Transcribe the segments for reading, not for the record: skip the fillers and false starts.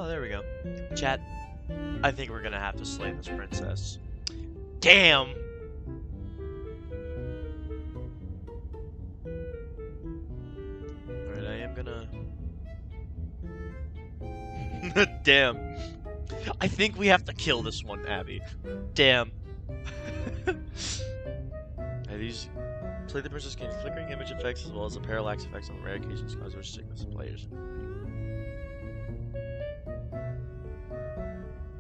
there we go. Chat, I think we're gonna have to slay this princess. Damn! Alright, I am gonna... Damn. I think we have to kill this one, Abby. Damn. These... Slay the princess gains flickering image effects as well as the parallax effects on rare occasions cause or sickness of players.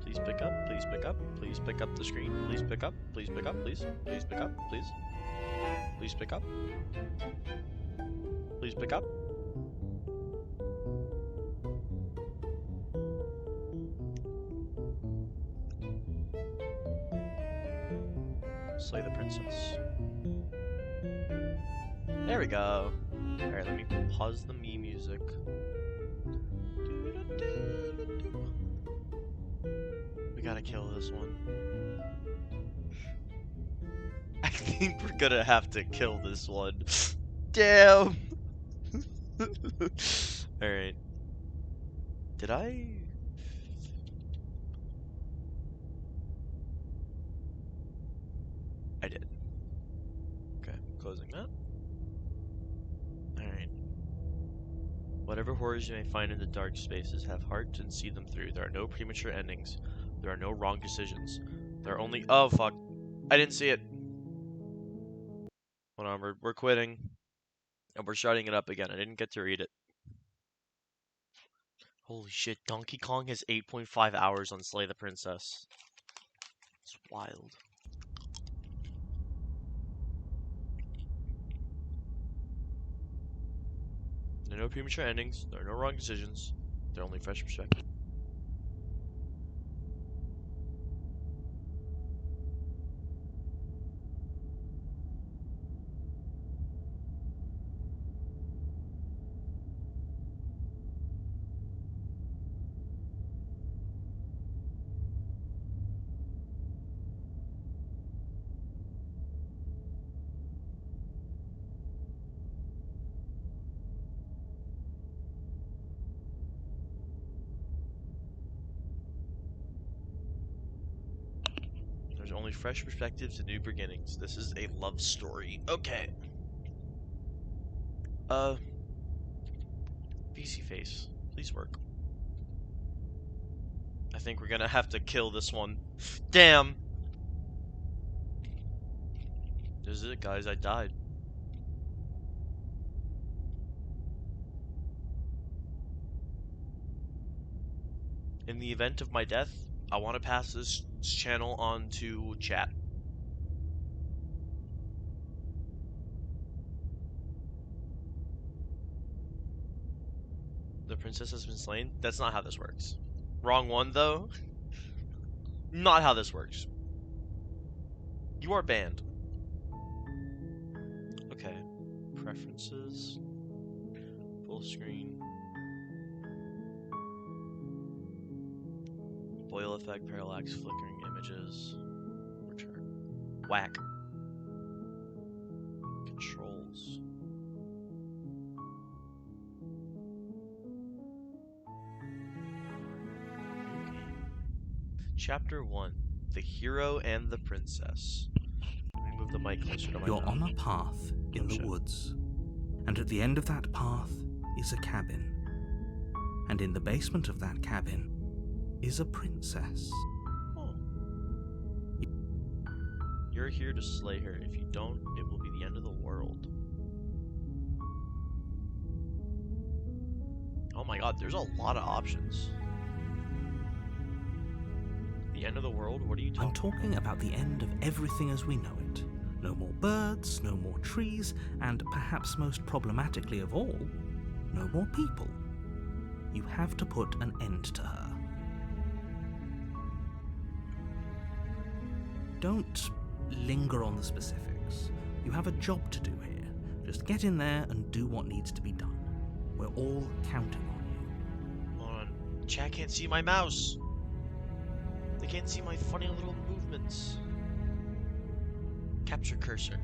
Please pick up, please pick up, please pick up the screen, please pick up, please pick up, please pick up, please. Please pick up. Please pick up. Slay the princess. There we go. Alright, let me pause the me music. We gotta kill this one. I think we're gonna have to kill this one. Damn! Alright. Did I... I did. Okay, closing that. Alright. Whatever horrors you may find in the dark spaces, have heart and see them through. There are no premature endings. There are no wrong decisions. There are only... Oh, fuck. I didn't see it. Hold on, we're quitting. And we're starting it up again. I didn't get to read it. Holy shit, Donkey Kong has 8.5 hours on Slay the Princess. It's wild. There are no premature endings. There are no wrong decisions. They're only fresh perspective. There's only fresh perspectives and new beginnings. This is a love story. Okay. VC face. Please work. I think we're gonna have to kill this one. Damn! This is it, guys. I died. In the event of my death, I want to pass this channel on to chat. The princess has been slain? That's not how this works. Wrong one, though. Not how this works. You are banned. Okay. Preferences. Full screen. Boil effect, parallax, flickering images. Return. Whack. Controls. Chapter 1. The Hero and the Princess. Let me move the mic closer to my You're mouth. on a path in the woods, and at the end of that path is a cabin. And in the basement of that cabin is a princess. Oh. You're here to slay her. If you don't, it will be the end of the world. Oh my god, there's a lot of options. The end of the world? What are you talking I'm talking about the end of everything as we know it. No more birds, no more trees, and perhaps most problematically of all, no more people. You have to put an end to her. Don't linger on the specifics. You have a job to do here. Just get in there and do what needs to be done. We're all counting on you. Hold on. Chat can't see my mouse. They can't see my funny little movements. Capture cursor.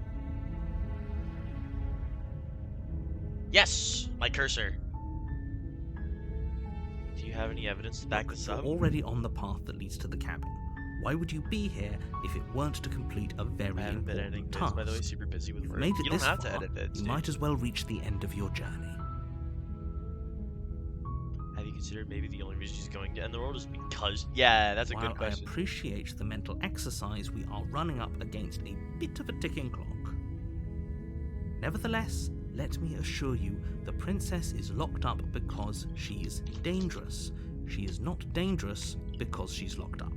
Yes! My cursor. Do you have any evidence to back Look, this you're up? already on the path that leads to the cabin. Why would you be here if it weren't to complete a very I haven't been editing important vids, task? by the way, super busy with You've work. made it You don't this have to far, edit vids, you dude. might as well reach the end of your journey. Have you considered maybe the only reason she's going to end the world is because... Yeah, that's a While good question. I appreciate the mental exercise, we are running up against a bit of a ticking clock. Nevertheless, let me assure you, the princess is locked up because she's dangerous. She is not dangerous because she's locked up.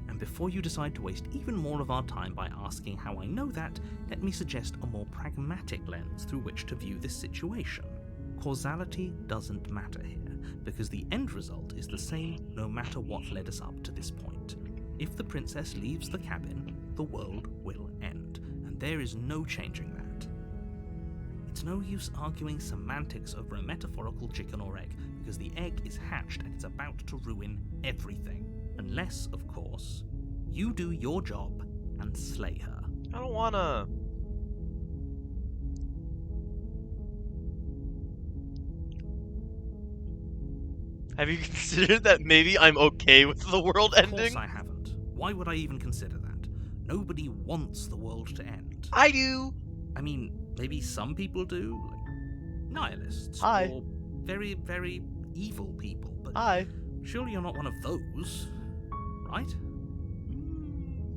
And before you decide to waste even more of our time by asking how I know that, let me suggest a more pragmatic lens through which to view this situation. Causality doesn't matter here, because the end result is the same no matter what led us up to this point. If the princess leaves the cabin, the world will end, and there is no changing that. It's no use arguing semantics over a metaphorical chicken or egg, because the egg is hatched and it's about to ruin everything. Unless, of course, you do your job and slay her. I don't wanna... Have you considered that maybe I'm okay with the world Of course ending? I haven't. Why would I even consider that? Nobody wants the world to end. I do! I mean, maybe some people do, like nihilists, Hi. or very, very evil people, but Hi. surely you're not one of those, right?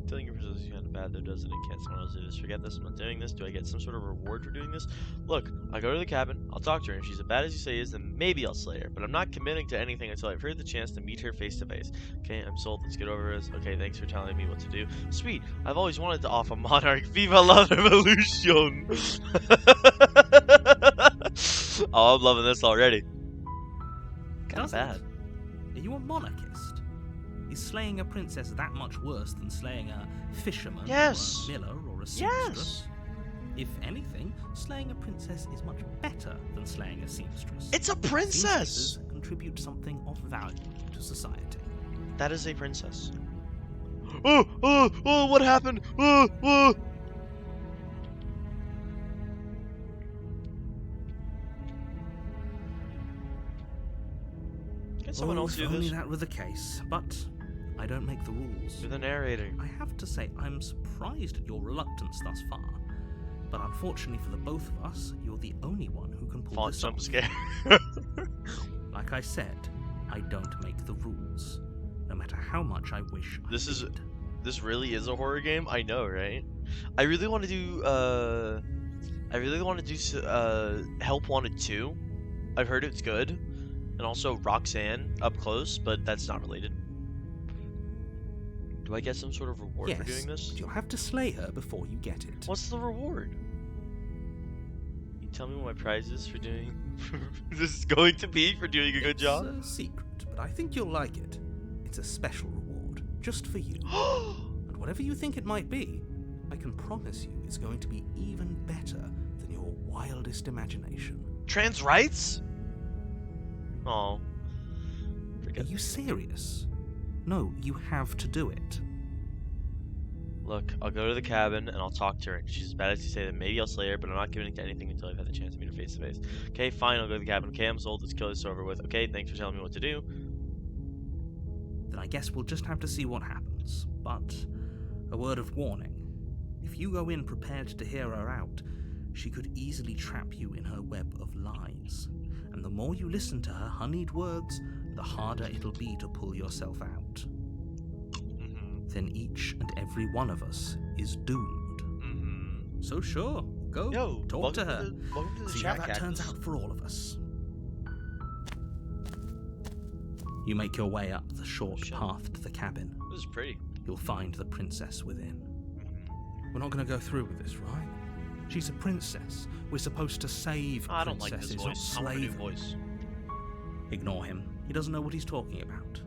Telling your results is kind of bad though, doesn't it? Can't someone else do this? Forget this, I'm not doing this. Do I get some sort of reward for doing this? Look, I go to the cabin, I'll talk to her, and if she's as bad as you say is, then maybe I'll slay her. But I'm not committing to anything until I've heard the chance to meet her face to face. Okay, I'm sold, let's get over this. Okay, thanks for telling me what to do. Sweet, I've always wanted to offer Monarch. Viva la revolution! Oh, I'm loving this already. Kinda Does bad. it? Are you a monarchist? Is slaying a princess that much worse than slaying a fisherman, Yes. or a miller, or a Yes. seamstress? If anything, slaying a princess is much better than slaying a seamstress. It's a princess! Seamstresses contribute something of value to society. That is a princess. Oh, what happened? Oh. Can someone else if do only this? that were the case, but I don't make the rules. You're the narrator. I have to say, I'm surprised at your reluctance thus far. But unfortunately for the both of us, you're the only one who can pull Font this jump off. scare. Like I said, I don't make the rules, no matter how much I wish I did. This really is a horror game. I know, right? I really want to do. Help Wanted 2. I've heard it's good, and also Roxanne Up Close, but that's not related. Do I get some sort of reward Yes, for doing this? but you'll have to slay her before you get it. What's the reward? You tell me what my prize is for doing. This is going to be for doing a good job. It's a secret, but I think you'll like it. It's a special reward, just for you. And whatever you think it might be, I can promise you it's going to be even better than your wildest imagination. Trans rights? Oh, Are forget. you serious? No, you have to do it. Look, I'll go to the cabin and I'll talk to her. If she's as bad as you say, then maybe I'll slay her, but I'm not giving to anything until I've had the chance to meet her face to face. Okay, fine, I'll go to the cabin. Okay, I'm sold. Let's kill this over with. Okay, thanks for telling me what to do. Then I guess we'll just have to see what happens. But a word of warning. If you go in prepared to hear her out, she could easily trap you in her web of lies. And the more you listen to her honeyed words, the harder it'll be to pull yourself out. Then each and every one of us is doomed. So sure, go, Yo, talk to her, welcome to the see chat, how that turns Cactus. out for all of us. You make your way up the short Shit. path to the cabin. This is pretty. You'll find the princess within. We're not going to go through with this, right? She's a princess. We're supposed to save I don't like this princesses, not voice. I want a slay new them. voice. Ignore him. He doesn't know what he's talking about.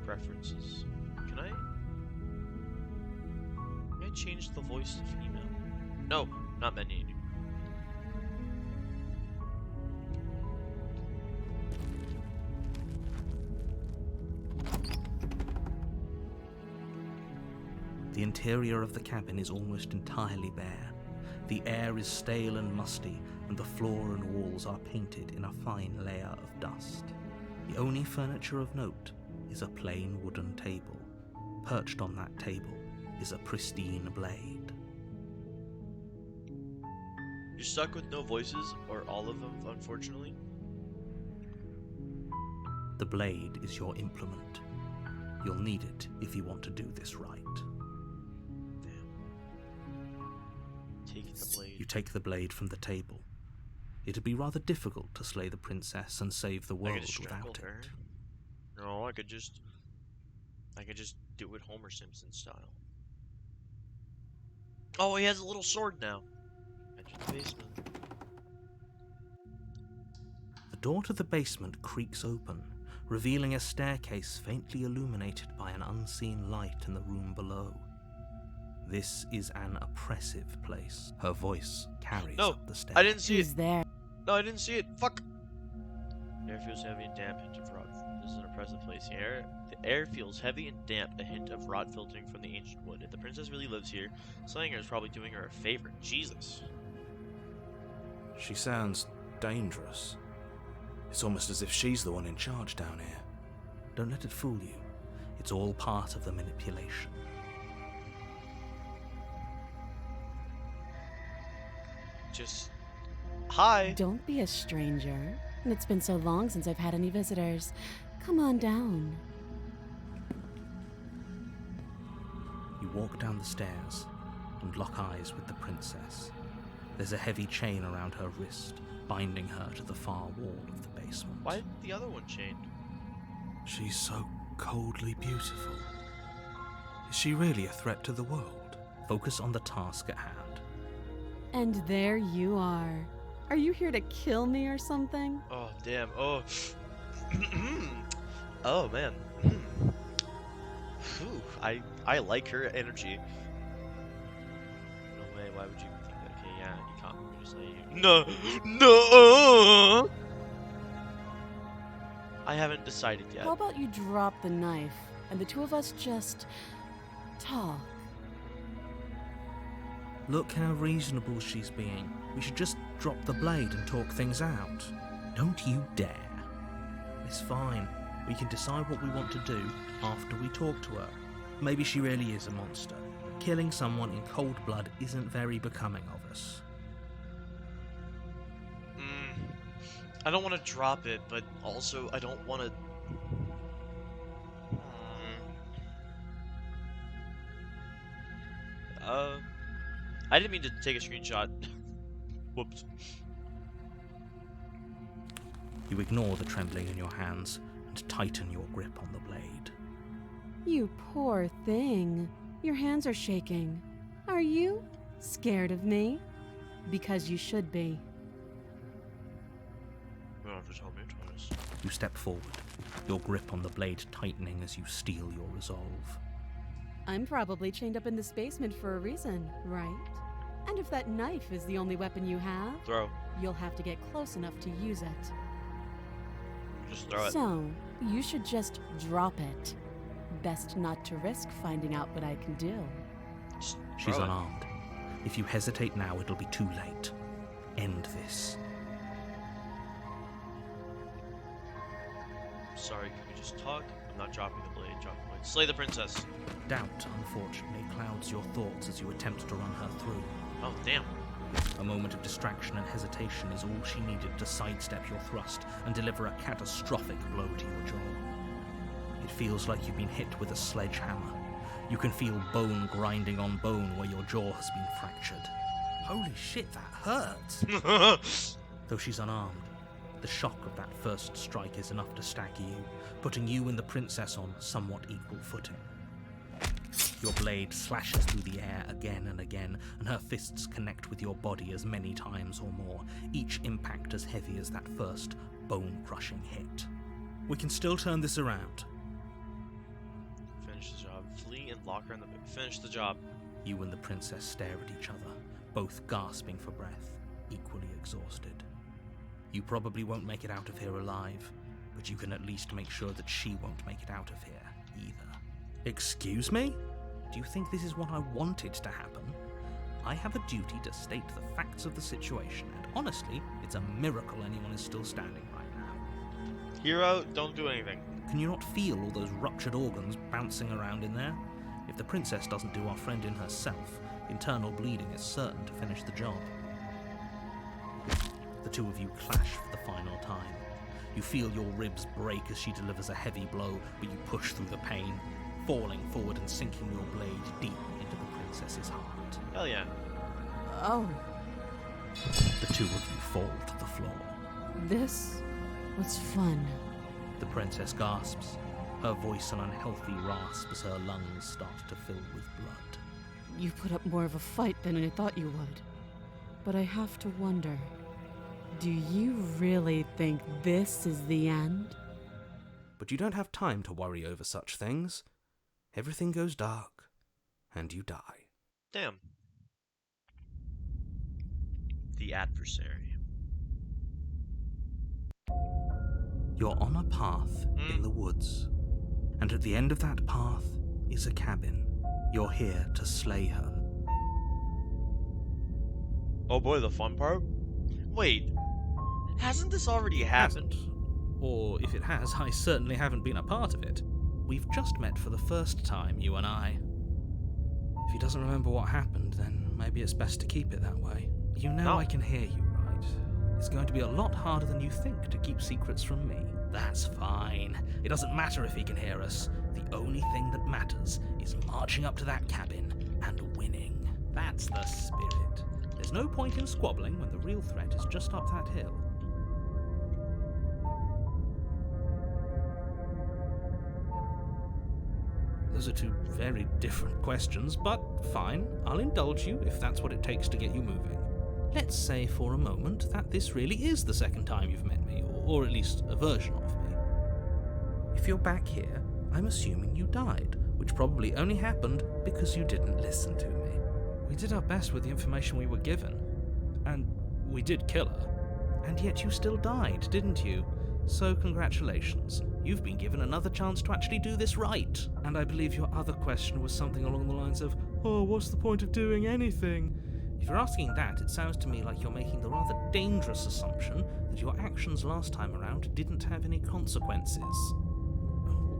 Preferences. Can I change the voice to female? No, not menu. The interior of the cabin is almost entirely bare. The air is stale and musty, and the floor and walls are painted in a fine layer of dust. The only furniture of note is a plain wooden table. Perched on that table is a pristine blade. You're stuck with no voices, or all of them, unfortunately. The blade is your implement. You'll need it if you want to do this right. Damn. Taking the blade. You take the blade from the table. It'd be rather difficult to slay the princess and save the I world could strangle without her. it. No, I could just do it Homer Simpson style. Oh, he has a little sword now. Enter the basement. The door to the basement creaks open, revealing a staircase faintly illuminated by an unseen light in the room below. This is an oppressive place. Her voice carries up the stairs. I didn't see Who's it. there? No, I didn't see it. Fuck. The air feels heavy and damp, hint of rot. This is an oppressive place. The air feels heavy and damp, a hint of rot filtering from the ancient wood. If the princess really lives here, slaying her is probably doing her a favor. Jesus. She sounds dangerous. It's almost as if she's the one in charge down here. Don't let it fool you. It's all part of the manipulation. Just... Hi. Don't be a stranger. It's been so long since I've had any visitors. Come on down. You walk down the stairs and lock eyes with the princess. There's a heavy chain around her wrist, binding her to the far wall of the basement. Why the other one chained? She's so coldly beautiful. Is she really a threat to the world? Focus on the task at hand. And there you are. Are you here to kill me or something? Oh, damn. Oh. Oh, man. Whew. I like her energy. No way, why would you think that? Okay, yeah, you can't me just say you. No! No! I haven't decided yet. How about you drop the knife and the two of us just talk? Look how reasonable she's being. We should just drop the blade and talk things out. Don't you dare. It's fine. We can decide what we want to do after we talk to her. Maybe she really is a monster. Killing someone in cold blood isn't very becoming of us. I don't want to drop it, but also I don't want to... I didn't mean to take a screenshot. Whoops. You ignore the trembling in your hands and tighten your grip on the blade. You poor thing. Your hands are shaking. Are you scared of me? Because you should be. You don't have to tell me twice. You step forward, your grip on the blade tightening as you steel your resolve. I'm probably chained up in this basement for a reason, right? And if that knife is the only weapon you have, Throw. you'll have to get close enough to use it. Just throw it. So, you should just drop it. Best not to risk finding out what I can do. Just She's throw it. unarmed. If you hesitate now, it'll be too late. End this. Sorry, can we just talk? I'm not dropping the blade. Drop the blade. Slay the princess. Doubt, unfortunately, clouds your thoughts as you attempt to run her through. Oh, damn. A moment of distraction and hesitation is all she needed to sidestep your thrust and deliver a catastrophic blow to your jaw. It feels like you've been hit with a sledgehammer. You can feel bone grinding on bone where your jaw has been fractured. Holy shit, that hurts! Though she's unarmed, the shock of that first strike is enough to stagger you, putting you and the princess on somewhat equal footing. Your blade slashes through the air again and again, and her fists connect with your body as many times or more, each impact as heavy as that first bone-crushing hit. We can still turn this around. Finish the job. Flee and lock her in the... Finish the job. You and the princess stare at each other, both gasping for breath, equally exhausted. You probably won't make it out of here alive, but you can at least make sure that she won't make it out of here either. Excuse me? Do you think this is what I wanted to happen? I have a duty to state the facts of the situation, and honestly, it's a miracle anyone is still standing right now. Hero, don't do anything. Can you not feel all those ruptured organs bouncing around in there? If the princess doesn't do our friend in herself, internal bleeding is certain to finish the job. The two of you clash for the final time. You feel your ribs break as she delivers a heavy blow, but you push through the pain, falling forward and sinking your blade deep into the princess's heart. Hell yeah. Oh, The two of you fall to the floor. this was fun. The princess gasps, her voice an unhealthy rasp as her lungs start to fill with blood. You put up more of a fight than I thought you would. But I have to wonder, do you really think this is the end? But you don't have time to worry over such things. Everything goes dark, and you die. Damn. The adversary. You're on a path in the woods, and at the end of that path is a cabin. You're here to slay her. Oh boy, the fun part? Wait, hasn't this already happened? Hasn't. Or if it has, I certainly haven't been a part of it. We've just met for the first time, you and I. If he doesn't remember what happened, then maybe it's best to keep it that way. You know No. I can hear you, right? It's going to be a lot harder than you think to keep secrets from me. That's fine. It doesn't matter if he can hear us. The only thing that matters is marching up to that cabin and winning. That's the spirit. There's no point in squabbling when the real threat is just up that hill. Those are two very different questions, but fine, I'll indulge you if that's what it takes to get you moving. Let's say for a moment that this really is the second time you've met me, or at least a version of me. If you're back here, I'm assuming you died, which probably only happened because you didn't listen to me. We did our best with the information we were given, and we did kill her. And yet you still died, didn't you? So congratulations, you've been given another chance to actually do this right. And I believe your other question was something along the lines of, oh, what's the point of doing anything? If you're asking that, it sounds to me like you're making the rather dangerous assumption that your actions last time around didn't have any consequences.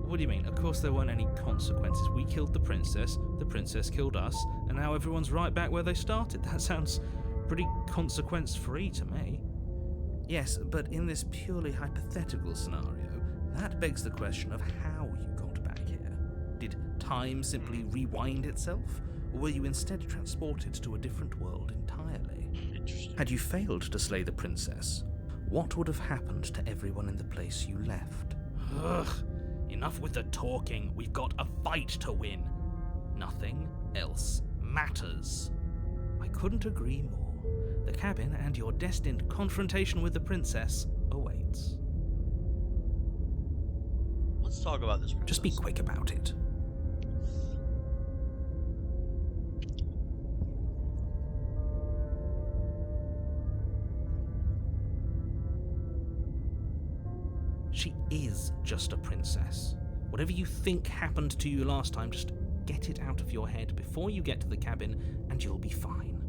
What do you mean? Of course there weren't any consequences. We killed the princess killed us, and now everyone's right back where they started. That sounds pretty consequence-free to me. Yes, but in this purely hypothetical scenario, that begs the question of how you got back here. Did time simply rewind itself, or were you instead transported to a different world entirely? Interesting. Had you failed to slay the princess, what would have happened to everyone in the place you left? Ugh, enough with the talking. We've got a fight to win. Nothing else matters. I couldn't agree more. The cabin and your destined confrontation with the princess awaits. Let's talk about this princess. Just be quick about it. She is just a princess. Whatever you think happened to you last time, just get it out of your head before you get to the cabin, and you'll be fine.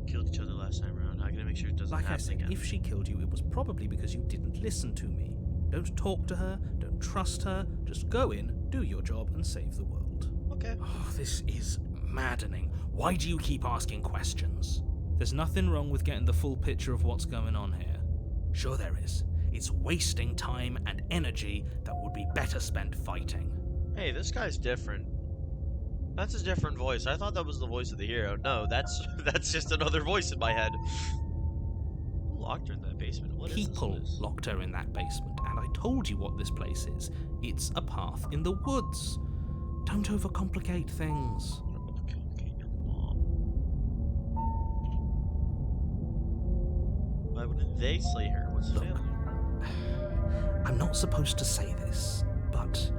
Killed each other last time around. How can I make sure it doesn't Like I happen said, again? if she killed you, it was probably because you didn't listen to me. Don't talk to her, don't trust her, just go in, do your job, and save the world. Okay. Oh, this is maddening. Why do you keep asking questions? There's nothing wrong with getting the full picture of what's going on here. Sure there is. It's wasting time and energy that would be better spent fighting. Hey, this guy's different. That's a different voice. I thought that was the voice of the hero. No, that's just another voice in my head. Who locked her in that basement? What is People this place? locked her in that basement, and I told you what this place is. It's a path in the woods. Don't overcomplicate things. Okay, your mom. Why wouldn't they slay her? What's the Look. family? I'm not supposed to say this, but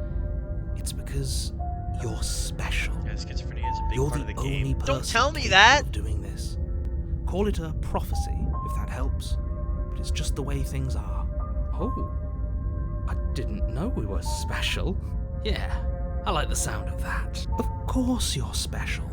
it's because you're special. Yeah, schizophrenia is a big You're part the of the only game. person Don't tell me capable that! of doing this. Call it a prophecy, if that helps. But it's just the way things are. Oh, I didn't know we were special. Yeah, I like the sound of that. Of course you're special.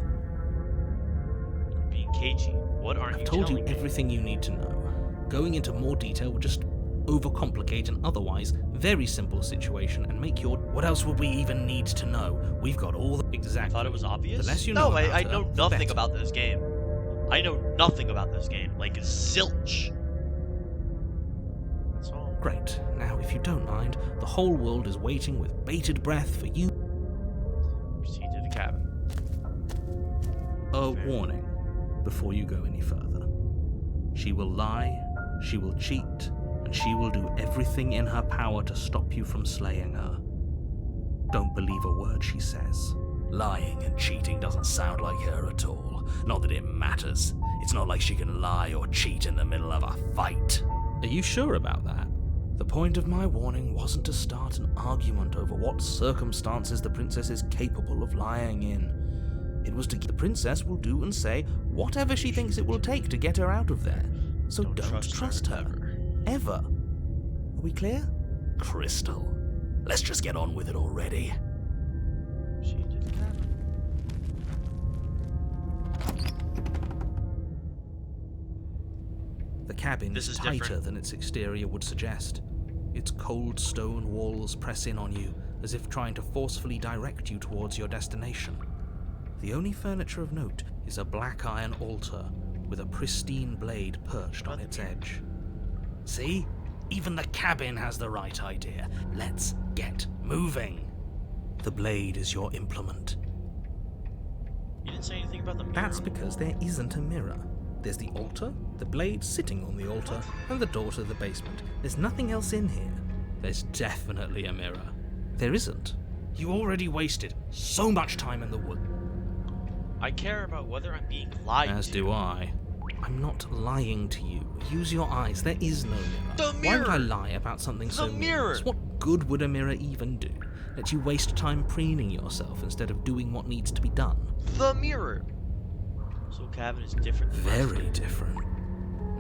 Keiichi? What aren't I've you told you telling me? everything you need to know. Going into more detail would just overcomplicate an otherwise very simple situation and make your... What else would we even need to know? We've got all the... I Exactly. thought it was obvious. The less you no, know about I her, know the nothing better. about this game. I know nothing about this game. Like zilch. That's all. Great. Now, if you don't mind, the whole world is waiting with bated breath for you. Proceed to the cabin. A warning before you go any further. She will lie, she will cheat, and she will do everything in her power to stop you from slaying her. Don't believe a word she says. Lying and cheating doesn't sound like her at all. Not that it matters. It's not like she can lie or cheat in the middle of a fight. Are you sure about that? The point of my warning wasn't to start an argument over what circumstances the princess is capable of lying in. It was to the princess will do and say whatever she thinks it will take to get her out of there. So don't trust her. Ever. Are we clear? Crystal, let's just get on with it already. Proceed to the cabin. The cabin This is is tighter different. than its exterior would suggest. Its cold stone walls press in on you, as if trying to forcefully direct you towards your destination. The only furniture of note is a black iron altar with a pristine blade perched on its edge. See? Even the cabin has the right idea. Let's get moving. The blade is your implement. You didn't say anything about the mirror. That's because there isn't a mirror. There's the altar, the blade sitting on the altar, and the door to the basement. There's nothing else in here. There's definitely a mirror. There isn't. You already wasted so much time in the wood. I care about whether I'm being lied As to. do I. I'm not lying to you. Use your eyes. There is no mirror. The Why would I mirror! lie about something so The mirror! meaningless? What good would a mirror even do? Let you waste time preening yourself instead of doing what needs to be done. The mirror. So cabin is different. From Very last different.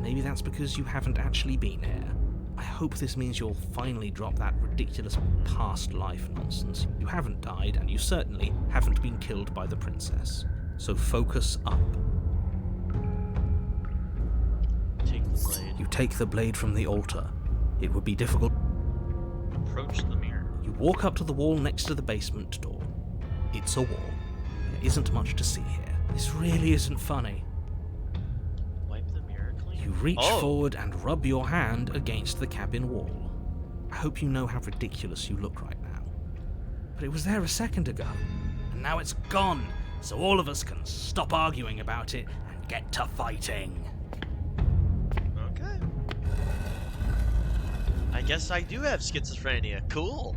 Maybe that's because you haven't actually been here. I hope this means you'll finally drop that ridiculous past life nonsense. You haven't died, and you certainly haven't been killed by the princess. So focus up. Take the blade. You take the blade from the altar. It would be difficult. Approach the mirror. You walk up to the wall next to the basement door. It's a wall. There isn't much to see here. This really isn't funny. Wipe the mirror clean. You reach Oh. forward and rub your hand against the cabin wall. I hope you know how ridiculous you look right now. But it was there a second ago, and now it's gone, so all of us can stop arguing about it and get to fighting. Okay. I guess I do have schizophrenia. Cool.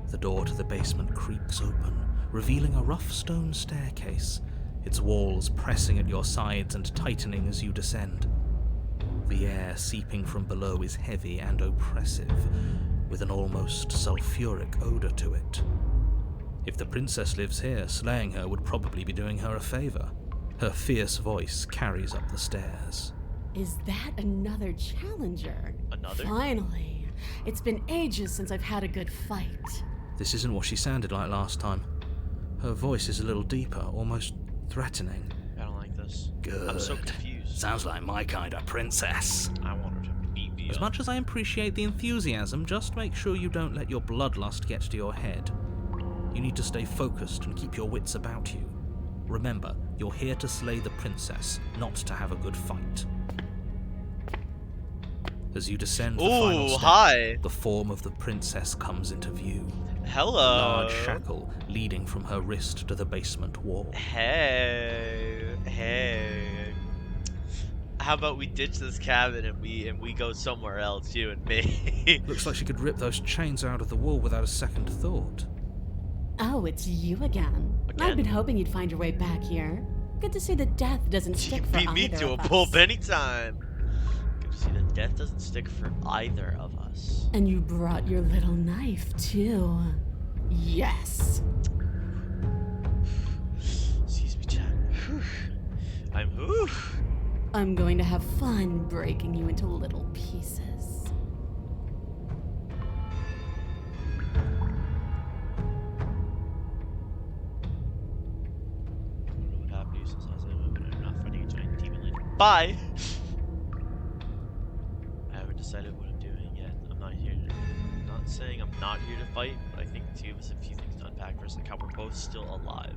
The door to the basement creaks open, revealing a rough stone staircase, its walls pressing at your sides and tightening as you descend. The air seeping from below is heavy and oppressive, with an almost sulphuric odor to it. If the princess lives here, slaying her would probably be doing her a favor. Her fierce voice carries up the stairs. Is that another challenger? Another? Finally. It's been ages since I've had a good fight. This isn't what she sounded like last time. Her voice is a little deeper, almost threatening. I don't like this. Good. I'm so confused. Sounds like my kind of princess. I want her to beat me As up. much as I appreciate the enthusiasm, just make sure you don't let your bloodlust get to your head. You need to stay focused and keep your wits about you. Remember, you're here to slay the princess, not to have a good fight. As you descend the final Ooh, step, hi. the form of the princess comes into view. A Hello. large shackle leading from her wrist to the basement wall. Hey. How about we ditch this cabin and we go somewhere else, you and me? Looks like she could rip those chains out of the wall without a second thought. Oh, it's you again. Again? I've been hoping you'd find your way back here. Good to see that death doesn't You stick can for beat me either to a of pulp us. anytime. Good to see that death doesn't stick for either of us. And you brought your little knife, too. Yes. Excuse me, Chad. I'm going to have fun breaking you into little pieces. I don't know what happened to you since last time. Bye! I haven't decided what I'm doing yet. I'm not saying I'm not here to fight, but I think the two of us have a few things to unpack first, like how we're both still alive.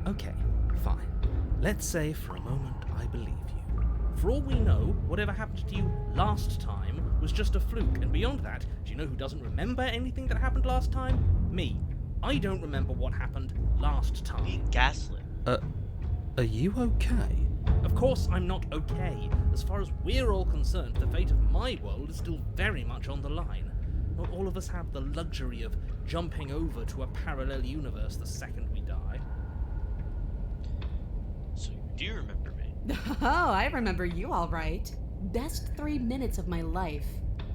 Okay, fine. Let's say for a moment I believe you. For all we know, whatever happened to you last time was just a fluke, and beyond that, do you know who doesn't remember anything that happened last time? Me. I don't remember what happened last time. Being gaslit. Are you okay? Of course I'm not okay. As far as we're all concerned, the fate of my world is still very much on the line. Not all of us have the luxury of jumping over to a parallel universe the second we die. So you do remember me? Oh, I remember you all right. Best 3 minutes of my life.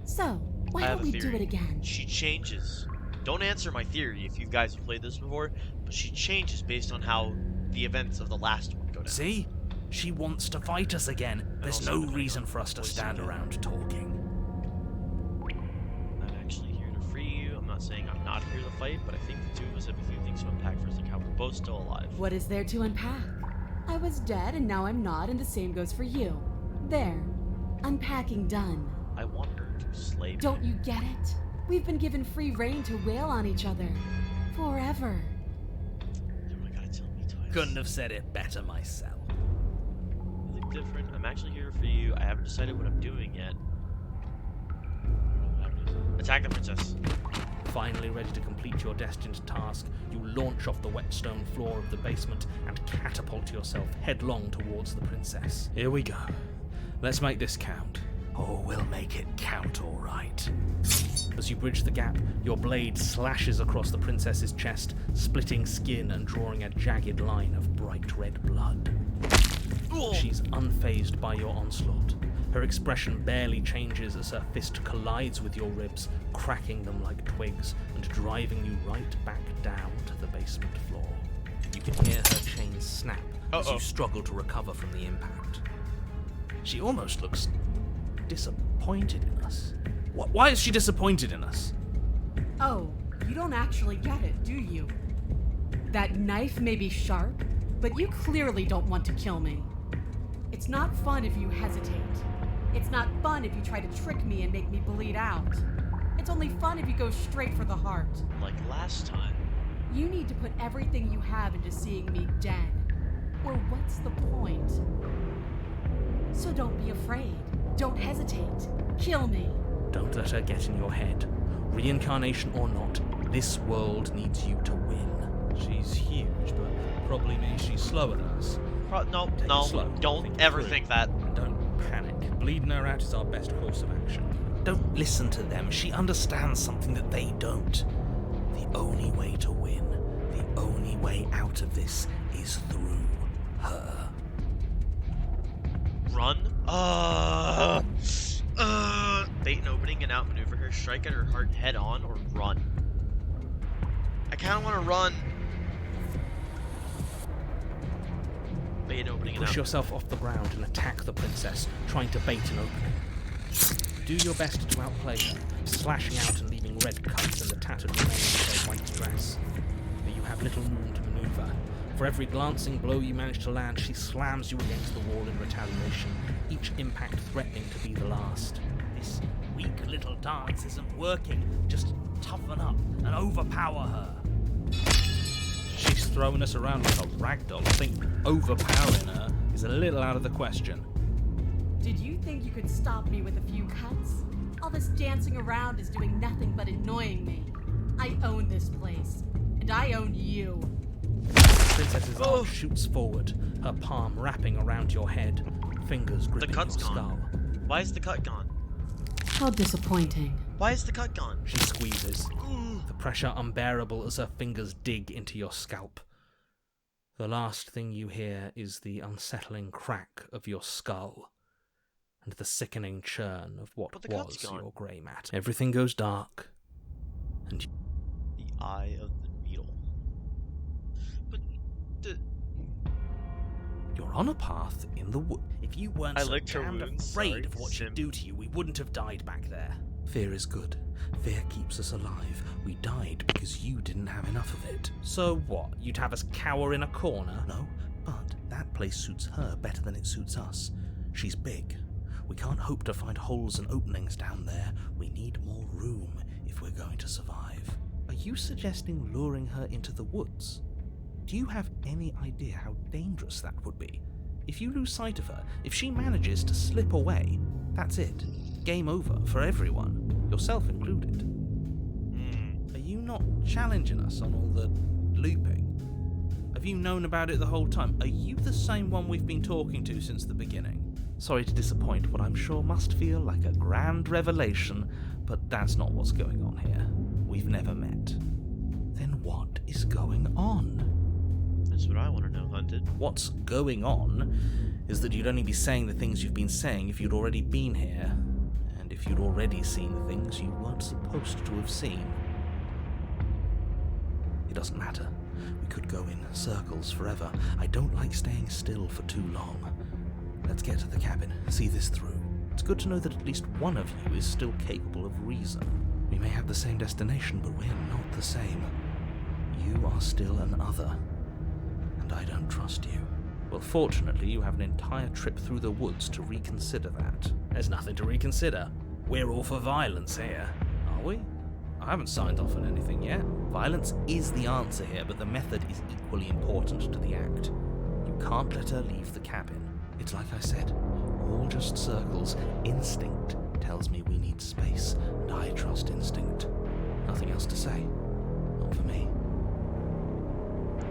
So, why I have don't a we do theory. it again? She changes. Don't answer my theory if you guys have played this before, but she changes based on how the events of the last one go down. See? She wants to fight us again. There's also no depending reason on for us to voice stand again. around talking. I'm actually here to free you. I'm not saying I'm not here to fight, but I think the two of us have a few things to unpack first, like how we're both still alive. What is there to unpack? I was dead and now I'm not, and the same goes for you. There. Unpacking done. I want her to slay me. Don't you get it? We've been given free reign to wail on each other. Forever. You only gotta tell me twice. Couldn't have said it better myself. You look different. I'm actually here for you. I haven't decided what I'm doing yet. Attack the princess. Finally ready to complete your destined task, you launch off the wet stone floor of the basement and catapult yourself headlong towards the princess. Here we go. Let's make this count. Oh, we'll make it count all right. As you bridge the gap, your blade slashes across the princess's chest, splitting skin and drawing a jagged line of bright red blood. She's unfazed by your onslaught. Her expression barely changes as her fist collides with your ribs, cracking them like twigs and driving you right back down to the basement floor. You can hear her chains snap as you struggle to recover from the impact. She almost looks disappointed in us. Why is she disappointed in us? Oh, you don't actually get it, do you? That knife may be sharp, but you clearly don't want to kill me. It's not fun if you hesitate. It's not fun if you try to trick me and make me bleed out. It's only fun if you go straight for the heart. Like last time. You need to put everything you have into seeing me dead. Or what's the point? So don't be afraid. Don't hesitate. Kill me. Don't let her get in your head. Reincarnation or not, this world needs you to win. She's huge, but probably means she's slower than us. No, Take it slow. don't Think it ever through. think that. And don't panic. Bleeding her out is our best course of action. Don't listen to them. She understands something that they don't. The only way to win, the only way out of this is through her. Run? Bait an opening and outmaneuver her, strike at her heart head on, or run. I kinda wanna run. Bait an opening and Push out. yourself off the ground and attack the princess, trying to bait an opening. Do your best to outplay her, slashing out and leaving red cuts in the tattered remains of her white dress. But you have little room to maneuver. For every glancing blow you manage to land, she slams you against the wall in retaliation, each impact threatening to be the last. This weak little dance isn't working. Just toughen up and overpower her. She's throwing us around like a ragdoll. I think overpowering her is a little out of the question. Did you think you could stop me with a few cuts? All this dancing around is doing nothing but annoying me. I own this place, and I own you. The princess's arm shoots forward, her palm wrapping around your head, fingers The gripping your cut's skull. gone. Why is the cut gone? How disappointing. Why is the cut gone? She squeezes, the pressure unbearable as her fingers dig into your scalp. The last thing you hear is the unsettling crack of your skull, and the sickening churn of what But the cut's was gone. your grey matter. Everything goes dark, and The eye of the needle. But you're on a path in the wood. If you weren't I so licked her damned wounds, afraid sorry, of what she'd Sim. do to you, we wouldn't have died back there. Fear is good. Fear keeps us alive. We died because you didn't have enough of it. So what? You'd have us cower in a corner? No, but that place suits her better than it suits us. She's big. We can't hope to find holes and openings down there. We need more room if we're going to survive. Are you suggesting luring her into the woods? Do you have any idea how dangerous that would be? If you lose sight of her, if she manages to slip away, that's it. Game over for everyone, yourself included. Are you not challenging us on all the looping? Have you known about it the whole time? Are you the same one we've been talking to since the beginning? Sorry to disappoint what I'm sure must feel like a grand revelation, but that's not what's going on here. We've never met. Then what is going on? That's what I want to know, Hunted. What's going on is that you'd only be saying the things you've been saying if you'd already been here, and if you'd already seen the things you weren't supposed to have seen. It doesn't matter. We could go in circles forever. I don't like staying still for too long. Let's get to the cabin, see this through. It's good to know that at least one of you is still capable of reason. We may have the same destination, but we're not the same. You are still an other, and I don't trust you. Well, fortunately, you have an entire trip through the woods to reconsider that. There's nothing to reconsider. We're all for violence here. Are we? I haven't signed off on anything yet. Violence is the answer here, but the method is equally important to the act. You can't let her leave the cabin. It's like I said, all just circles. Instinct tells me we need space, and I trust instinct. Nothing else to say. Not for me.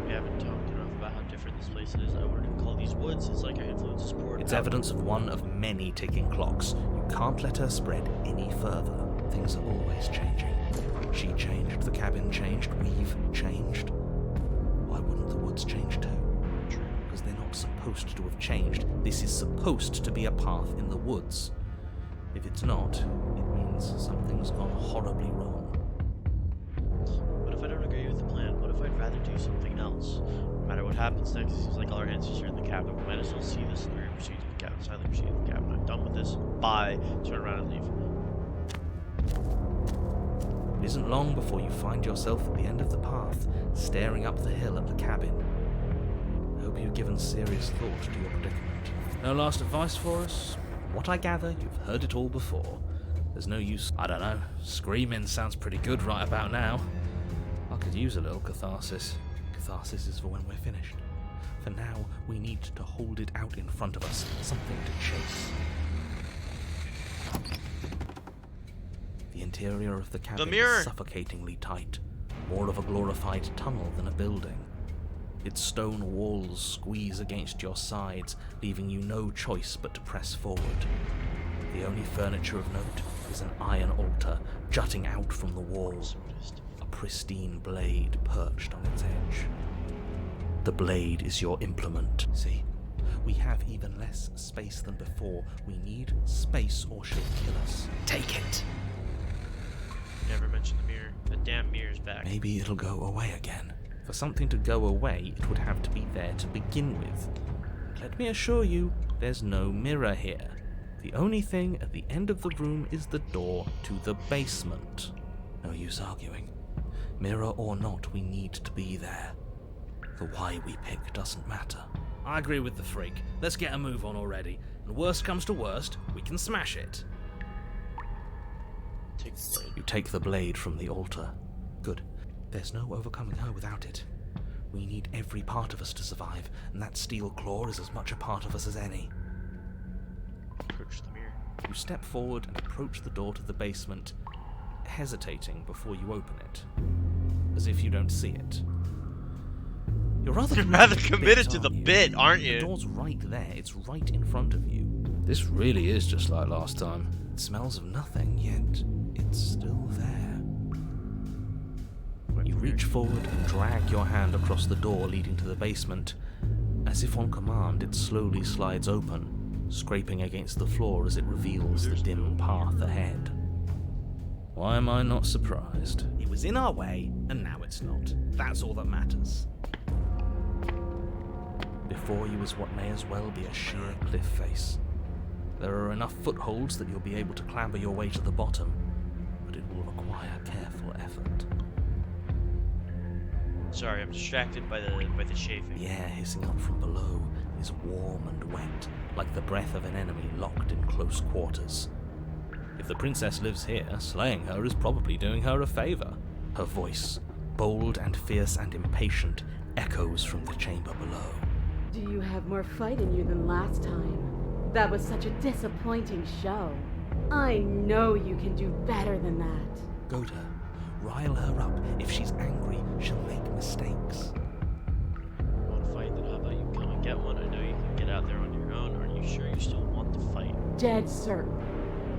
We haven't talked enough about how different this place is. I wouldn't call these woods. It's like our influence is poured It's out. evidence of one of many ticking clocks. You can't let her spread any further. Things are always changing. She changed, the cabin changed, we've changed. Why wouldn't the woods change too? True. Because they're not supposed to have changed. This is supposed to be a path in the woods. If it's not, it means something's gone horribly wrong. What if I don't agree with the plan? What if I'd rather do something else? No matter what happens next, it seems like all our answers are in the cabin. We might as well see this through. Proceed to the cabin. Silently proceed to the cabin. I'm done with this. Bye. Turn around and leave. It isn't long before you find yourself at the end of the path, staring up the hill at the cabin. I hope you've given serious thought to your predicament. No last advice for us? From what I gather, you've heard it all before. There's no use. I don't know. Screaming sounds pretty good right about now. I could use a little catharsis. Catharsis is for when we're finished. For now, we need to hold it out in front of us, something to chase. The interior of the cabin mirror! is suffocatingly tight, more of a glorified tunnel than a building. Its stone walls squeeze against your sides, leaving you no choice but to press forward. The only furniture of note is an iron altar jutting out from the walls, a pristine blade perched on its edge. The blade is your implement. See? We have even less space than before. We need space or she'll kill us. Take it. Never mentioned the mirror. The damn mirror's back. Maybe it'll go away again. For something to go away, it would have to be there to begin with. Let me assure you, there's no mirror here. The only thing at the end of the room is the door to the basement. No use arguing. Mirror or not, we need to be there. The why we pick doesn't matter. I agree with the freak. Let's get a move on already. And worst comes to worst, we can smash it. Take the blade. You take the blade from the altar. Good. There's no overcoming her without it. We need every part of us to survive, and that steel claw is as much a part of us as any. Approach the mirror. You step forward and approach the door to the basement, hesitating before you open it, as if you don't see it. You're rather committed to the bit, aren't you? The door's right there. It's right in front of you. This really is just like last time. It smells of nothing, yet it's still there. You reach forward and drag your hand across the door leading to the basement. As if on command, it slowly slides open, scraping against the floor as it reveals the dim path ahead. Why am I not surprised? It was in our way, and now it's not. That's all that matters. Before you is what may as well be a sheer cliff face. There are enough footholds that you'll be able to clamber your way to the bottom, but it will require careful effort. Sorry, I'm distracted by the chafing. The air hissing up from below is warm and wet, like the breath of an enemy locked in close quarters. If the princess lives here, slaying her is probably doing her a favor. Her voice, bold and fierce and impatient, echoes from the chamber below. Do you have more fight in you than last time? That was such a disappointing show. I know you can do better than that. Goad her. Rile her up. If she's angry, she'll make mistakes. You want to fight? Then how about you come and get one? I know you can get out there on your own. Are you sure you still want to fight? Dead certain.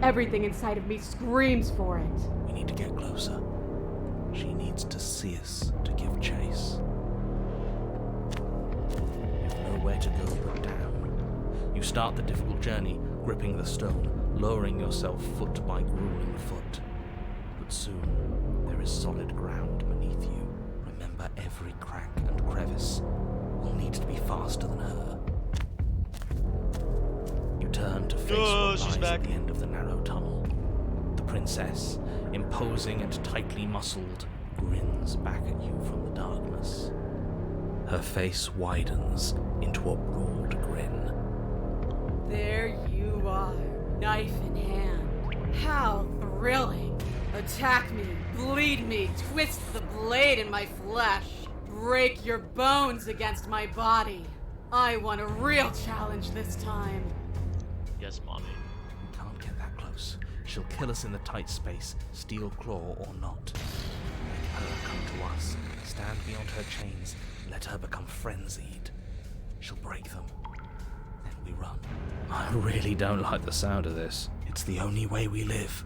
Everything inside of me screams for it. We need to get closer. She needs to see us to give chase. You've nowhere to go but down. You start the difficult journey, gripping the stone, lowering yourself foot by grueling foot. But soon, there is solid ground beneath you. Remember every crack and crevice. You'll need to be faster than her. You turn to face what lies at the end of the narrow tunnel. The princess, imposing and tightly muscled, grins back at you from the darkness. Her face widens into a broad grin. There you are, knife in hand. How thrilling. Attack me, bleed me, twist the blade in my flesh. Break your bones against my body. I want a real challenge this time. Yes, Mommy. We can't get that close. She'll kill us in the tight space, steel claw or not. Let her come to us, stand beyond her chains, let her become frenzied. She'll break them. Then we run. I really don't like the sound of this. It's the only way we live.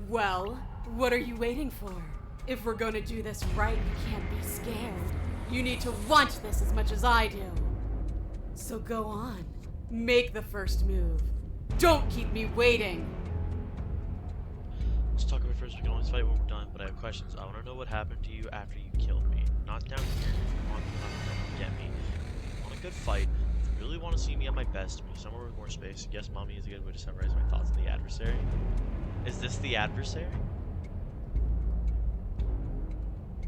Well, what are you waiting for? If we're gonna do this right, you can't be scared. You need to want this as much as I do. So go on. Make the first move. Don't keep me waiting. Let's talk about it first. We can always fight when we're done, but I have questions. I want to know what happened to you after you killed me. Not down here. You want to come get me. I want a good fight. If you really want to see me at my best, be somewhere with more space. Yes, Mommy is a good way to summarize my thoughts on the adversary. Is this the adversary?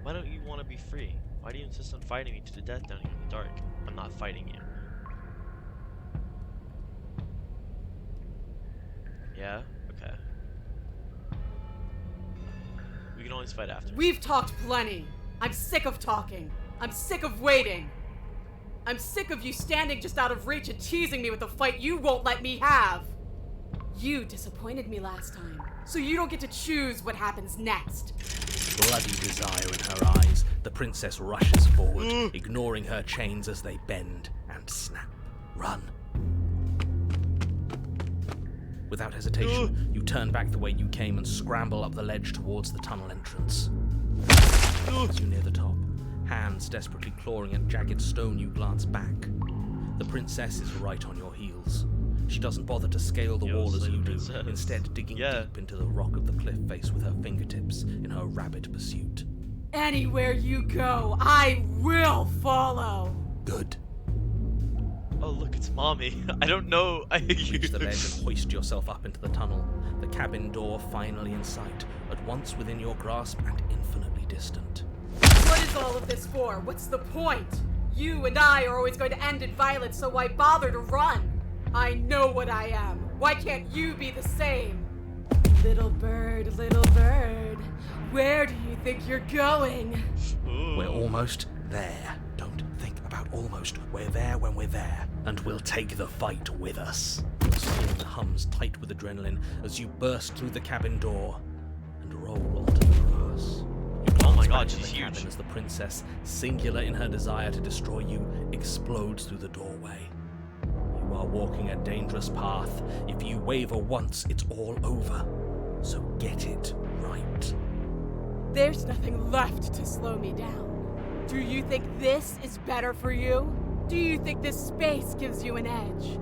Why don't you want to be free? Why do you insist on fighting me to the death down here in the dark? I'm not fighting you. Yeah? Okay. We can always fight after. We've talked plenty. I'm sick of talking. I'm sick of waiting. I'm sick of you standing just out of reach and teasing me with a fight you won't let me have. You disappointed me last time, so you don't get to choose what happens next. Bloody desire in her eyes, the princess rushes forward, ignoring her chains as they bend and snap. Run. Without hesitation, you turn back the way you came and scramble up the ledge towards the tunnel entrance. As you near the top, hands desperately clawing at jagged stone, you glance back. The princess is right on your heels. She doesn't bother to scale the wall as you do, instead digging deep into the rock of the cliff face with her fingertips in her rabid pursuit. Anywhere you go, I will follow. Good. Oh, look, it's Mommy. I don't know. Reach the ledge and hoist yourself up into the tunnel. The cabin door finally in sight, at once within your grasp and infinitely distant. What is all of this for? What's the point? You and I are always going to end in violence, so why bother to run? I know what I am. Why can't you be the same? Little bird, where do you think you're going? We're almost there. Don't think about almost. We're there when we're there. And we'll take the fight with us. Your skin hums tight with adrenaline as you burst through the cabin door and roll onto the grass. Oh my god, Back to she's the huge. cabin as the princess, singular in her desire to destroy you, explodes through the doorway. You are walking a dangerous path. If you waver once, it's all over. So get it right. There's nothing left to slow me down. Do you think this is better for you? Do you think this space gives you an edge?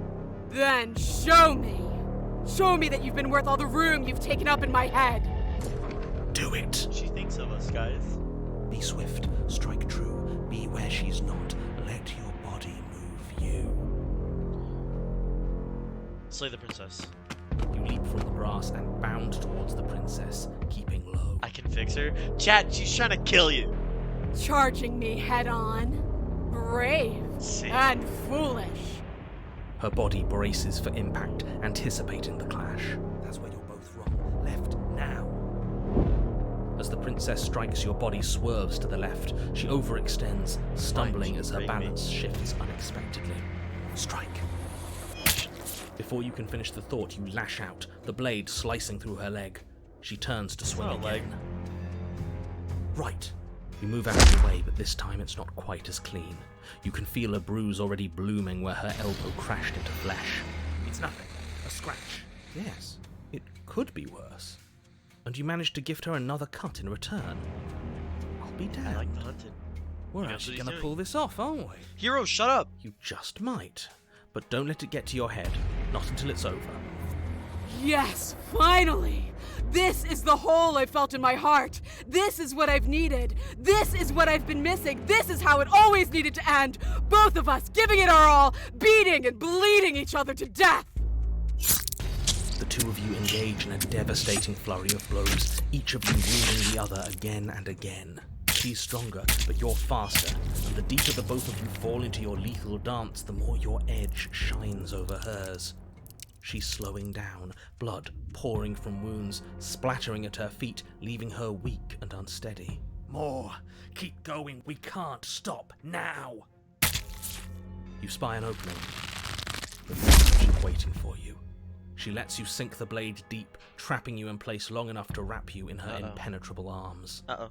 Then show me! Show me that you've been worth all the room you've taken up in my head! Do it! She thinks of us, guys. Be swift, strike true, be where she's not, let your body move you. Slay the princess. You leap from the grass and bound towards the princess, keeping low. I can fix her. Chat, she's trying to kill you. Charging me head on. Brave Sick. and foolish. Her body braces for impact, anticipating the clash. That's where you're both wrong. Left now. As the princess strikes, your body swerves to the left. She overextends, stumbling as her balance shifts unexpectedly. Strike. Before you can finish the thought, you lash out, the blade slicing through her leg. She turns to swing again. Right. You move out of the way, but this time it's not quite as clean. You can feel a bruise already blooming where her elbow crashed into flesh. It's nothing. A scratch. Yes, it could be worse. And you manage to gift her another cut in return. I'll be damned. I like the hunted. We're He knows actually what he's going to doing. pull this off, aren't we? Hero, shut up! You just might. But don't let it get to your head. Not until it's over. Yes, finally! This is the hole I felt in my heart. This is what I've needed. This is what I've been missing. This is how it always needed to end. Both of us giving it our all, beating and bleeding each other to death. The two of you engage in a devastating flurry of blows, each of you wounding the other again and again. She's stronger, but you're faster, and the deeper the both of you fall into your lethal dance, the more your edge shines over hers. She's slowing down, blood pouring from wounds, splattering at her feet, leaving her weak and unsteady. More! Keep going! We can't stop now! You spy an opening. The she's waiting for you. She lets you sink the blade deep, trapping you in place long enough to wrap you in her impenetrable arms. Uh-oh.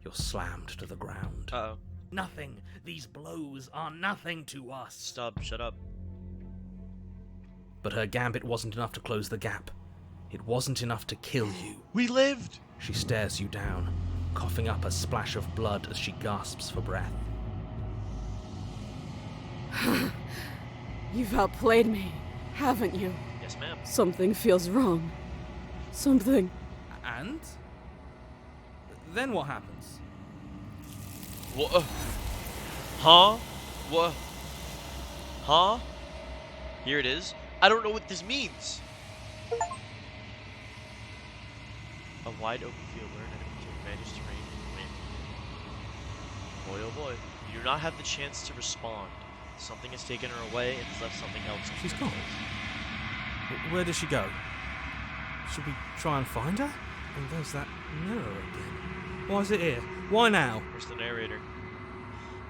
You're slammed to the ground. Uh-oh. Nothing! These blows are nothing to us! Stop, shut up. But her gambit wasn't enough to close the gap. It wasn't enough to kill you. We lived! She stares you down, coughing up a splash of blood as she gasps for breath. You've outplayed me, haven't you? Yes, ma'am. Something feels wrong. Something. And? Then what happens? What? Huh? What? Huh? Here it is. I don't know what this means. A wide open field where an enemy can manage terrain and win. Boy, oh boy. You do not have the chance to respond. Something has taken her away and has left something else. in She's her gone. place. Where does she go? Should we try and find her? And there's that mirror again. Why is it here? Why now? Where's the narrator?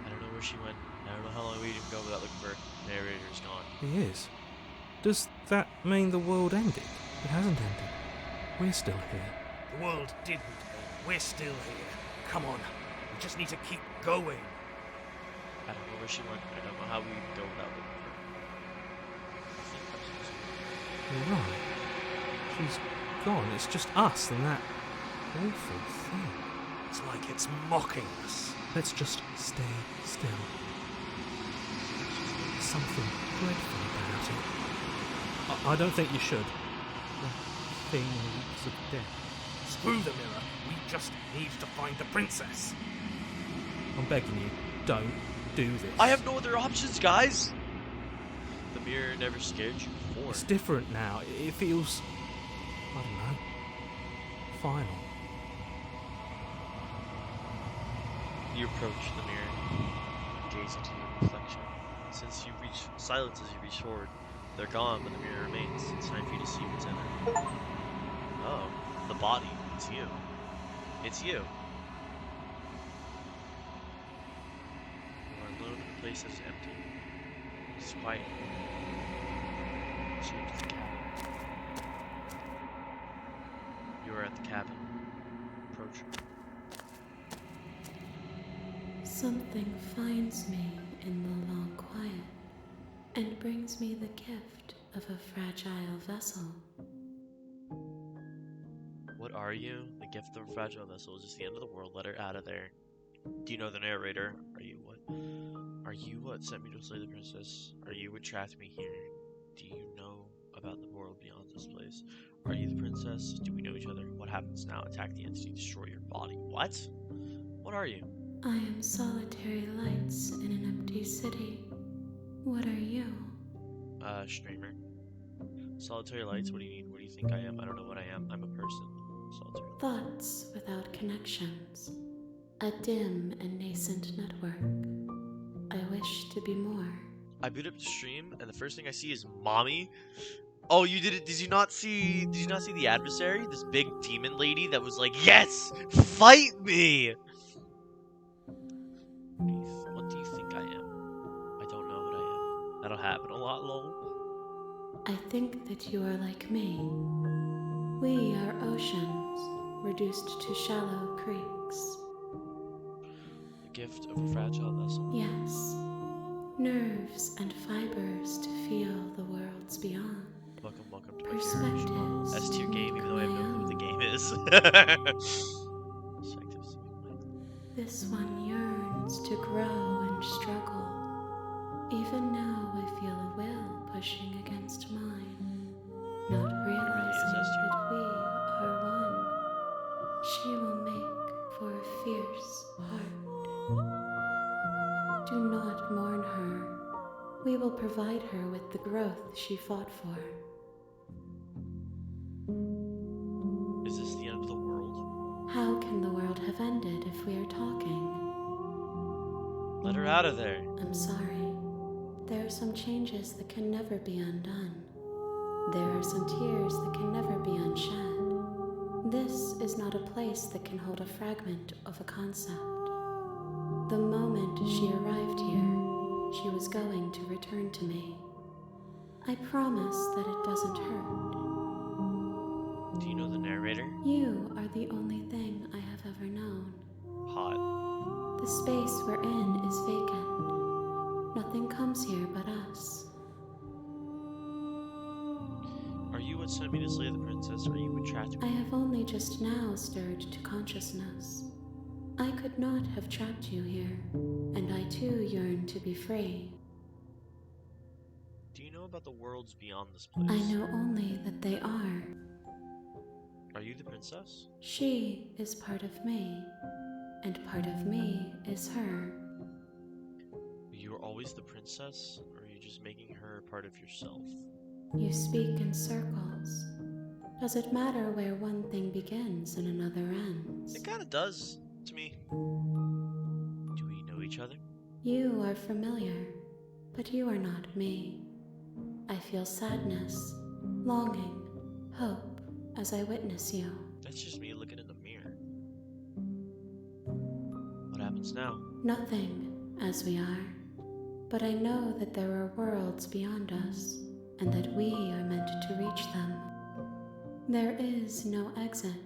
I don't know where she went. I don't know how long we can go without looking for her. The narrator's gone. He is. Does that mean the world ended? It hasn't ended. We're still here. The world didn't end. We're still here. Come on. We just need to keep going. I don't know where she went. I don't know how we can go without looking for her. I think I'm supposed to. You're right. She's gone. It's just us and that awful thing. It's like it's mocking us. Let's just stay still. There's something dreadful about it. I don't think you should. The thing leaps of death. Screw the mirror. We just need to find the princess. I'm begging you, don't do this. I have no other options, guys! The mirror never scared you before. It's different now. It feels, I don't know, final. You approach the mirror, gaze into your reflection. Since you reach silence as you reach forward, they're gone, but the mirror remains. It's time for you to see what's in it. Oh, the body. It's you. It's you. You are alone in a place that is empty. It's quiet. She enters the cabin. You are at the cabin. Approach. Something finds me in the long quiet and brings me the gift of a fragile vessel. What are you? The gift of a fragile vessel is just the end of the world. Let her out of there. Do you know the narrator? Are you what? Are you what sent me to slay the princess? Are you what trapped me here? Do you know about the world beyond this place? Are you the princess? Do we know each other? What happens now? Attack the entity, destroy your body. What? What are you? I am solitary lights in an empty city. What are you? Streamer. Solitary lights, what do you need? What do you think I am? I don't know what I am. I'm a person. Solitary lights. Thoughts without connections. a dim and nascent network. I wish to be more. I boot up the stream, and the first thing I see is Mommy. Oh, you did it? Did you not see? Did you not see the adversary? This big demon lady that was like, "Yes, fight me." What do you think I am? I don't know what I am. That'll happen a lot, lol. I think that you are like me. We are oceans, reduced to shallow creeks. The gift of a fragile vessel. Yes, nerves and fibers to feel the worlds beyond. Welcome to my Perspectives. S tier game, even though I have no clue what the game is. Perspectives. This one yearns to grow and struggle. Even now I feel a will pushing against mine, not realizing that we are one. She will make for a fierce heart. Do not mourn her. We will provide her with the growth she fought for. Is this the end of the world? How can the world have ended if we are talking? Let her out of there. I'm sorry. There are some changes that can never be undone. There are some tears that can never be unshed. This is not a place that can hold a fragment of a concept. The moment she arrived here, she was going to return to me. I promise that it doesn't hurt. Do you know the narrator? You are the only thing I have ever known. Hot. The space we're in is vacant. Nothing comes here but us. Are you what sent me to slay the princess, or are you what trapped I me? have only just now stirred to consciousness. I could not have trapped you here, and I too yearn to be free. Do you know about the worlds beyond this place? I know only that they are. Are you the princess? She is part of me, and part of me is her. You were always the princess, or are you just making her a part of yourself? You speak in circles. Does it matter where one thing begins and another ends? It kinda does, to me. Do we know each other? You are familiar, but you are not me. I feel sadness, longing, hope as I witness you. That's just me looking in the mirror. What happens now? Nothing, as we are. But I know that there are worlds beyond us, and that we are meant to reach them. There is no exit,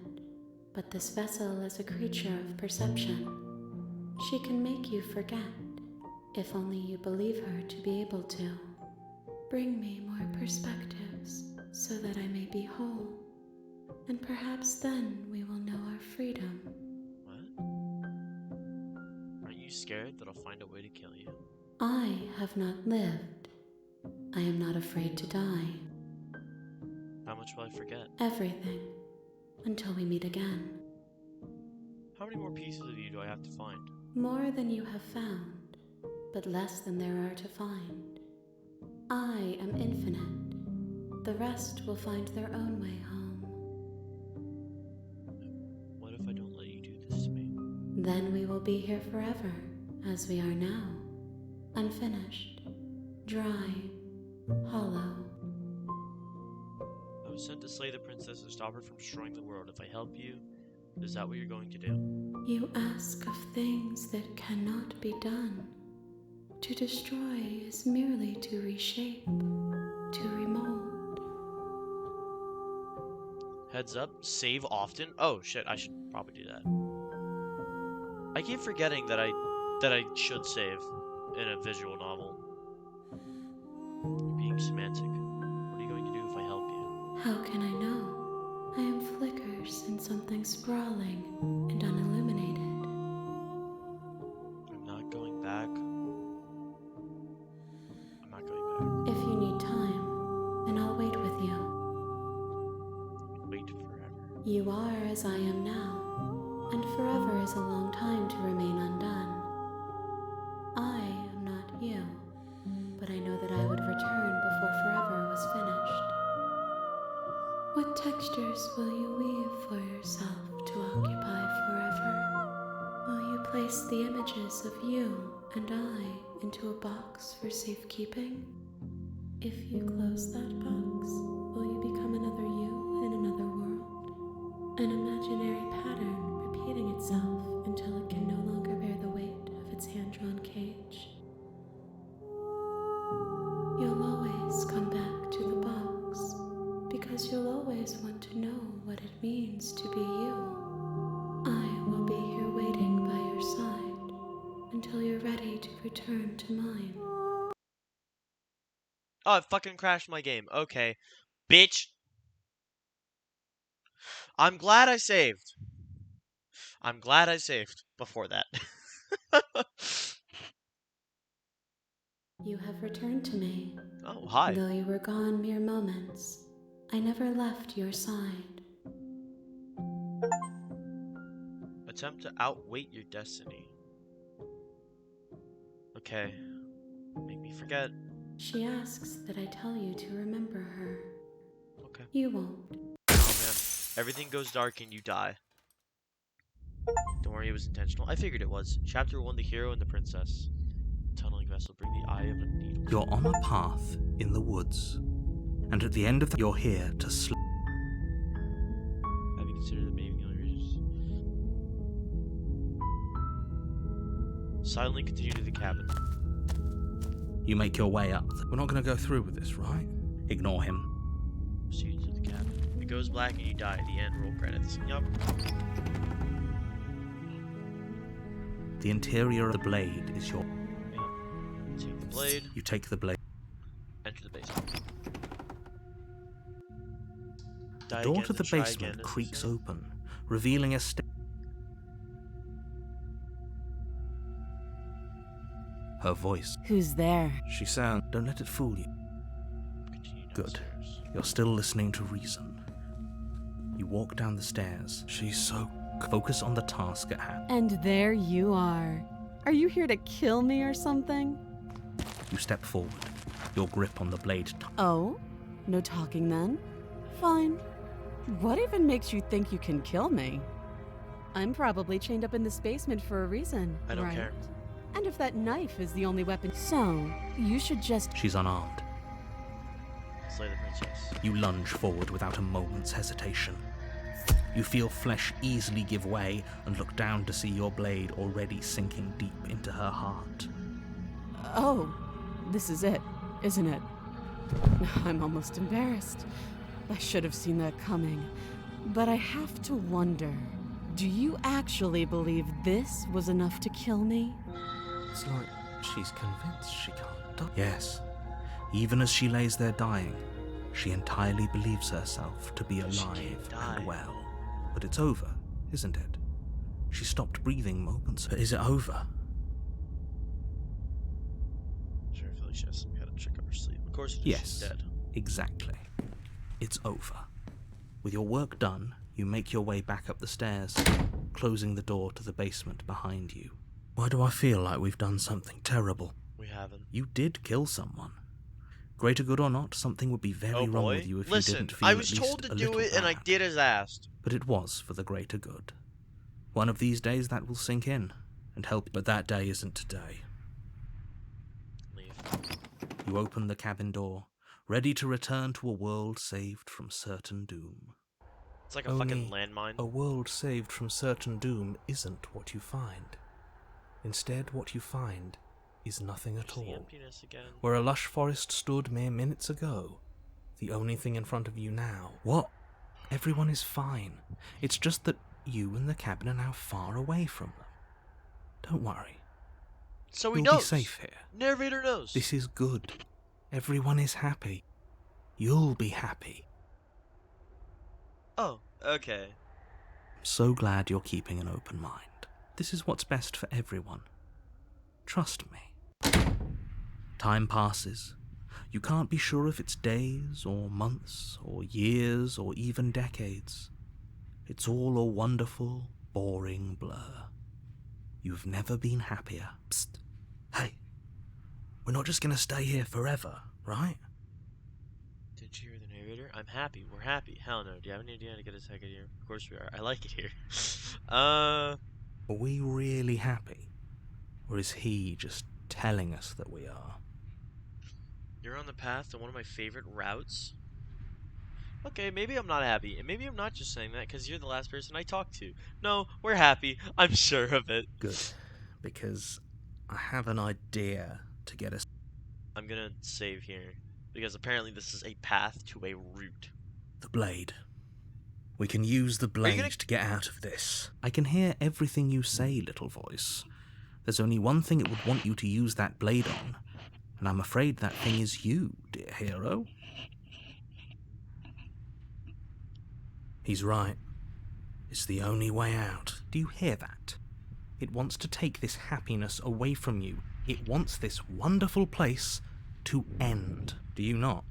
but this vessel is a creature of perception. She can make you forget, if only you believe her to be able to. Bring me more perspectives, so that I may be whole, and perhaps then we will know our freedom. What? Aren't you scared that I'll find a way to kill you? I have not lived. I am not afraid to die. How much will I forget? Everything, until we meet again. How many more pieces of you do I have to find? More than you have found, but less than there are to find. I am infinite. The rest will find their own way home. What if I don't let you do this to me? Then we will be here forever, as we are now. Unfinished, dry, hollow. I was sent to slay the princess and stop her from destroying the world. If I help you, is that what you're going to do? You ask of things that cannot be done. To destroy is merely to reshape, to remold. Heads up, save often. Oh shit, I should probably do that. I keep forgetting that I should save in a visual novel. You're being semantic. What are you going to do if I help you? How can I know? I am flickers in something sprawling and unilluminated. I'm not going back. I'm not going back. If you need time, then I'll wait with you. Wait forever. You are as I am now, and forever is a long time to remain undone. I am not you, but I know that I would return before forever was finished. What textures will you weave for yourself to occupy forever? Will you place the images of you and I into a box for safekeeping? If you close that box, will you become another you in another world? An imaginary pattern repeating itself until it can no longer bear the weight of its hand-drawn cage. You'll always come back to the box, because you'll always want to know what it means to be you. I will be here waiting by your side until you're ready to return to mine. Oh, it fucking crashed my game. Okay. Bitch. I'm glad I saved. I'm glad I saved before that. You have returned to me. Oh, hi. Though you were gone mere moments, I never left your side. Attempt to outweight your destiny. Okay. Make me forget. She asks that I tell you to remember her. Okay. You won't. Oh man. Everything goes dark and you die. Don't worry, it was intentional. I figured it was. Chapter 1, The Hero and the Princess. Tunneling vessel, bring the eye of a needle. You're on a path in the woods, and at the end of you're here to sleep. Have you considered the baby regions? Silently continue to the cabin. You make your way up. We're not going to go through with this, right? Ignore him. Proceed to the cabin. It goes black and you die. The end. Roll credits. Yup. The interior of the blade is your... Take the blade. You take the blade. Enter the basement. The Die door again, to the then try basement again, as creaks they say. open, revealing a Her voice. Who's there? She sounds... Don't let it fool you. Continue Good. downstairs. You're still listening to reason. You walk down the stairs. She's so... Focus on the task at hand. And there you are. Are you here to kill me or something? You step forward. Your grip on the blade... Oh? No talking then? Fine. What even makes you think you can kill me? I'm probably chained up in this basement for a reason, I don't right? care. And if that knife is the only weapon, so you should just... She's unarmed. Slay the princess. You lunge forward without a moment's hesitation. You feel flesh easily give way and look down to see your blade already sinking deep into her heart. Oh, this is it, isn't it? I'm almost embarrassed. I should have seen that coming. But I have to wonder, do you actually believe this was enough to kill me? It's like she's convinced she can't die. Yes. Even as she lays there dying, she entirely believes herself to be She alive can't die. and well. But it's over, isn't it? She stopped breathing moments. Is it over? Sure, I feel like she has some kind of trick up her sleeve. Of course it is. Yes. She's dead. Exactly. It's over. With your work done, you make your way back up the stairs, closing the door to the basement behind you. Why do I feel like we've done something terrible? We haven't. You did kill someone. Greater good or not, something would be very Oh wrong boy. with you if Listen, you didn't feel I at was least told to a do little it and I bad. did as asked. But it was for the greater good. One of these days that will sink in and help, but that day isn't today. Leave. You open the cabin door, ready to return to a world saved from certain doom. It's like a fucking Only landmine. A world saved from certain doom isn't what you find. Instead, what you find is nothing at There's the all. emptiness again. Where a lush forest stood mere minutes ago, the only thing in front of you now. What? Everyone is fine. It's just that you and the cabin are now far away from them. Don't worry. So he You'll knows. be safe here. Narrator knows. This is good. Everyone is happy. You'll be happy. Oh, okay. I'm so glad you're keeping an open mind. This is what's best for everyone. Trust me. Time passes. You can't be sure if it's days or months or years or even decades. It's all a wonderful, boring blur. You've never been happier. Psst. Hey, we're not just gonna stay here forever, right? Didn't you hear the narrator? I'm happy. We're happy. Hell no. Do you have any idea how to get us heck out of here? Of course we are. I like it here. Are we really happy? Or is he just telling us that we are? You're on the path to one of my favorite routes? Okay, maybe I'm not happy, and maybe I'm not just saying that because you're the last person I talked to. No, we're happy. I'm sure of it. Good. Because I have an idea to get us. I'm gonna save here, because apparently this is a path to a route. The blade. We can use the blade to get out of this. I can hear everything you say, little voice. There's only one thing it would want you to use that blade on, and I'm afraid that thing is you, dear hero. He's right. It's the only way out. Do you hear that? It wants to take this happiness away from you. It wants this wonderful place to end. Do you not?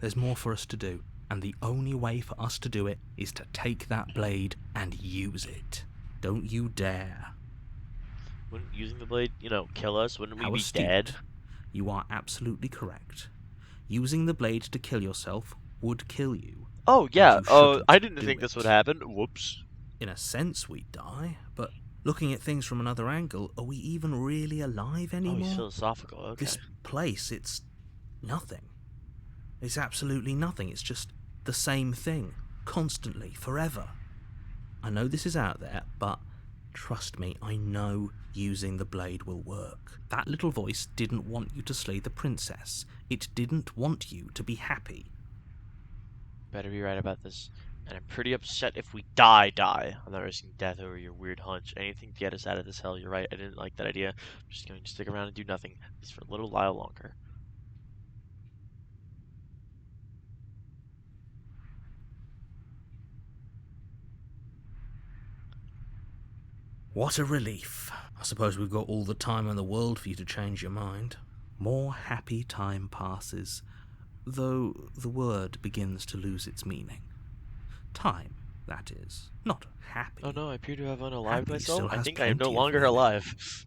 There's more for us to do, and the only way for us to do it is to take that blade and use it. Don't you dare. Wouldn't using the blade, kill us? Wouldn't we How be astute. dead? You are absolutely correct. Using the blade to kill yourself would kill you. Oh, yeah. You Oh, shouldn't I didn't do think this it. would happen. Whoops. In a sense, we die, but looking at things from another angle, are we even really alive Oh, anymore? he's philosophical. Okay. This place, it's nothing. It's absolutely nothing. It's just the same thing, constantly, forever. I know this is out there, but trust me, I know using the blade will work. That little voice didn't want you to slay the princess. It didn't want you to be happy. Better be right about this. And I'm pretty upset if we die. I'm not risking death over your weird hunch. Anything to get us out of this hell. You're right, I didn't like that idea. I'm just going to stick around and do nothing. At least for a little while longer. What a relief. I suppose we've got all the time in the world for you to change your mind. More happy time passes, though the word begins to lose its meaning. Time, that is, not happy. Oh no, I appear to have unalived Happy myself. still I has think I am no plenty of longer meaning. alive.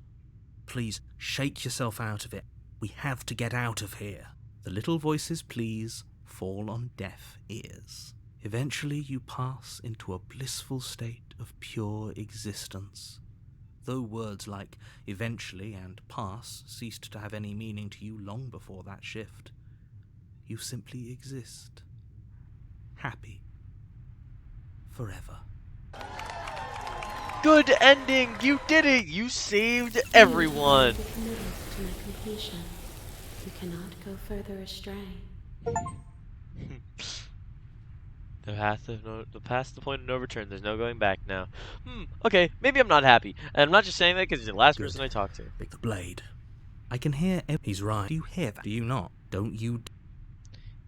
Please, shake yourself out of it. We have to get out of here. The little voice's pleas fall on deaf ears. Eventually you pass into a blissful state of pure existence. Though words like eventually and pass ceased to have any meaning to you long before that shift, you simply exist. Happy. Forever. Good ending! You did it! You saved everyone! You are committed to my completion. You cannot go further astray. Past the point of no return. There's no going back now. Okay, maybe I'm not happy. And I'm not just saying that because you're the last Good. person I talked to. Pick the blade. I can hear he's right. Do you hear that? Do you not? Don't you?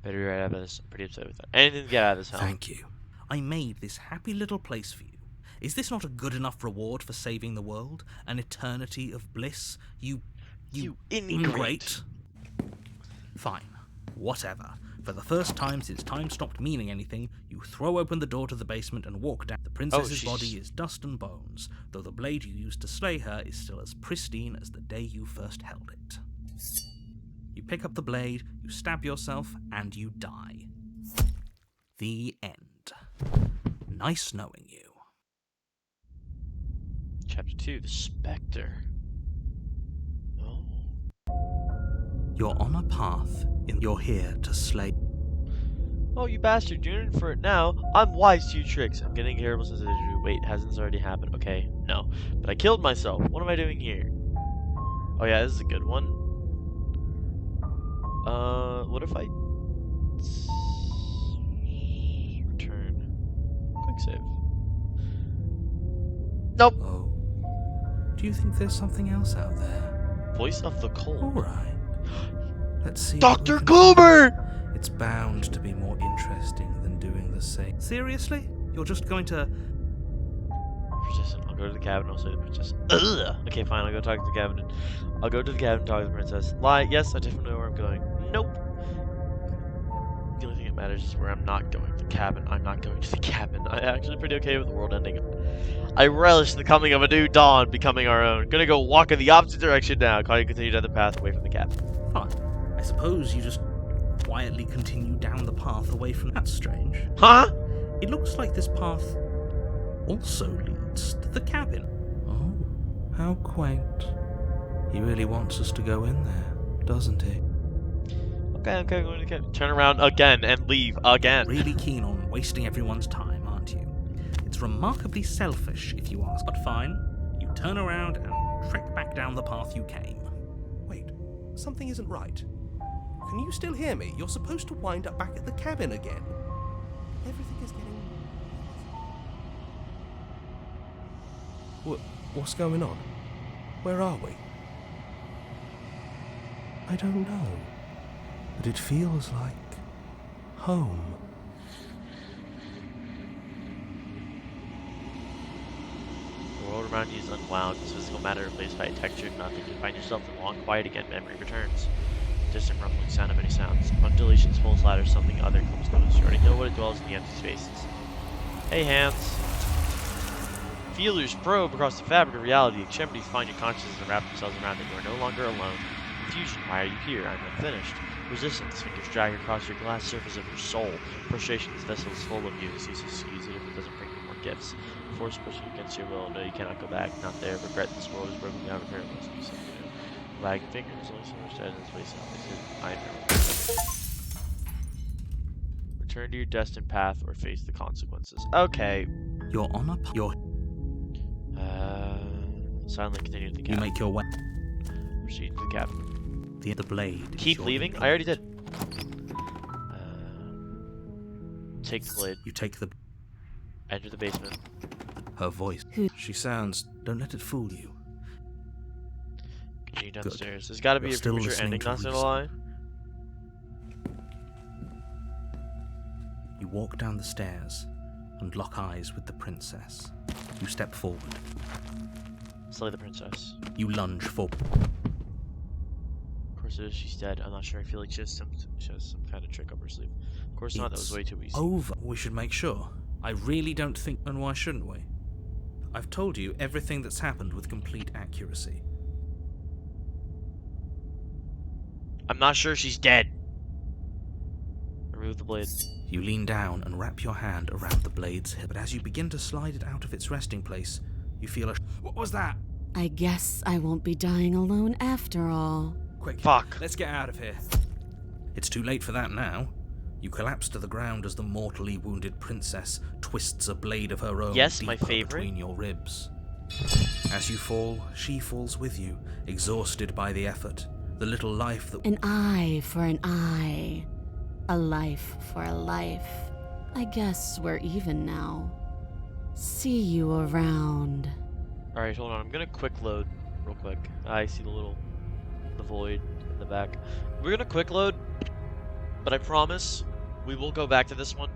Better be right out of this. I'm pretty upset with that. Anything to get out of this hell. Thank you. I made this happy little place for you. Is this not a good enough reward for saving the world? An eternity of bliss? You ingrate. Fine. Whatever. For the first time since time stopped meaning anything, you throw open the door to the basement and walk down. The princess's she's- body is dust and bones, though the blade you used to slay her is still as pristine as the day you first held it. You pick up the blade, you stab yourself, and you die. The end. Nice knowing you. Chapter 2, The Spectre. Oh. You're on a path, and you're here to slay. Oh, you bastard, you're in for it now. I'm wise to your tricks. I'm getting a terrible sense of deja vu. Wait, hasn't this already happened? Okay, no. But I killed myself. What am I doing here? Oh yeah, this is a good one. What if I... return. Quick save. Nope. Oh. Do you think there's something else out there? Voice of the cold. Alright. Let's see. what we Dr. can Goober! do. It's bound to be more interesting than doing the same. Seriously? You're just going to... Persistent. I'll go to the cabin. I'll say the princess. Ugh. Okay, fine. I'll go talk to the cabin. I'll go to the cabin and talk to the princess. Lie. Yes, I definitely know where I'm going. Nope. The only thing that matters is where I'm not going. The cabin. I'm not going to the cabin. I'm actually pretty okay with the world ending. I relish the coming of a new dawn becoming our own. Gonna go walk in the opposite direction now. Can I continue down the path away from the cabin? Fine. I suppose you just quietly continue down the path away from... That's strange. Huh? It looks like this path also leads to the cabin. Oh, How quaint. He really wants us to go in there, doesn't he? Okay, I'm going to turn around again and leave again. Really keen on wasting everyone's time, aren't you? It's remarkably selfish, if you ask. But fine, you turn around and trek back down the path you came. Wait, something isn't right. Can you still hear me? You're supposed to wind up back at the cabin again. Everything is getting... What's going on? Where are we? I don't know. But it feels like... home. The world around you is unwound. This physical matter replaced by a textured nothing. You find yourself in long quiet again. Memory returns. Distant rumbling sound of any sounds. Undulations, pulse ladder, something other comes close. You already know what it dwells in the empty spaces. Hey, hands. Feelers probe across the fabric of reality. Extremities find your consciousness and wrap themselves around it. You are no longer alone. Confusion. Why are you here? I'm unfinished. Resistance. Fingers drag across your glass surface of your soul. Frustration. This vessel is full of you. Ceases to use it if it doesn't bring you more gifts. Force pushing against your will. No, you cannot go back. Not there. Regret. This world is broken down. Repair. Must do something new. Wagging fingers. Only so much dead in this place. I know. Return to your destined path or face the consequences. Okay. You're on a... You're... Silently continue to the cabin. You make your way... Proceed to the cabin. The blade. Keep leaving? I already did. Take the blade. You take the... Enter the basement. Her voice. She sounds... Don't let it fool you. Continue downstairs. There's gotta be a premature ending, not gonna lie. You walk down the stairs and lock eyes with the princess. You step forward. Slay the princess. You lunge forward. Of course it is, she's dead. I'm not sure. I feel like she has some kind of trick up her sleeve. Of course not, that was way too easy. Over. We should make sure. I really don't think... And why shouldn't we? I've told you everything that's happened with complete accuracy. I'm not sure she's dead. Remove the blade. You lean down and wrap your hand around the blade's hip, but as you begin to slide it out of its resting place, you feel a... What was that? I guess I won't be dying alone after all. Quick. Fuck. Let's get out of here. It's too late for that now. You collapse to the ground as the mortally wounded princess twists a blade of her own my favorite. between your ribs. As you fall, she falls with you, exhausted by the effort. The little life that... An eye for an eye. A life for a life. I guess we're even now. See you around. Alright, hold on. I'm gonna quick load real quick. I see the void in the back. We're gonna quick load, but I promise we will go back to this one.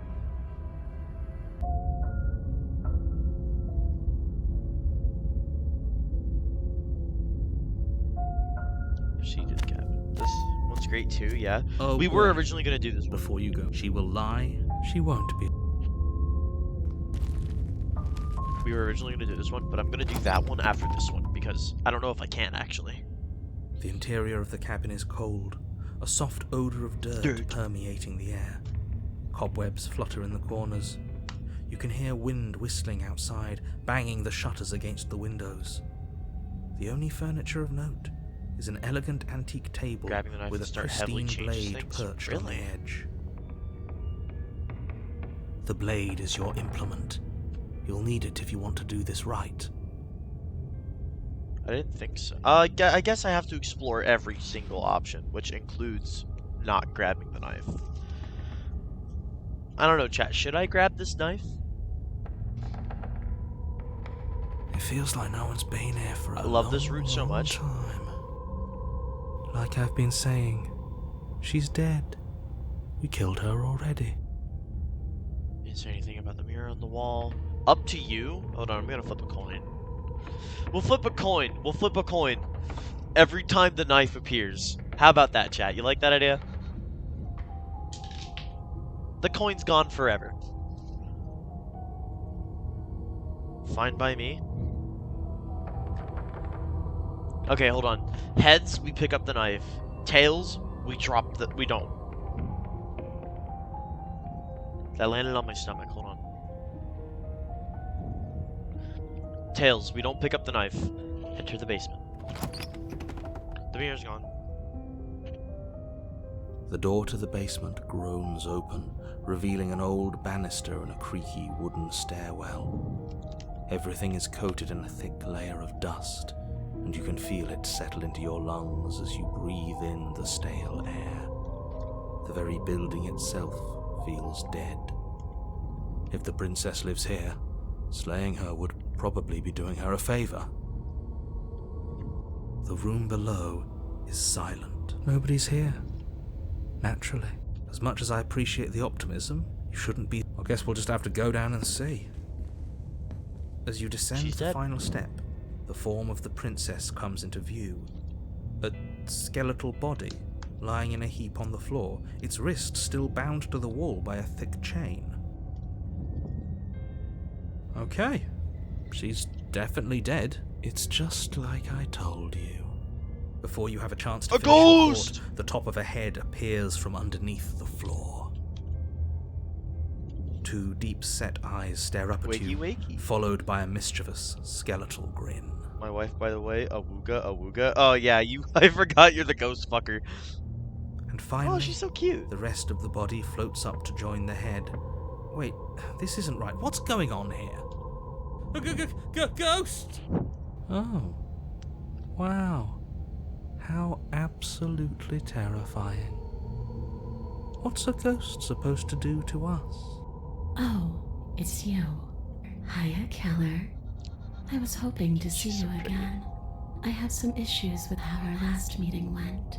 Proceed to the cabin. This one's great too, yeah. Oh, we were originally gonna do this one. Before you go, she will lie. She won't be. We were originally going to do this one, but I'm going to do that one after this one, because I don't know if I can, actually. The interior of the cabin is cold, a soft odor of dirt permeating the air. Cobwebs flutter in the corners. You can hear wind whistling outside, banging the shutters against the windows. The only furniture of note is an elegant antique table with a pristine blade perched on the edge. The blade is your implement. You'll need it if you want to do this right. I didn't think so. I guess I have to explore every single option, which includes not grabbing the knife. I don't know, chat. Should I grab this knife? It feels like no one's been here for a long, I love this route so much. time. Like I've been saying, she's dead. We killed her already. Is there anything about the mirror on the wall? Up to you? Hold on, I'm gonna flip a coin. We'll flip a coin. We'll flip a coin every time the knife appears. How about that, chat? You like that idea? The coin's gone forever. Fine by me. Okay, hold on. Heads, we pick up the knife. Tails, we drop the... We don't. That landed on my stomach. Hold on. Tails, we don't pick up the knife. Enter the basement. The mirror's gone. The door to the basement groans open, revealing an old banister and a creaky wooden stairwell. Everything is coated in a thick layer of dust, and you can feel it settle into your lungs as you breathe in the stale air. The very building itself feels dead. If the princess lives here, slaying her would probably be doing her a favor. The room below is silent. Nobody's here. Naturally. As much as I appreciate the optimism, you shouldn't be... I guess we'll just have to go down and see. As you descend She's the dead. final step, the form of the princess comes into view. A skeletal body, lying in a heap on the floor, its wrist still bound to the wall by a thick chain. Okay, she's definitely dead. It's just like I told you. Before you have a chance to A finish your ghost! thought, the top of a head appears from underneath the floor. Two deep-set eyes stare up at Wakey, you, wakey. followed by a mischievous, skeletal grin. My wife, by the way, Awooga. Oh yeah, I forgot you're the ghost fucker. And finally, Oh, she's so cute. the rest of the body floats up to join the head. Wait, this isn't right. What's going on here? Ghost! Oh. Wow. How absolutely terrifying. What's a ghost supposed to do to us? Oh, it's you. Hiya, Keller. I was hoping to see you again. I have some issues with how our last meeting went.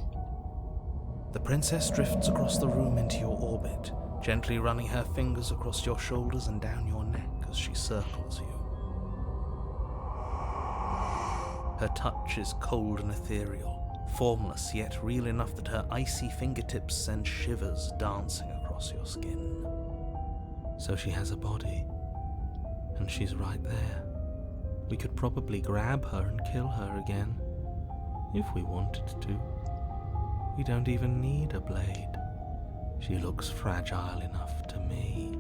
The princess drifts across the room into your orbit, gently running her fingers across your shoulders and down your neck as she circles you. Her touch is cold and ethereal, formless yet real enough that her icy fingertips send shivers dancing across your skin. So she has a body, and she's right there. We could probably grab her and kill her again, if we wanted to. We don't even need a blade. She looks fragile enough to me.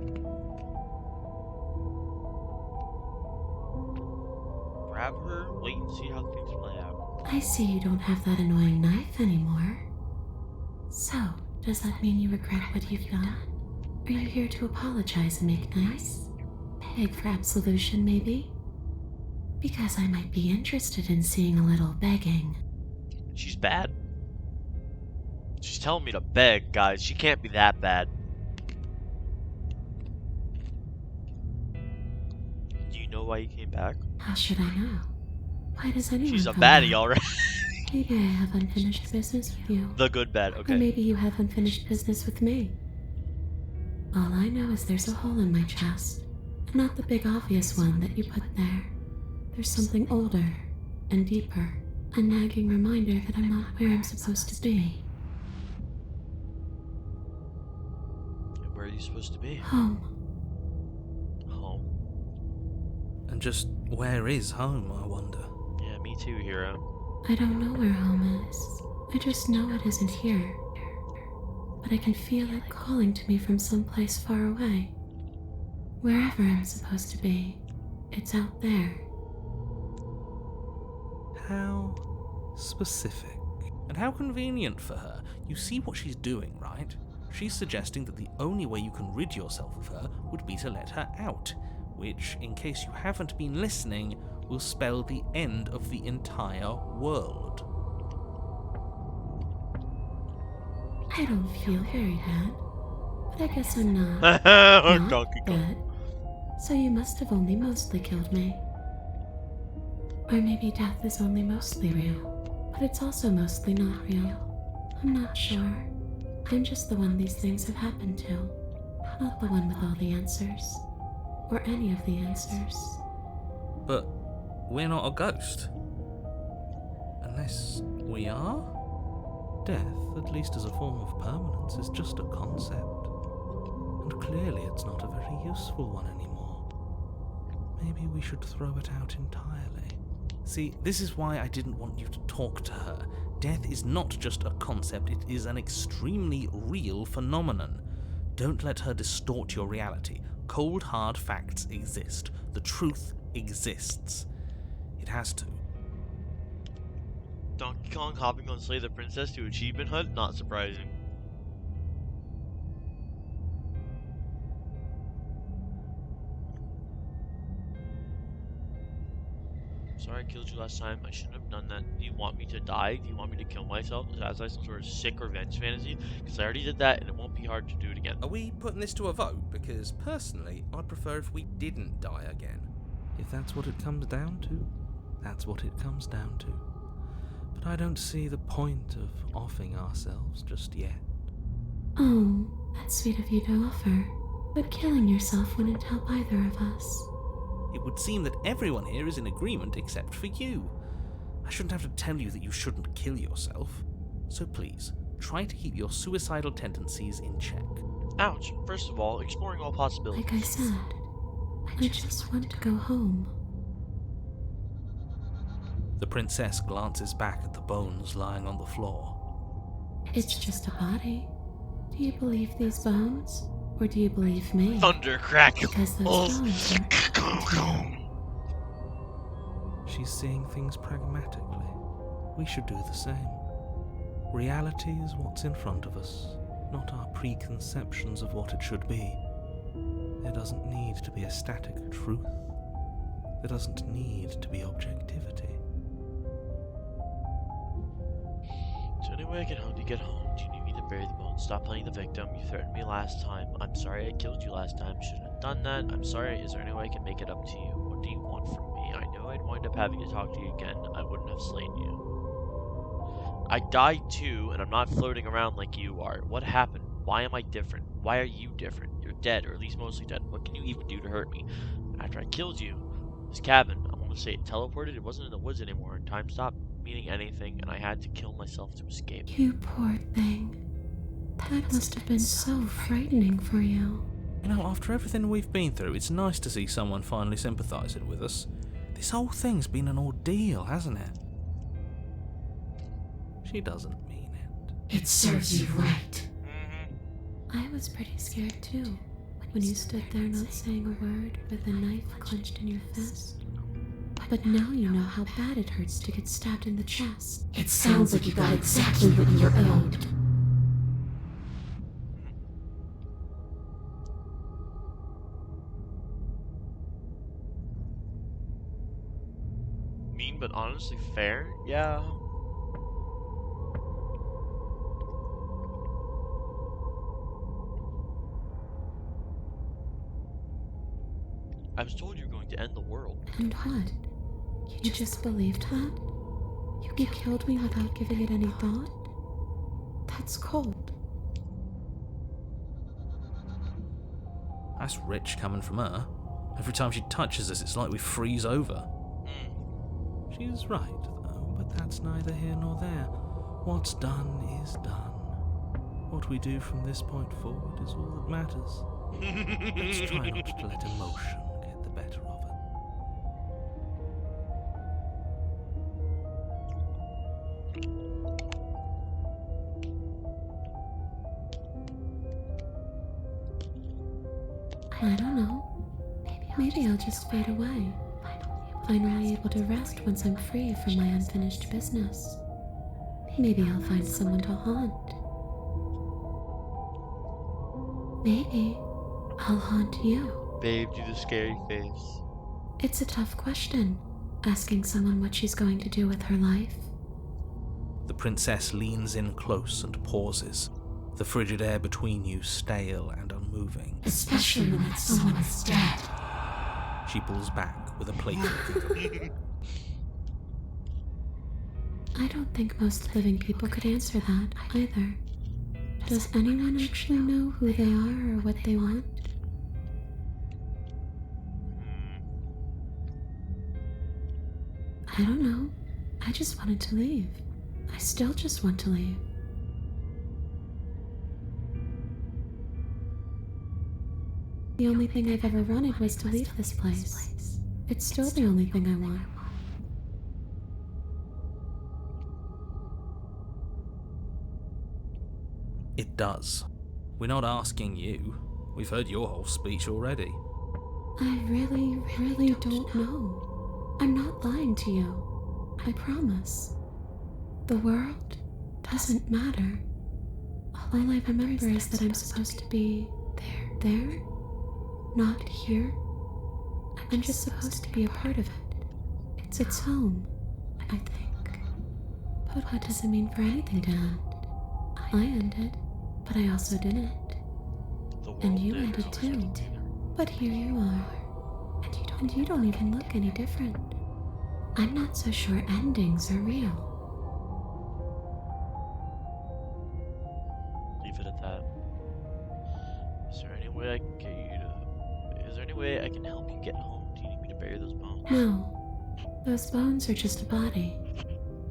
Grab her, wait and see how things play out. I see you don't have that annoying knife anymore. So, does that mean you regret what you've done? Are you here to apologize and make nice? Beg for absolution, maybe? Because I might be interested in seeing a little begging. She's bad. She's telling me to beg, guys. She can't be that bad. Do you know why you came back? How should I know? Why does anyone She's a come baddie, back? alright. Maybe I have unfinished business with you. The good bad, Or okay. maybe you have unfinished business with me. All I know is there's a hole in my chest. Not the big obvious one that you put there. There's something older and deeper. A nagging reminder that I'm not where I'm supposed to be. Where are you supposed to be? Home. Home? And just where is home, I wonder? Yeah, me too, hero. I don't know where home is. I just know it isn't here. But I can feel it calling to me from someplace far away. Wherever I'm supposed to be, it's out there. How specific. And how convenient for her. You see what she's doing, right? She's suggesting that the only way you can rid yourself of her would be to let her out, which, in case you haven't been listening, will spell the end of the entire world. I don't feel very bad, but I guess I'm not Donkey Kong. dead. So you must have only mostly killed me. Or maybe death is only mostly real, but it's also mostly not real. I'm not sure. I'm just the one these things have happened to, not the one with all the answers, or any of the answers. But we're not a ghost. Unless we are? Death, at least as a form of permanence, is just a concept. And clearly it's not a very useful one anymore. Maybe we should throw it out entirely. See, this is why I didn't want you to talk to her. Death is not just a concept, it is an extremely real phenomenon. Don't let her distort your reality. Cold, hard facts exist. The truth exists. It has to. Donkey Kong hopping on Slay the Princess to Achievement Hunt? Not surprising. Sorry I killed you last time. I shouldn't have done that. Do you want me to die? Do you want me to kill myself? Is that some sort of sick revenge fantasy? Because I already did that and it won't be hard to do it again. Are we putting this to a vote? Because personally, I'd prefer if we didn't die again. If that's what it comes down to, that's what it comes down to. But I don't see the point of offing ourselves just yet. Oh, that's sweet of you to offer. But killing yourself wouldn't help either of us. It would seem that everyone here is in agreement except for you. I shouldn't have to tell you that you shouldn't kill yourself. So please, try to keep your suicidal tendencies in check. Ouch. First of all, exploring all possibilities. Like I said, I just want to go home. The princess glances back at the bones lying on the floor. It's just a body. Do you believe these bones? Or do you believe me? Thunder crack. Because those bones are... She's seeing things pragmatically. We should do the same. Reality is what's in front of us, not our preconceptions of what it should be. There doesn't need to be a static truth. There doesn't need to be objectivity. Is there any way I can help you get home? Do you need me to bury the bones? Stop playing the victim. You threatened me last time. I'm sorry I killed you last time. Shouldn't have done that. I'm sorry. Is there any way I can make it up to you? What do you want from me? I know I'd wind up having to talk to you again. I wouldn't have slain you. I died too, and I'm not floating around like you are. What happened? Why am I different? Why are you different? You're dead, or at least mostly dead. What can you even do to hurt me? After I killed you, this cabin, I want to say it teleported. It wasn't in the woods anymore, and time stopped meaning anything, and I had to kill myself to escape. You poor thing. That must have been so frightening for you. You know, after everything we've been through, it's nice to see someone finally sympathising with us. This whole thing's been an ordeal, hasn't it? She doesn't mean it. It serves you right. I was pretty scared too, when you stood there not saying a word with a knife clenched in your fist. But now you know how bad it hurts to get stabbed in the chest. It sounds like you got exactly what you're owed. Mean but honestly fair? Yeah. I was told you were going to end the world. And what? You just believed that? You killed me without giving it any thought? That's cold. That's rich coming from her. Every time she touches us, it's like we freeze over. She's right, though, but that's neither here nor there. What's done is done. What we do from this point forward is all that matters. Let's try not to let emotion get the better of it. I don't know. Maybe I'll just fade away. Finally able to rest once I'm free from my unfinished business. Maybe I'll find someone to haunt. Maybe I'll haunt you. Babe, do the scary face. It's a tough question, asking someone what she's going to do with her life. The princess leans in close and pauses, the frigid air between you stale and unmoving. Especially when that someone is dead. She pulls back with a playful giggle. I don't think most living people could answer that either. Does anyone actually know who they are or what they want? I don't know. I just wanted to leave. I still just want to leave. The only thing I've ever wanted was to leave this place. It's still the only thing I want. It does. We're not asking you. We've heard your whole speech already. I really don't know. I'm not lying to you. I promise. The world doesn't matter. All I remember is that I'm supposed to be there, not here. I'm just supposed to be a part of it. It's home, I think. But what does it mean for anything to end? I ended, but I also didn't. The world And you did. ended too. But here you are. And you don't even look any different. I'm not so sure endings are real. Leave it at that. Is there any way I can get you to... Is there any way I can help you get home? Do you need me to bury those bones? No, those bones are just a body.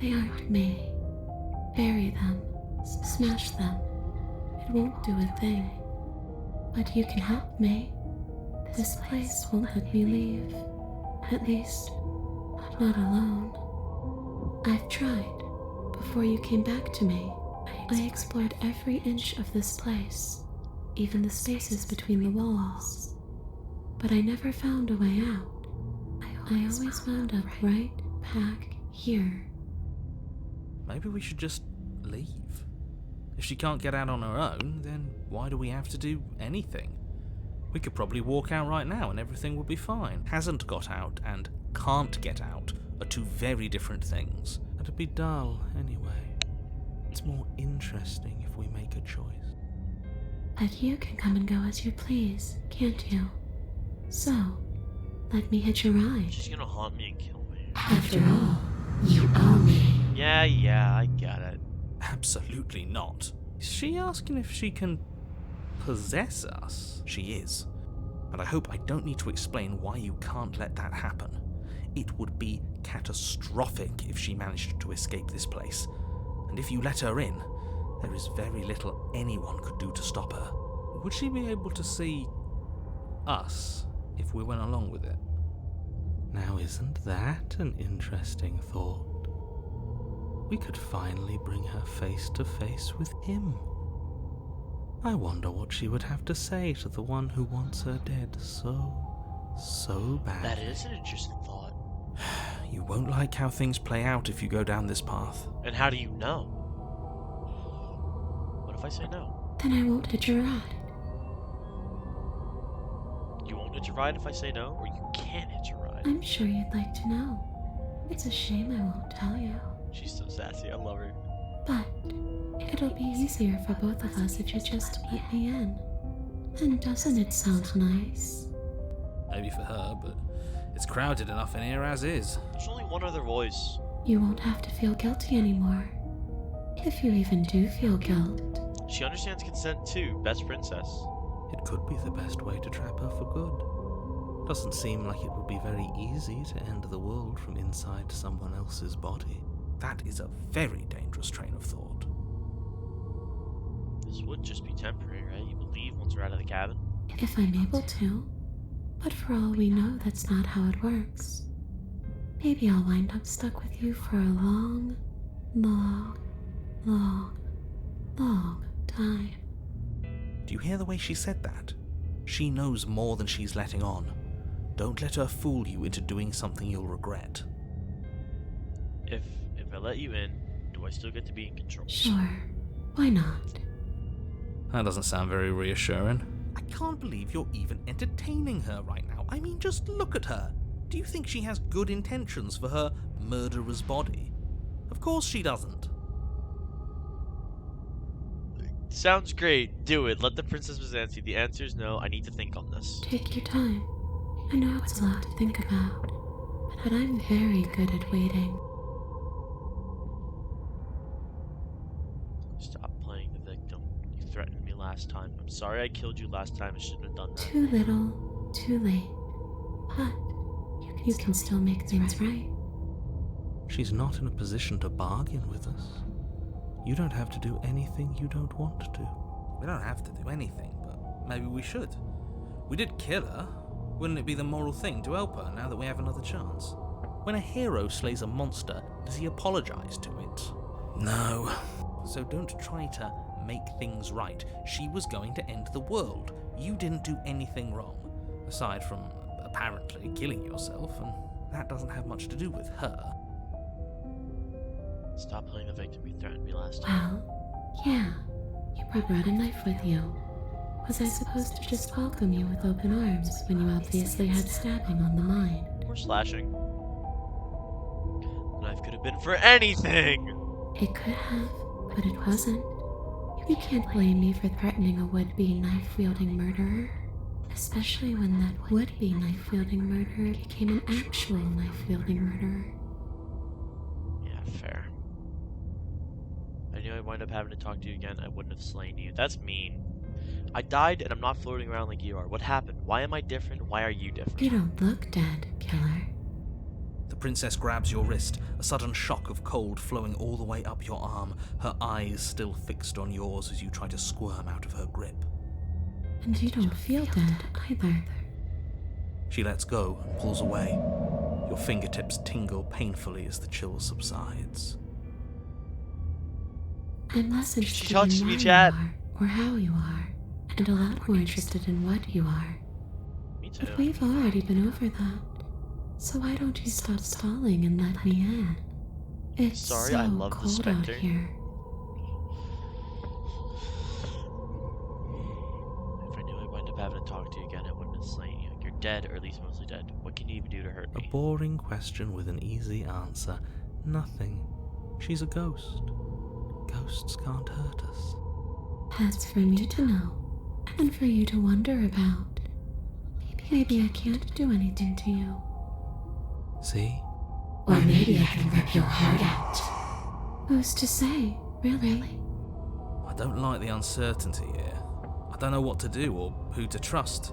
They aren't me. Bury them. Smash them. It won't do a thing. But you can help me. This place won't let me leave. At least, not alone. I've tried. Before you came back to me, I explored every inch of this place, even the spaces between the walls. But I never found a way out. I always wound up right back here. Maybe we should just leave. If she can't get out on her own, then why do we have to do anything? We could probably walk out right now and everything would be fine. Hasn't got out and can't get out are two very different things. It'd be dull anyway. It's more interesting if we make a choice. But you can come and go as you please, can't you? So, let me hitch a ride. She's gonna haunt me and kill me. After all, you owe me. Yeah, I get it. Absolutely not. Is she asking if she can possess us? She is. And I hope I don't need to explain why you can't let that happen. It would be catastrophic if she managed to escape this place. And if you let her in, there is very little anyone could do to stop her. Would she be able to see us if we went along with it? Now, isn't that an interesting thought? We could finally bring her face to face with him. I wonder what she would have to say to the one who wants her dead so bad. That is an interesting thought. You won't like how things play out if you go down this path. And how do you know? What if I say no? Then I won't hitch a ride. You won't hitch a ride if I say no, or you can't hitch a ride? I'm sure you'd like to know. It's a shame I won't tell you. She's so sassy, I love her. But it'll be easier for both of us if you just let me in. And doesn't it sound nice? Maybe for her, but it's crowded enough in here as is. There's only one other voice. You won't have to feel guilty anymore. If you even do feel guilt. She understands consent too, best princess. It could be the best way to trap her for good. Doesn't seem like it would be very easy to end the world from inside someone else's body. That is a very dangerous train of thought. This would just be temporary, right? You believe once we're out of the cabin? If I'm able to. But for all we know, that's not how it works. Maybe I'll wind up stuck with you for a long time. Do you hear the way she said that? She knows more than she's letting on. Don't let her fool you into doing something you'll regret. If I let you in, do I still get to be in control? Sure. Why not? That doesn't sound very reassuring. I can't believe you're even entertaining her right now. I mean, just look at her. Do you think she has good intentions for her murderer's body? Of course she doesn't. Sounds great. Do it. Let the Princess Byzantium. The answer is no. I need to think on this. Take your time. I know it's a lot to think about, but I'm very good at waiting. Stop playing the victim. You threatened me last time. I'm sorry I killed you last time. I shouldn't have done that. Too little, too late. But you can still make things right. She's not in a position to bargain with us. You don't have to do anything you don't want to. We don't have to do anything, but maybe we should. We did kill her. Wouldn't it be the moral thing to help her now that we have another chance? When a hero slays a monster, does he apologize to it? No. So don't try to make things right. She was going to end the world. You didn't do anything wrong, aside from apparently killing yourself, and that doesn't have much to do with her. Stop playing the victim you threatened me last time. Well, yeah. You brought a knife with you. Was I supposed to just welcome you with open arms when you obviously had stabbing on the mind? Or slashing. The knife could have been for anything! It could have, but it wasn't. You can't blame me for threatening a would-be knife-wielding murderer. Especially when that would-be knife-wielding murderer became an actual knife-wielding murderer. Yeah, fair. I knew I'd wind up having to talk to you again. I wouldn't have slain you. That's mean. I died and I'm not floating around like you are. What happened? Why am I different? Why are you different? You don't look dead, killer. The princess grabs your wrist, a sudden shock of cold flowing all the way up your arm, her eyes still fixed on yours as you try to squirm out of her grip. And you don't feel dead either. She lets go and pulls away. Your fingertips tingle painfully as the chill subsides. I'm less interested talks to in me, why chat. you are or how you are, and a lot more interested in what you are. Me too. But we've already been over that. So why don't you stop stalling and let me in? It's Sorry, so I love the cold Spectre. out here. If I knew I'd wind up having to talk to you again, I wouldn't have slain you. You're dead, or at least mostly dead. What can you even do to hurt A me? boring question with an easy answer. Nothing. She's a ghost. Ghosts can't hurt us. That's for me to know, and for you to wonder about. Maybe I can't do anything to you. See? Or maybe I can rip your heart out. Who's to say, really? I don't like the uncertainty here. I don't know what to do or who to trust.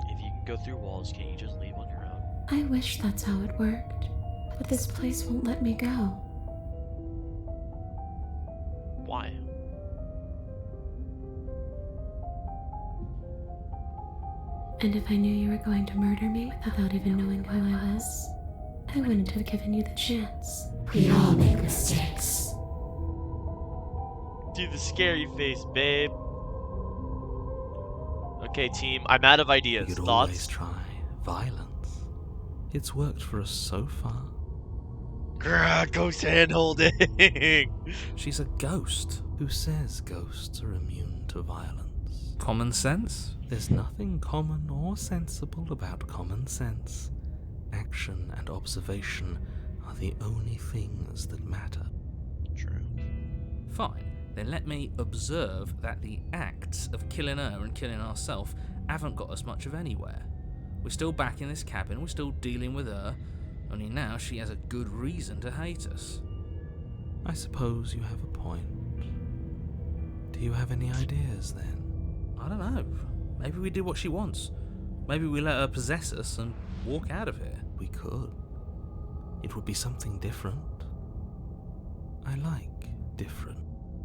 If you can go through walls, can't you just leave on your own? I wish that's how it worked, but this place won't let me go. Why? And if I knew you were going to murder me without even knowing who I was, I wouldn't have given you the chance. We all make mistakes. Do the scary face, babe. Okay, team, I'm out of ideas. You could Thoughts? always try violence. It's worked for us so far. Grrr, ghost hand-holding! She's a ghost. Who says ghosts are immune to violence? Common sense? There's nothing common or sensible about common sense. Action and observation are the only things that matter. True. Fine, then let me observe that the acts of killing her and killing ourselves haven't got us much of anywhere. We're still back in this cabin, we're still dealing with her, only now she has a good reason to hate us. I suppose you have a point. Do you have any ideas then? I don't know. Maybe we do what she wants. Maybe we let her possess us and walk out of here. We could. It would be something different. I like different.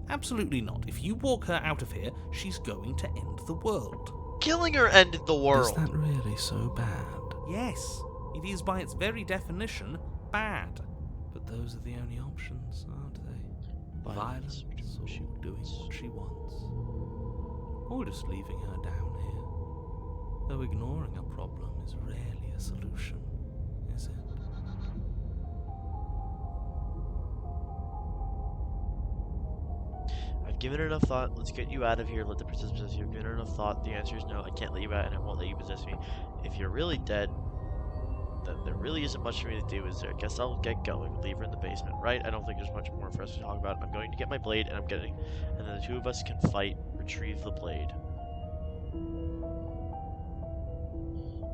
Absolutely not. If you walk her out of here, she's going to end the world. Killing her ended the Is world. that really so bad? Yes, it is by its very definition bad. But those are the only options, aren't they? Violence, Violence or doing what she wants. Or just leaving her down here. Though ignoring a problem is rarely a solution, is it? I've given it enough thought. Let's get you out of here. Let the princess possess you. I've given it enough thought. The answer is no. I can't let you out, and I won't let you possess me. If you're really dead, then there really isn't much for me to do, is there? Guess I'll get going. Leave her in the basement, right? I don't think there's much more for us to talk about. I'm going to get my blade, and and then the two of us can fight. Retrieve the blade.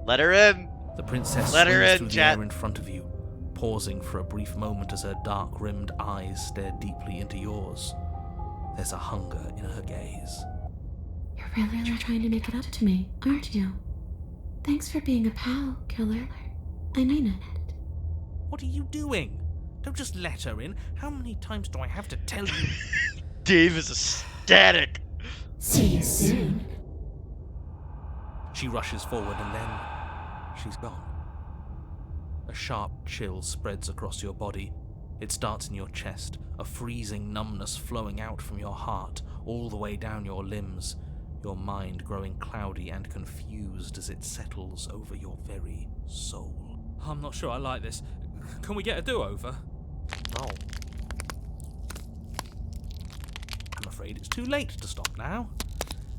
Let her in. The princess Let her swings in, through the chat. air in front of you, pausing for a brief moment as her dark-rimmed eyes stare deeply into yours. There's a hunger in her gaze. You're really trying to make it up to me, aren't you? Thanks for being a pal, killer. I mean it. What are you doing? Don't just let her in. How many times do I have to tell you? Dave is ecstatic. See you soon. She rushes forward and then she's gone. A sharp chill spreads across your body. It starts in your chest, a freezing numbness flowing out from your heart all the way down your limbs. your mind growing cloudy and confused as it settles over your very soul. I'm not sure I like this. Can we get a do-over? No. I'm afraid it's too late to stop now.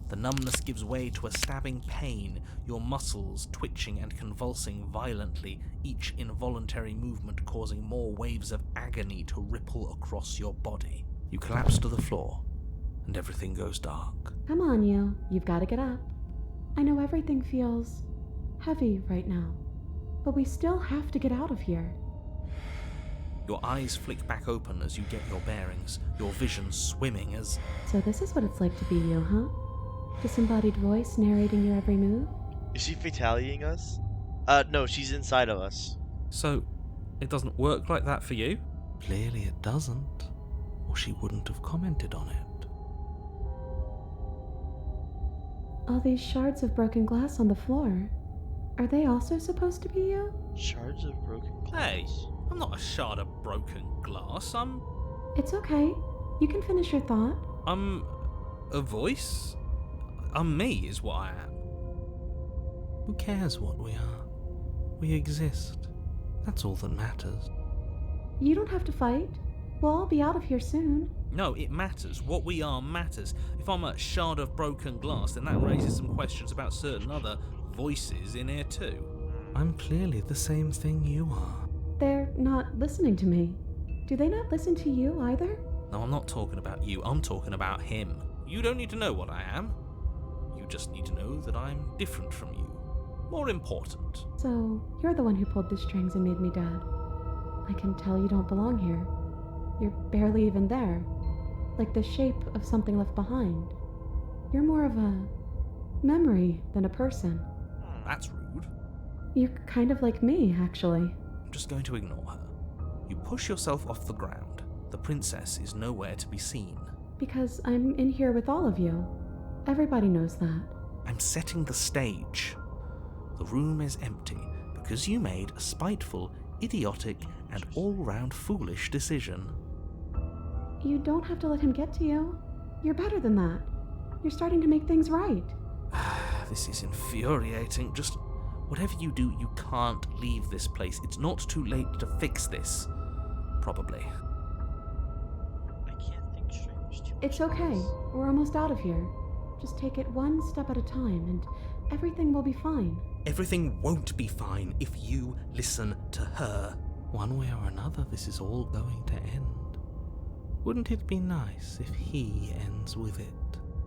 The numbness gives way to a stabbing pain, your muscles twitching and convulsing violently, each involuntary movement causing more waves of agony to ripple across your body. You collapse to the floor, and everything goes dark. Come on, you. You've got to get up. I know everything feels heavy right now, but we still have to get out of here. Your eyes flick back open as you get your bearings, your vision swimming as... So this is what it's like to be you, huh? Disembodied voice narrating your every move? Is she fatalitying us? No, she's inside of us. So, it doesn't work like that for you? Clearly it doesn't, or she wouldn't have commented on it. All these shards of broken glass on the floor. Are they also supposed to be you? Shards of broken glass. Hey, I'm not a shard of broken glass. It's okay. You can finish your thought. I'm a voice? I'm me is what I am. Who cares what we are? We exist. That's all that matters. You don't have to fight. We'll all be out of here soon. No, it matters. What we are matters. If I'm a shard of broken glass, then that raises some questions about certain other voices in here too. I'm clearly the same thing you are. They're not listening to me. Do they not listen to you either? No, I'm not talking about you. I'm talking about him. You don't need to know what I am. You just need to know that I'm different from you. More important. So, you're the one who pulled the strings and made me dead. I can tell you don't belong here. You're barely even there. Like the shape of something left behind. You're more of a memory than a person. That's rude. You're kind of like me, actually. I'm just going to ignore her. You push yourself off the ground. The princess is nowhere to be seen. Because I'm in here with all of you. Everybody knows that. I'm setting the stage. The room is empty because you made a spiteful, idiotic, and all-round foolish decision. You don't have to let him get to you. You're better than that. You're starting to make things right. This is infuriating. Just whatever you do, you can't leave this place. It's not too late to fix this. Probably. I can't think straight. There's too much It's okay. noise. We're almost out of here. Just take it one step at a time and everything will be fine. Everything won't be fine if you listen to her. One way or another, this is all going to end. Wouldn't it be nice if he ends with it?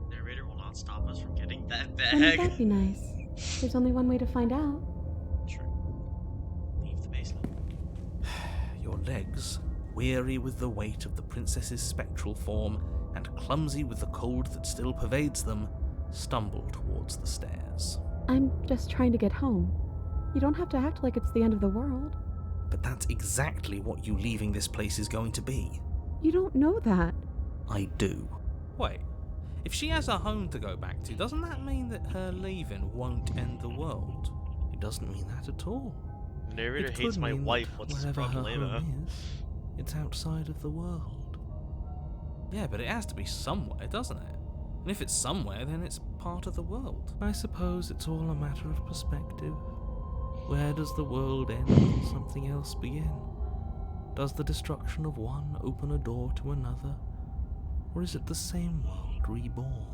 Narrator will not stop us from getting that Wouldn't that bag. be nice? There's only one way to find out. True. Leave the basement. Your legs, weary with the weight of the princess's spectral form and clumsy with the cold that still pervades them, stumble towards the stairs. I'm just trying to get home. You don't have to act like it's the end of the world. But that's exactly what you leaving this place is going to be. You don't know that. I do. Wait, if she has a home to go back to, doesn't that mean that her leaving won't end the world? It doesn't mean that at all. Narrator It hates could my mean wife. that What's the wherever her problem? home is, it's outside of the world. Yeah, but it has to be somewhere, doesn't it? And if it's somewhere, then it's part of the world. I suppose it's all a matter of perspective. Where does the world end and something else begin? Does the destruction of one open a door to another? Or is it the same world reborn?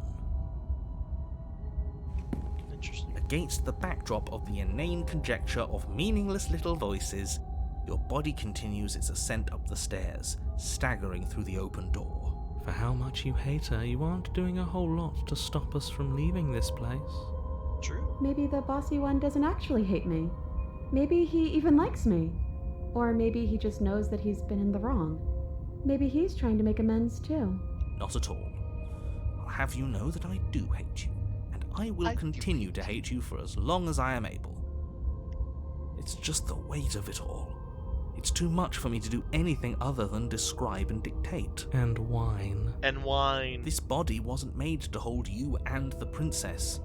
Interesting. Against the backdrop of the inane conjecture of meaningless little voices, your body continues its ascent up the stairs, staggering through the open door. For how much you hate her, you aren't doing a whole lot to stop us from leaving this place. True. Maybe the bossy one doesn't actually hate me. Maybe he even likes me. Or maybe he just knows that he's been in the wrong. Maybe he's trying to make amends too. Not at all. I'll have you know that I do hate you, and I will continue to hate you for as long as I am able. It's just the weight of it all. It's too much for me to do anything other than describe and dictate. And whine. And wine. This body wasn't made to hold you and the princess.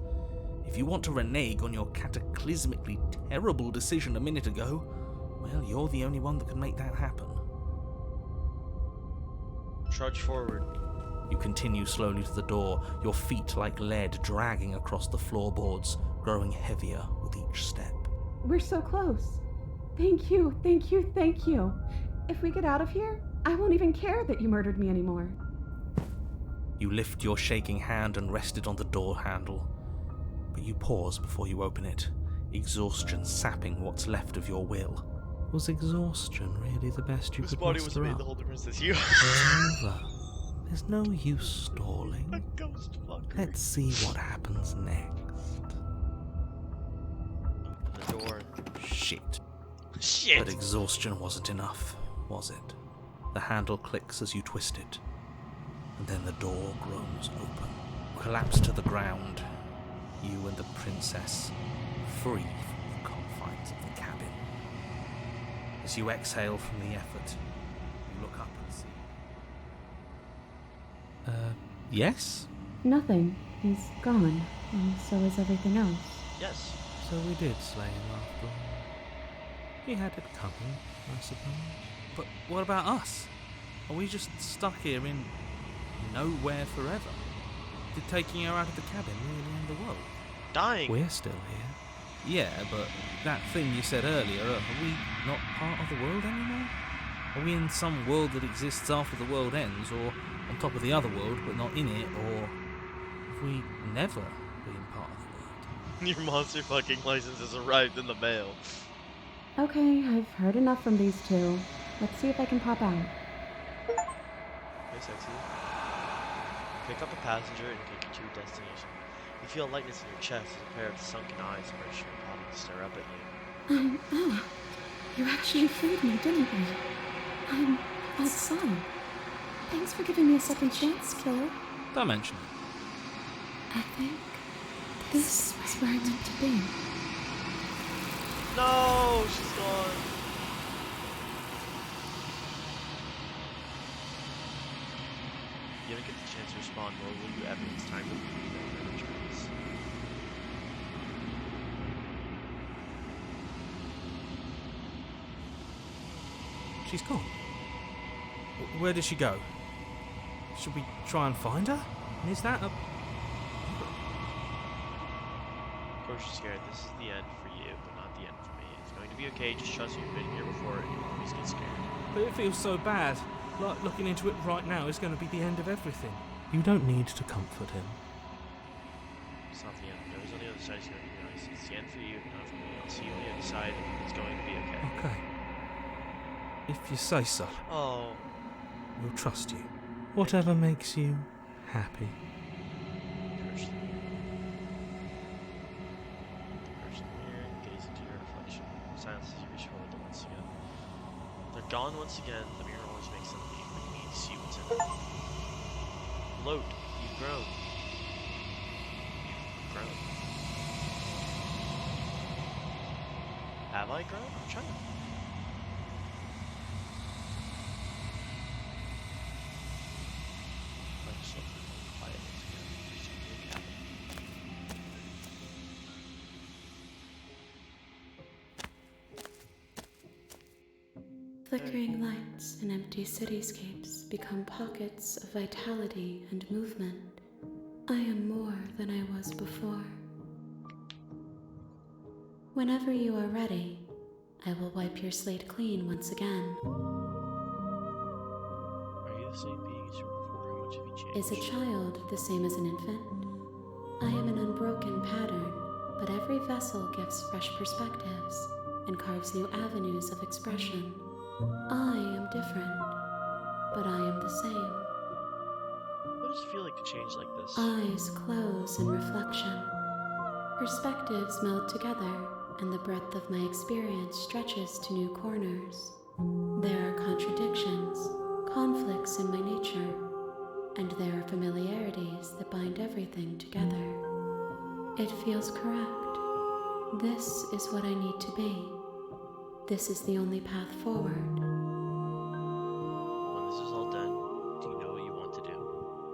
If you want to renege on your cataclysmically terrible decision a minute ago, well, you're the only one that can make that happen. Trudge forward. You continue slowly to the door, your feet like lead dragging across the floorboards, growing heavier with each step. We're so close. Thank you, thank you, thank you. If we get out of here, I won't even care that you murdered me anymore. You lift your shaking hand and rest it on the door handle, but you pause before you open it, exhaustion sapping what's left of your will. Was exhaustion really the best you Whose could body muster was made up? the whole difference this you. It's over. There's no use stalling. Ghost fucker. Let's see what happens next. Open the door. Shit. Shit! But exhaustion wasn't enough, was it? The handle clicks as you twist it, and then the door groans open. Collapse to the ground, you and the princess, free from the confines of the cabin. As you exhale from the effort, you look up and see... yes? Nothing. He's gone, and so is everything else. Yes. So we did slay him after all. He had it coming, I suppose. But what about us? Are we just stuck here in nowhere forever? Did taking her out of the cabin really end the world? Dying. We're still here. Yeah, but that thing you said earlier, are we not part of the world anymore? Are we in some world that exists after the world ends, or on top of the other world but not in it, or have we never been part of the world? Your monster fucking license has arrived in the mail. Okay, I've heard enough from these two. Let's see if I can pop out. Hey, sexy. Pick up a passenger and take you to your destination. You feel a lightness in your chest as a pair of sunken eyes emerge from your body to stare up at you. Ella, you actually freed me, didn't you? I'm outside. Thanks for giving me a second chance, killer. Don't mention it. I think this is where I meant to be. No, she's gone. You don't get the chance to respond, nor will you ever. It's time to leave the returns. She's gone. Where did she go? Should we try and find her? And is that a... Of course you're scared. This is the end for you, but not the end for me. It's going to be okay. Just trust me. You've been here before, and you'll always get scared. But it feels so bad. Like looking into it right now is going to be the end of everything. You don't need to comfort him. It's not the end. Whatever's on the other side is going to be nice. It's the end for you, but not for me. I'll see you on the other side, and it's going to be okay. Okay. If you say so, Oh. we'll trust you. Whatever makes you happy. Curse them. Curse the mirror and gaze into your reflection. Silence as you reach forward them once again. They're gone once again. The mirror always makes them leave, but you need to see what's in it. Float. You've grown. You've grown. Have I grown? I'm trying to... Flickering lights and empty cityscapes become pockets of vitality and movement. I am more than I was before. Whenever you are ready, I will wipe your slate clean once again. Are you the same being as you were before? How much have you changed? Is a child the same as an infant? I am an unbroken pattern, but every vessel gives fresh perspectives and carves new avenues of expression. I am different, but I am the same. What does it feel like to change like this? Eyes close in reflection. Perspectives meld together, and the breadth of my experience stretches to new corners. There are contradictions, conflicts in my nature, and there are familiarities that bind everything together. It feels correct. This is what I need to be. This is the only path forward. When this is all done, do you know what you want to do?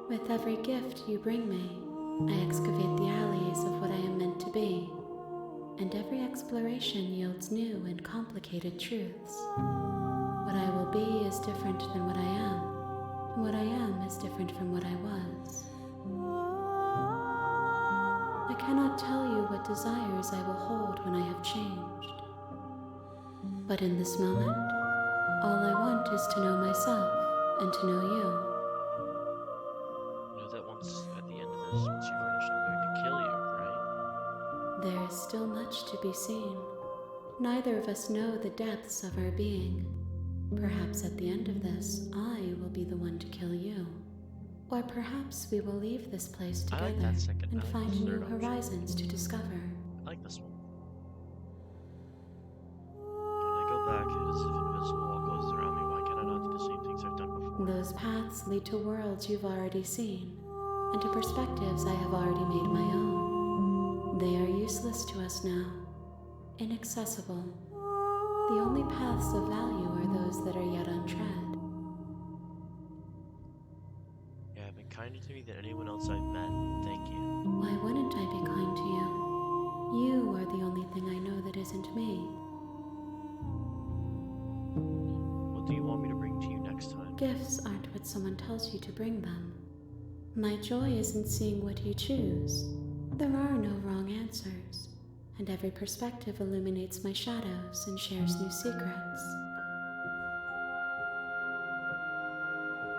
With every gift you bring me, I excavate the alleys of what I am meant to be, and every exploration yields new and complicated truths. What I will be is different than what I am, What I am is different from what I was. I cannot tell you what desires I will hold when I have changed. But in this moment, all I want is to know myself and to know you. You know that once at the end of this, once you finish, I'm going to kill you, right? There is still much to be seen. Neither of us know the depths of our being. Perhaps at the end of this, I will be the one to kill you. Or perhaps we will leave this place I together like that second. and I like find the new third option. horizons to discover. I like this one. When I go back, it is if an invisible wall closes around me. Why can't I not do the same things I've done before? Those paths lead to worlds you've already seen, and to perspectives I have already made my own. They are useless to us now, inaccessible. The only paths of value are those that are yet untread. Yeah, I've been kinder to me than anyone else I've met. Thank you. Why wouldn't I be kind to you? You are the only thing I know that isn't me. What do you want me to bring to you next time? Gifts aren't what someone tells you to bring them. My joy isn't seeing what you choose. There are no wrong answers, and every perspective illuminates my shadows and shares new secrets.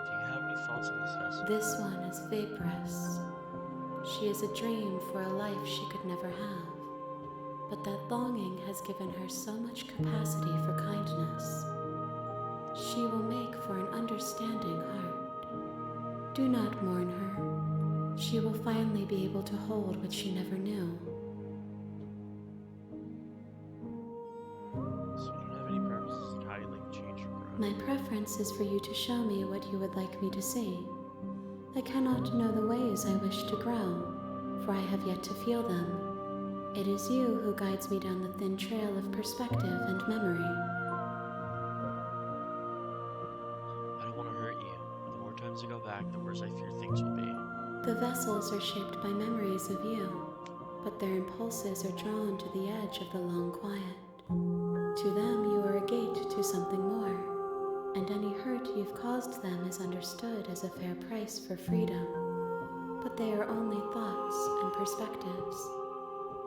Do you have any thoughts on this vessel? This one is vaporous. She is a dream for a life she could never have. But that longing has given her so much capacity for kindness. She will make for an understanding heart. Do not mourn her. She will finally be able to hold what she never knew. So you don't have any purposes in how you'd like to change or grow? My preference is for you to show me what you would like me to see. I cannot know the ways I wish to grow, for I have yet to feel them. It is you who guides me down the thin trail of perspective and memory. I don't want to hurt you, but the more times I go back, the worse I fear things will be. The vessels are shaped by memories of you, but their impulses are drawn to the edge of the long quiet. To them, you are a gate to something more, and any hurt you've caused them is understood as a fair price for freedom. But they are only thoughts and perspectives.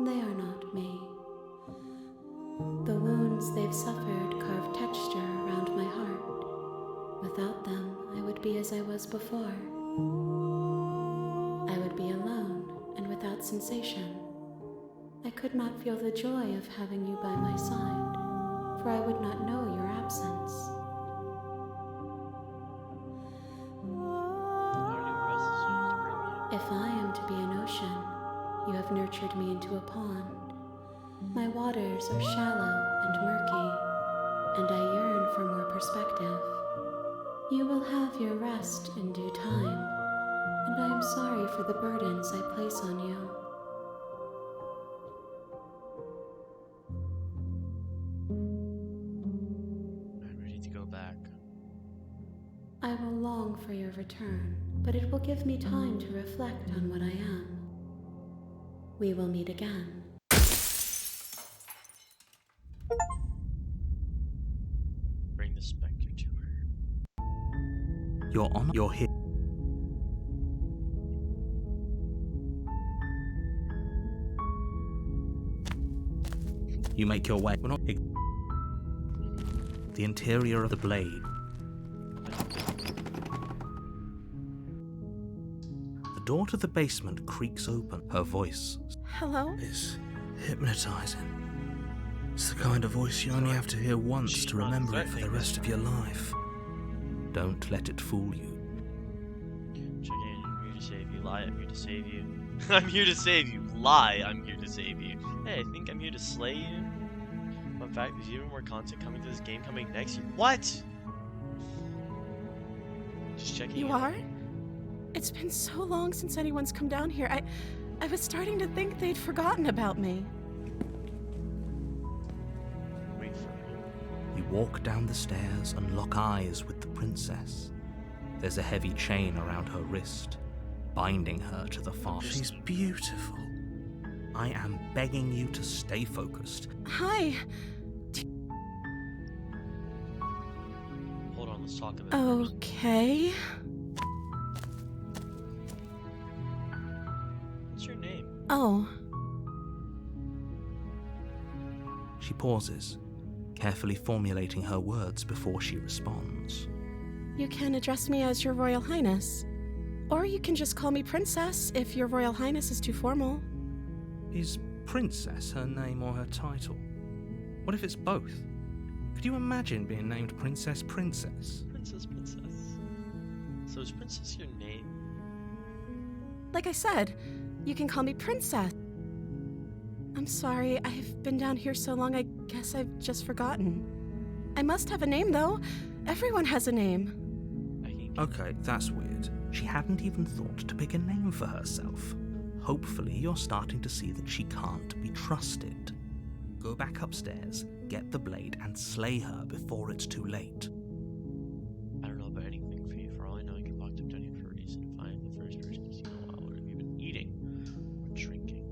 They are not me. The wounds they've suffered carve texture around my heart. Without them, I would be as I was before. I would be alone and without sensation. I could not feel the joy of having you by my side, for I would not know your absence. How many more vessels do you need to bring me? If I am to be an ocean, you have nurtured me into a pond. My waters are shallow and murky, and I yearn for more perspective. You will have your rest in due time, and I am sorry for the burdens I place on you. I'm ready to go back. I will long for your return, but it will give me time to reflect on what I am. We will meet again. Bring the specter to her. Your Honor, you're here. You make your way. We're not. The interior of the blade. The door to the basement creaks open. Her voice Hello? is hypnotizing. It's the kind of voice you only have to hear once to remember it for the rest of your life. Don't let it fool you. Check in, I'm here to save you. Lie, I'm here to save you. I'm here to save you. Lie, I'm here to save you. Hey, I think I'm here to slay you. Fun fact, there's even more content coming to this game coming next year. What? Just checking You in. are? It's been so long since anyone's come down here. I was starting to think they'd forgotten about me. Wait for me. You walk down the stairs and lock eyes with the princess. There's a heavy chain around her wrist, binding her to the farm. She's beautiful. I am begging you to stay focused. Hi. Hold on, let's talk a bit first. Okay. Oh, She pauses, carefully formulating her words before she responds. you can address me as Your Royal Highness. Or you can just call me Princess if Your Royal Highness is too formal. Is Princess her name or her title? What if it's both? Could you imagine being named Princess Princess? Princess. So is Princess your name? Like I said, you can call me Princess. I'm sorry, I've been down here so long, I guess I've just forgotten. I must have a name, though. Everyone has a name. Okay, that's weird. She hadn't even thought to pick a name for herself. Hopefully you're starting to see that she can't be trusted. Go back upstairs, get the blade, and slay her before it's too late. I don't know about anything for you. For all I know, I get locked up down here for a reason. If I am the first person to see you, what have you been eating or drinking?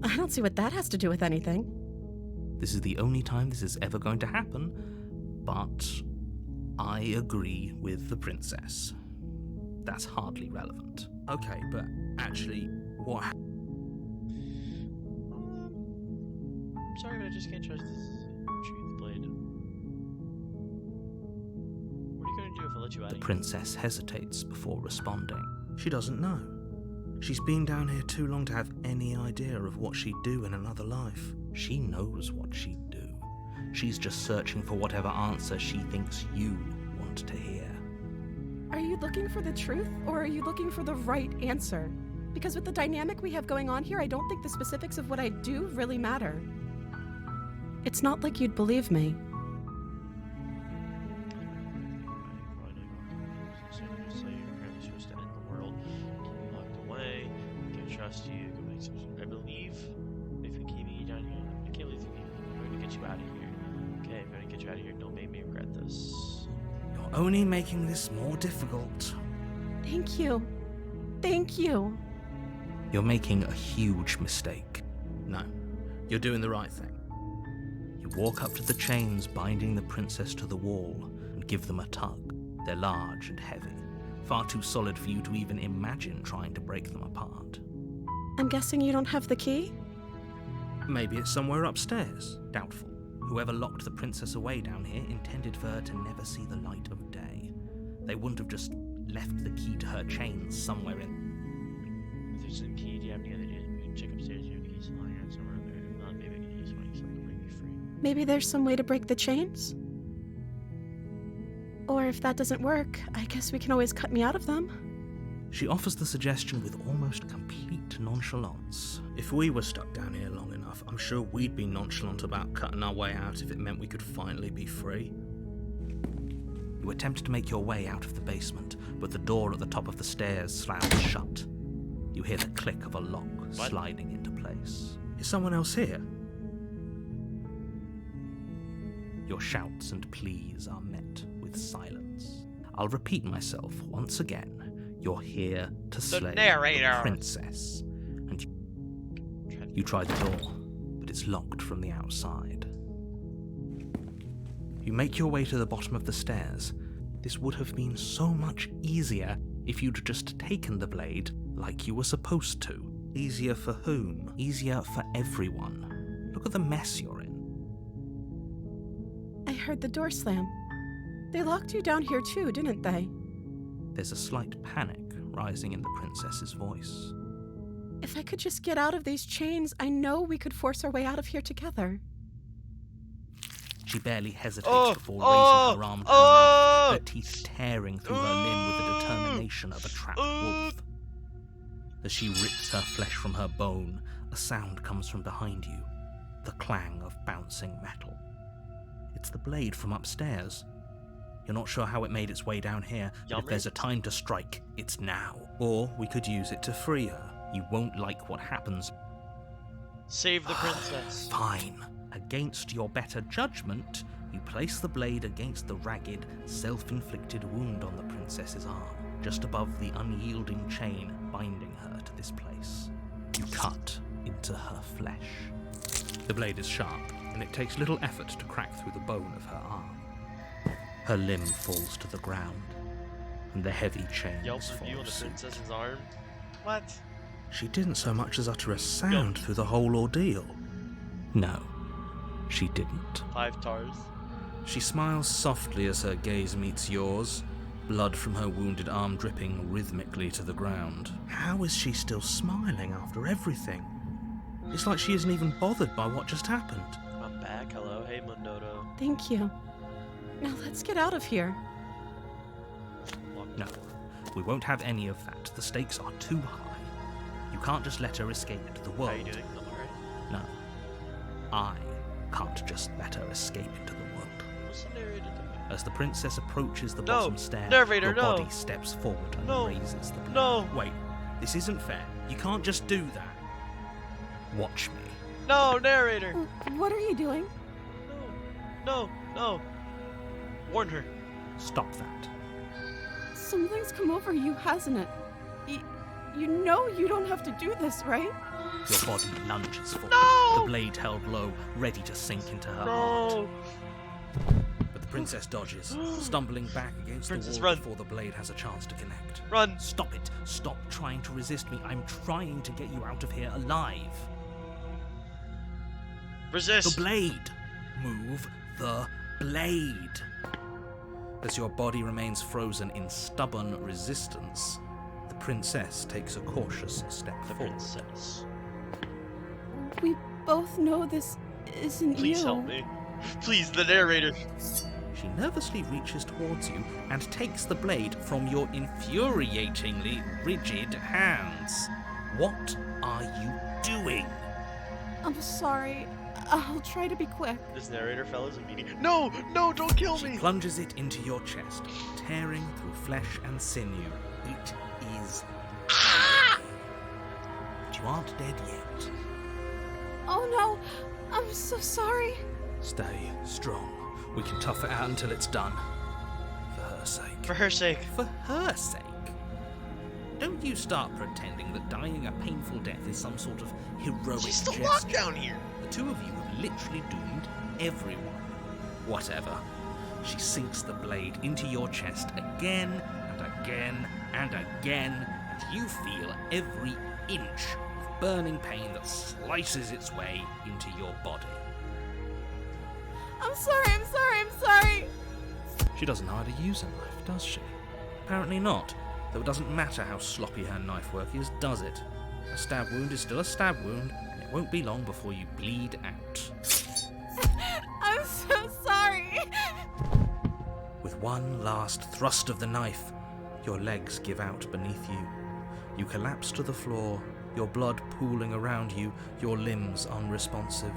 I don't see what that has to do with anything. This is the only time this is ever going to happen, but I agree with the princess. That's hardly relevant. Okay, but actually, what I'm sorry, but I just can't trust this truth blade. What are you going to do if I let you out The of here? princess hesitates before responding. She doesn't know. She's been down here too long to have any idea of what she'd do in another life. She knows what she'd do. She's just searching for whatever answer she thinks you want to hear. Are you looking for the truth, or are you looking for the right answer? Because with the dynamic we have going on here, I don't think the specifics of what I do really matter. It's not like you'd believe me. Trust you. I believe if we keep you down here, I can't believe we're going to get you out of here. Okay, I'm going to get you out of here. Don't make me regret this. You're only making this more difficult. Thank you. Thank you. You're making a huge mistake. No, you're doing the right thing. You walk up to the chains binding the princess to the wall and give them a tug. They're large and heavy, far too solid for you to even imagine trying to break them apart. I'm guessing you don't have the key? Maybe it's somewhere upstairs. Doubtful. Whoever locked the princess away down here intended for her to never see the light of day. They wouldn't have just left the key to her chains somewhere in... If there's a key, do you have any other ideas? We can check upstairs. You have the keys lying around somewhere there. If not, maybe I can use one something to break me free. Maybe there's some way to break the chains? Or if that doesn't work, I guess we can always cut me out of them. She offers the suggestion with almost complete nonchalance. If we were stuck down here long enough, I'm sure we'd be nonchalant about cutting our way out if it meant we could finally be free. You attempt to make your way out of the basement, but the door at the top of the stairs slams shut. You hear the click of a lock sliding into place. Is someone else here? Your shouts and pleas are met with silence. I'll repeat myself once again. You're here to slay the princess. And you try the door, but it's locked from the outside. You make your way to the bottom of the stairs. This would have been so much easier if you'd just taken the blade like you were supposed to. Easier for whom? Easier for everyone. Look at the mess you're in. I heard the door slam. They locked you down here too, didn't they? There's a slight panic rising in the princess's voice. If I could just get out of these chains, I know we could force our way out of here together. She barely hesitates before raising her arm to her mouth, her teeth tearing through her limb with the determination of a trapped wolf. As she rips her flesh from her bone, a sound comes from behind you, the clang of bouncing metal. It's the blade from upstairs. You're not sure how it made its way down here, but if there's a time to strike, it's now. Or we could use it to free her. You won't like what happens. Save the princess. Fine. Against your better judgment, you place the blade against the ragged, self-inflicted wound on the princess's arm, just above the unyielding chain binding her to this place. You cut into her flesh. The blade is sharp, and it takes little effort to crack through the bone of her arm. Her limb falls to the ground, and the heavy chains Yelp fall review on the suit. princess's arm? What? She didn't so much as utter a sound through the whole ordeal. No, she didn't. 5 tars. She smiles softly as her gaze meets yours, blood from her wounded arm dripping rhythmically to the ground. How is she still smiling after everything? It's like she isn't even bothered by what just happened. I'm back. Hello. Hey, Mundodo. Thank you. Now let's get out of here. No, we won't have any of that. The stakes are too high. You can't just let her escape into the world. How you doing? I'm alright. No, I can't just let her escape into the world. What's the narrator doing? As the princess approaches the No, bottom stair, narrator, your no. body steps forward and No, raises the blade. no. Wait, this isn't fair. You can't just do that. Watch me. No, narrator. What are you doing? No. Warn her. Stop that. Something's come over you, hasn't it? You know you don't have to do this, right? Your body lunges forward, No! the blade held low, ready to sink into her heart. No. But the princess dodges, stumbling back against Princess, the wall run. before the blade has a chance to connect. Run. Stop it. Stop trying to resist me. I'm trying to get you out of here alive. Resist. The blade. Move the blade. As your body remains frozen in stubborn resistance, the princess takes a cautious step The forward. princess. We both know this isn't Please you. help me. Please, the narrator. She nervously reaches towards you And takes the blade from your infuriatingly rigid hands. What are you doing? I'm sorry. I'll try to be quick. This narrator fella's a meanie. No, don't kill She me. plunges it into your chest, tearing through flesh and sinew. It is dead. But you aren't dead yet. Oh no! I'm so sorry. Stay strong. We can tough it out until it's done. For her sake. For her sake. For her sake. Don't you start pretending that dying a painful death is some sort of heroic She's still gesture. locked down here. The two of you have literally doomed everyone. Whatever. She sinks the blade into your chest again and again and again, and you feel every inch of burning pain that slices its way into your body. I'm sorry. She doesn't know how to use a knife, does she? Apparently not, though it doesn't matter how sloppy her knife work is, does it? A stab wound is still a stab wound, and it won't be long before you bleed out. I'm so sorry. With one last thrust of the knife, your legs give out beneath you. You collapse to the floor, your blood pooling around you, your limbs unresponsive.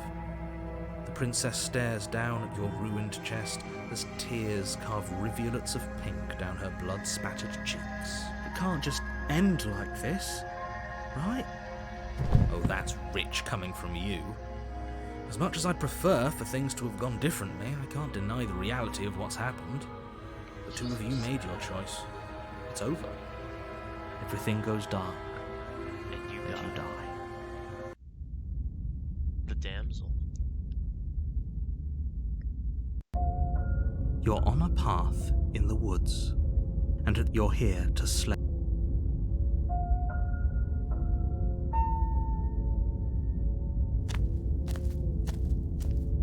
The princess stares down at your ruined chest as tears carve rivulets of pink down her blood-spattered cheeks. It can't just end like this, right? Oh, that's rich coming from you. As much as I'd prefer for things to have gone differently, I can't deny the reality of what's happened. The two of you made your choice. It's over. Everything goes dark, And you and you die. die. The damsel. You're on a path in the woods, and you're here to slay.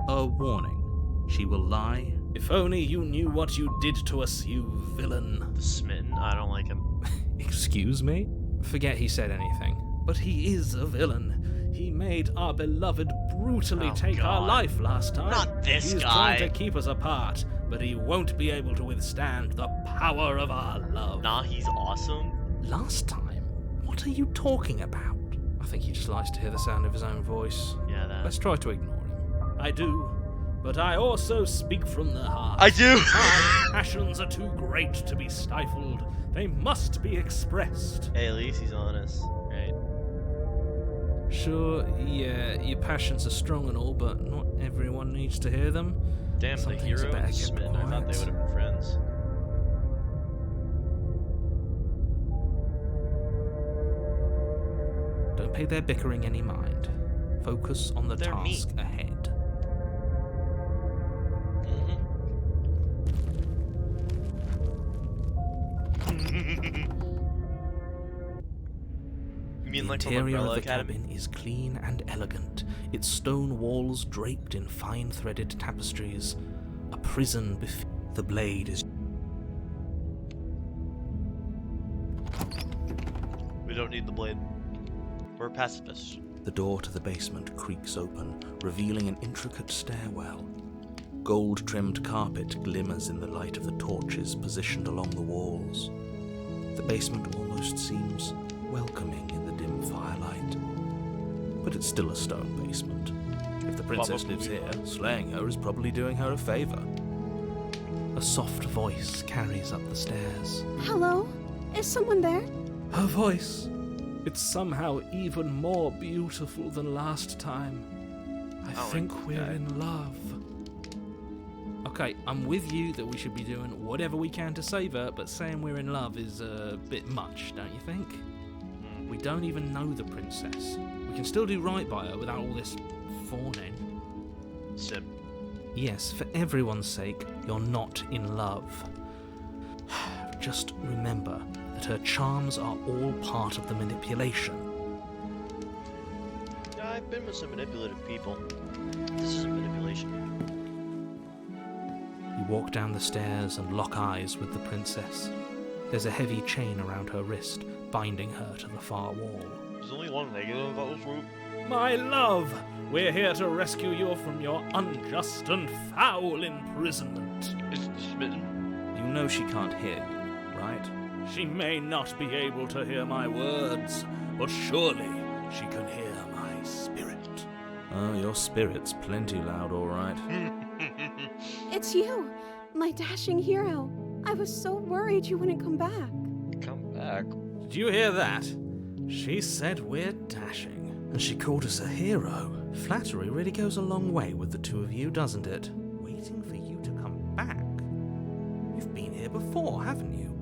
A warning. She will lie. If only you knew what you did to us, you villain. The smitten. I don't like him. Excuse me? Forget he said anything. But he is a villain. He made our beloved brutally Oh, take our God. life last time. Not this He's guy. trying to keep us apart, but he won't be able to withstand the power of our love. Nah, he's awesome. Last time? What are you talking about? I think he just likes to hear the sound of his own voice. Yeah, that. Let's try to ignore him. I do, but I also speak from the heart. I do. Our passions are too great to be stifled. They must be expressed. Hey, at least he's honest, right? Sure, yeah, your passions are strong and all, but not everyone needs to hear them. Damn, Some the things are hero better and the kept smitten. I thought they quiet. would have been friends. Don't pay their bickering any mind. Focus on the They're task ahead. You mean The like from interior Umbrella of the Academy? cabin is clean and elegant, its stone walls draped in fine threaded tapestries. A prison the blade is... We don't need the blade. We're pacifists. The door to the basement creaks open, revealing an intricate stairwell. Gold-trimmed carpet glimmers in the light of the torches positioned along the walls. The basement almost seems welcoming in the dim firelight. But it's still a stone basement. If the princess lives here, slaying her is probably doing her a favor. A soft voice carries up the stairs. Hello? Is someone there? Her voice. It's somehow even more beautiful than last time. I think we're in love. Okay, I'm with you that we should be doing whatever we can to save her, but saying we're in love is a bit much, don't you think? We don't even know the princess. We can still do right by her without all this fawning. Sim. Yes, for everyone's sake, you're not in love. Just remember that her charms are all part of the manipulation. Yeah, I've been with some manipulative people. This isn't manipulation. You walk down the stairs and lock eyes with the princess. There's a heavy chain around her wrist, binding her to the far wall. There's only one negative about this route. My love, we're here to rescue you from your unjust and foul imprisonment. It's smitten. You know she can't hear you, right? She may not be able to hear my words, but surely she can hear my spirit. Oh, your spirit's plenty loud, all right. It's you, my dashing hero. I was so worried you wouldn't come back. Come back. Did you hear that? She said we're dashing. And she called us a hero. Flattery really goes a long way with the two of you, doesn't it? Waiting for you to come back. You've been here before, haven't you?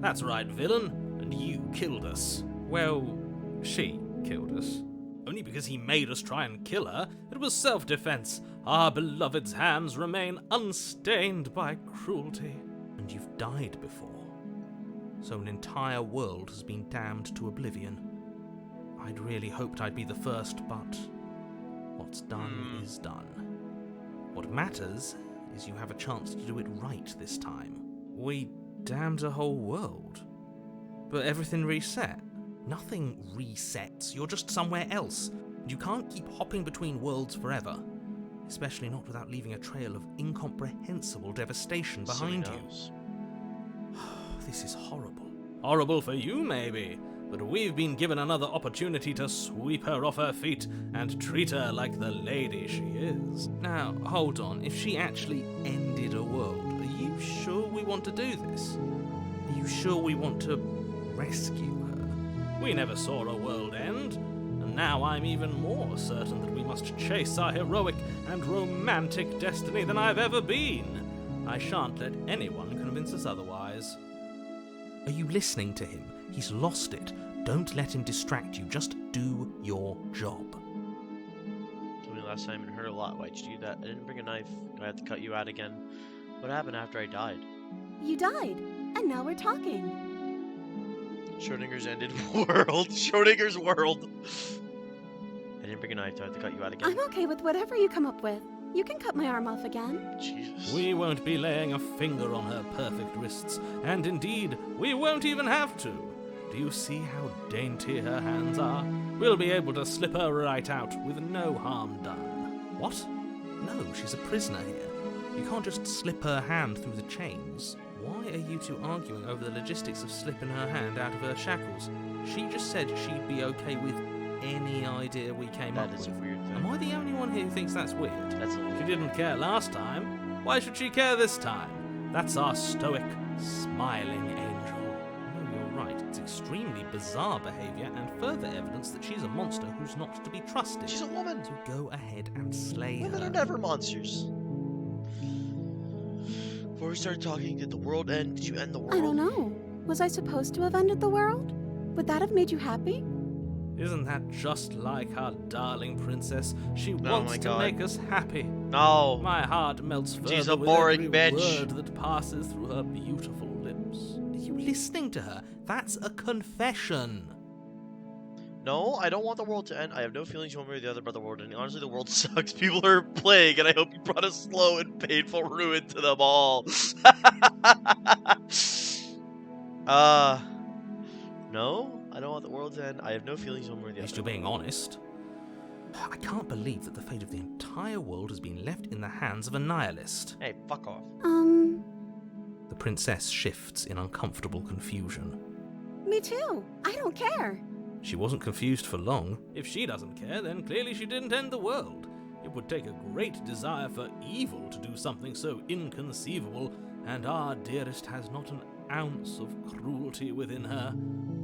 That's right, villain, and you killed us. Well, she killed us. Only because he made us try and kill her. It was self-defense. Our beloved's hands remain unstained by cruelty. And you've died before. So an entire world has been damned to oblivion. I'd really hoped I'd be the first, but what's done is done. What matters is you have a chance to do it right this time. We damned a whole world. But everything reset. Nothing resets. You're just somewhere else. And you can't keep hopping between worlds forever. Especially not without leaving a trail of incomprehensible devastation behind you. This is horrible. Horrible for you, maybe. But we've been given another opportunity to sweep her off her feet and treat her like the lady she is. Now, hold on. If she actually ended a world, are you sure we want to do this? Are you sure we want to rescue her? We never saw a world end, and now I'm even more certain that we must chase our heroic and romantic destiny than I've ever been. I shan't let anyone convince us otherwise. Are you listening to him? He's lost it. Don't let him distract you. Just do your job. Told me last time and hurt a lot. Why'd you do that? I didn't bring a knife. Do I have to cut you out again? What happened after I died? You died, and now we're talking. Schrodinger's ended world. Schrodinger's world. I didn't bring a knife. Do I have to cut you out again? I'm okay with whatever you come up with. You can cut my arm off again. Jesus. We won't be laying a finger on her perfect wrists, and indeed, we won't even have to. Do you see how dainty her hands are? We'll be able to slip her right out with no harm done. What? No, she's a prisoner here. You can't just slip her hand through the chains. Why are you two arguing over the logistics of slipping her hand out of her shackles? She just said she'd be okay with any idea we came up That is with. a weird thing. Am I the only one here who thinks that's weird? That's a She didn't care last time. Why should she care this time? That's our stoic, smiling angel. No, you're right. It's extremely bizarre behaviour and further evidence that she's a monster who's not to be trusted. She's a woman. So go ahead and slay Women her. are never monsters. Before we started talking, did the world end? Did you end the world? I don't know. Was I supposed to have ended the world? Would that have made you happy? Isn't that just like our darling princess? She Oh wants my to God. make us happy. No. My heart melts further She's a with boring every bitch. word that passes through her beautiful lips. Are you listening to her? That's a confession. No, I don't want the world to end. I have no feelings one way or the other about the world ending. Honestly, the world sucks. People are plague, and I hope you brought a slow and painful ruin to them all. No, I don't want the world to end. I have no feelings one way or the At least other. you're being honest. I can't believe that the fate of the entire world has been left in the hands of a nihilist. Hey, fuck off. The princess shifts in uncomfortable confusion. Me too. I don't care. She wasn't confused for long. If she doesn't care, then clearly she didn't end the world. It would take a great desire for evil to do something so inconceivable, and our dearest has not an ounce of cruelty within her.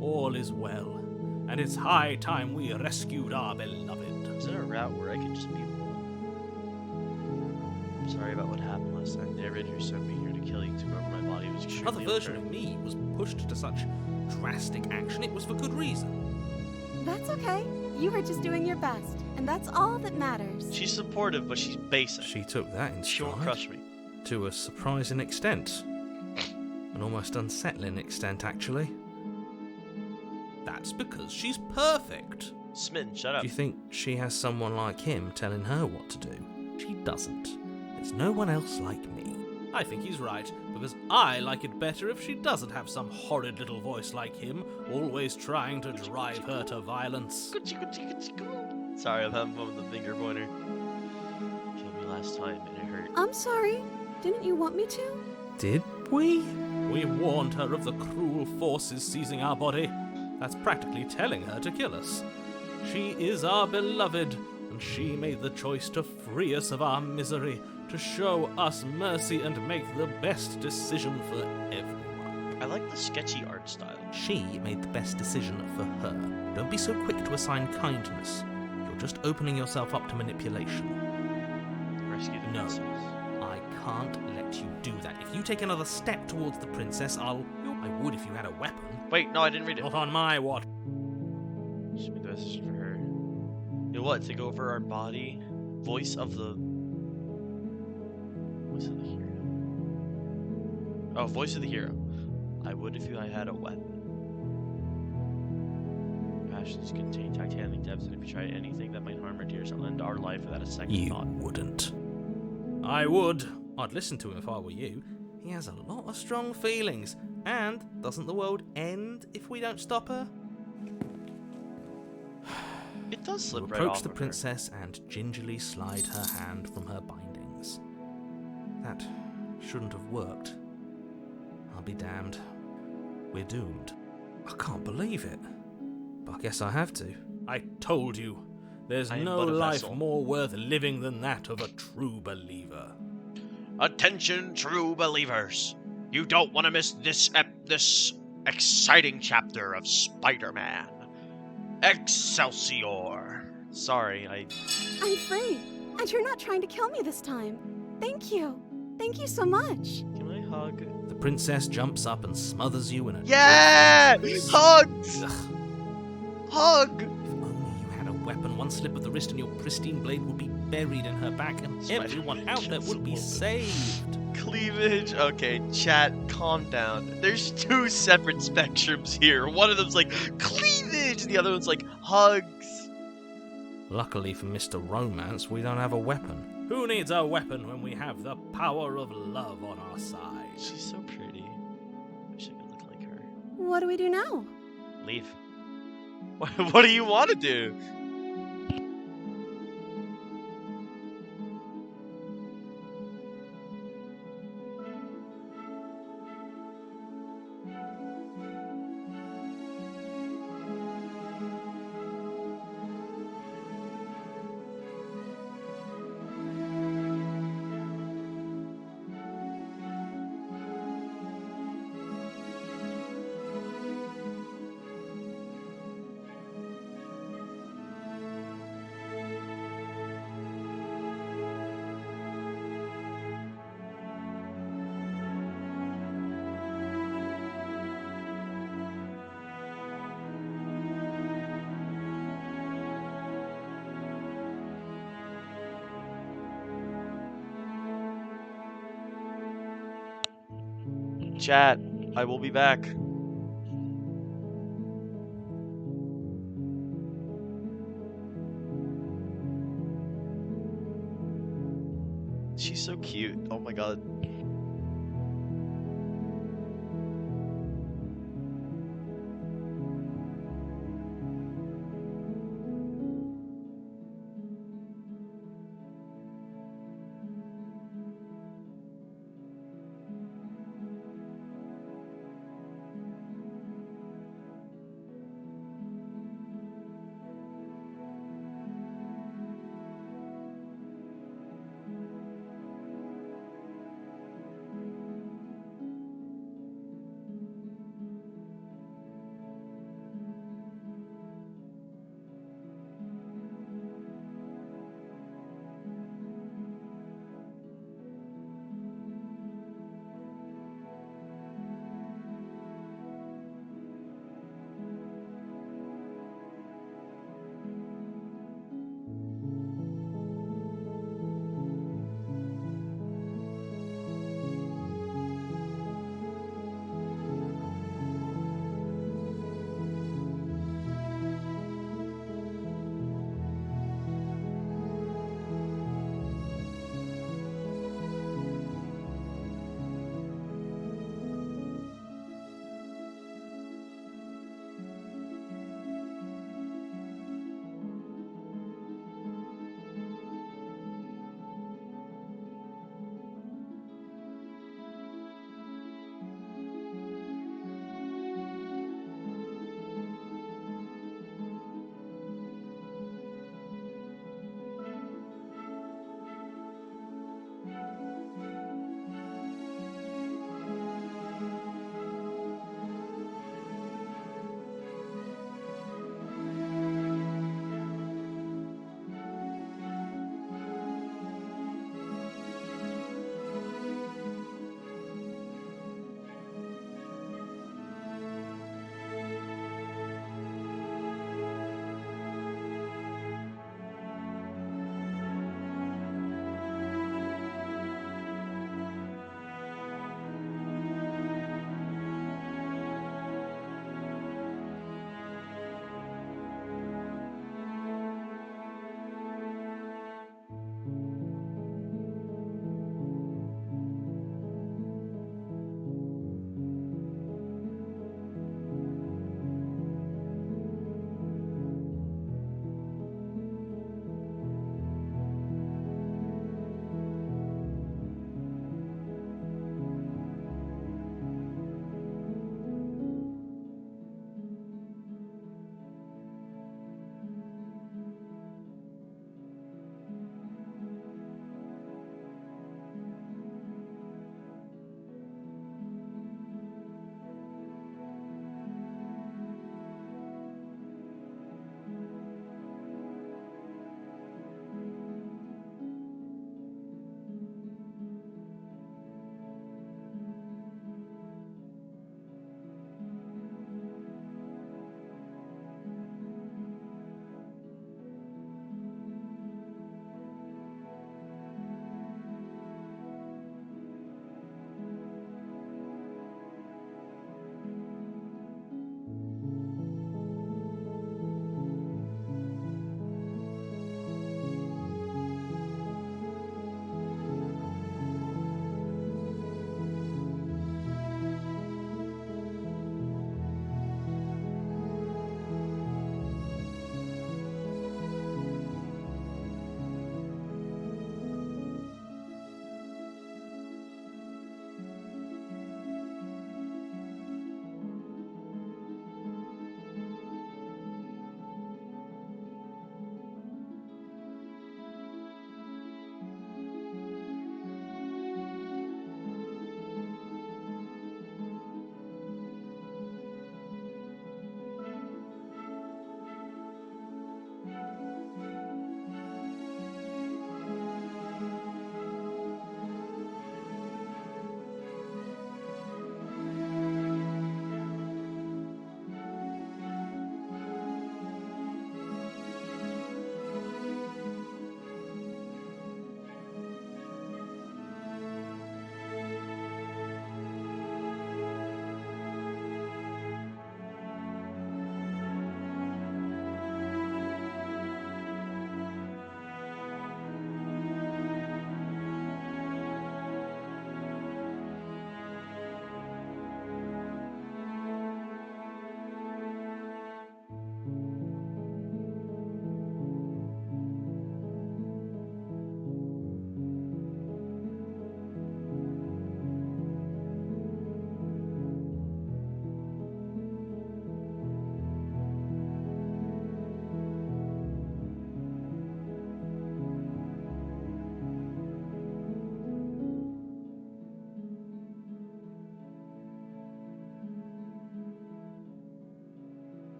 All is well, and it's high time we rescued our beloved. Is there a route where I could just be one? I'm sorry about what happened last time. The narrator who sent me here to kill you took over my body. It was extremely Another version unfair. of me was pushed to such drastic action. It was for good reason. That's okay. You were just doing your best, and that's all that matters. She's supportive, but she's basic. She took that in She won't stride. crush me. To a surprising extent. An almost unsettling extent, actually. That's because she's perfect. Smitten, shut up. Do you think she has someone like him telling her what to do? She doesn't. There's no one else like me. I think he's right, because I like it better if she doesn't have some horrid little voice like him, always trying to drive her to violence. Sorry, I'm having fun with the finger pointer. Killed me last time and it hurt. I'm sorry. Didn't you want me to? Did we? We warned her of the cruel forces seizing our body. That's practically telling her to kill us. She is our beloved, and she made the choice to free us of our misery, to show us mercy and make the best decision for everyone. I like the sketchy art style. She made the best decision for her. Don't be so quick to assign kindness. You're just opening yourself up to manipulation. Rescue the No. princess. I can't let you do that. If you take another step towards the princess, I would if you had a weapon. Wait, no, I didn't read it. Not on my watch. She made the best decision for her. You know what? Take over our body. Voice of the hero. Oh, voice of the hero. I would if I had a weapon. Passions contain titanic depths, and if you try anything that might harm our dears, I'll end our life without a second You thought. wouldn't. I would. I'd listen to him if I were you. He has a lot of strong feelings. And doesn't the world end if we don't stop her? It does You slip right approach off the of her. princess and gingerly slide her hand from her bindings. That shouldn't have worked. I'll be damned. We're doomed. I can't believe it. But I guess I have to. I told you. There's I am no but a life vessel. more worth living than that of a true believer. Attention, true believers! You don't want to miss this exciting chapter of Spider-Man. Excelsior! Sorry, I'm free, and you're not trying to kill me this time. Thank you. Thank you so much. Can I hug? The princess jumps up and smothers you in a Yeah! embrace. Hugs! Ugh. Hug! If only you had a weapon, one slip of the wrist and your pristine blade would be buried in her back, and everyone out there would be saved. Cleavage. Okay, chat, calm down. There's two separate spectrums here. One of them's like cleavage, and the other one's like hugs. Luckily for Mr. Romance, we don't have a weapon. Who needs a weapon when we have the power of love on our side? She's so pretty. Wish I could look like her. What do we do now? Leave. What do you want to do? Chat, I will be back. she's so cute. Oh my god.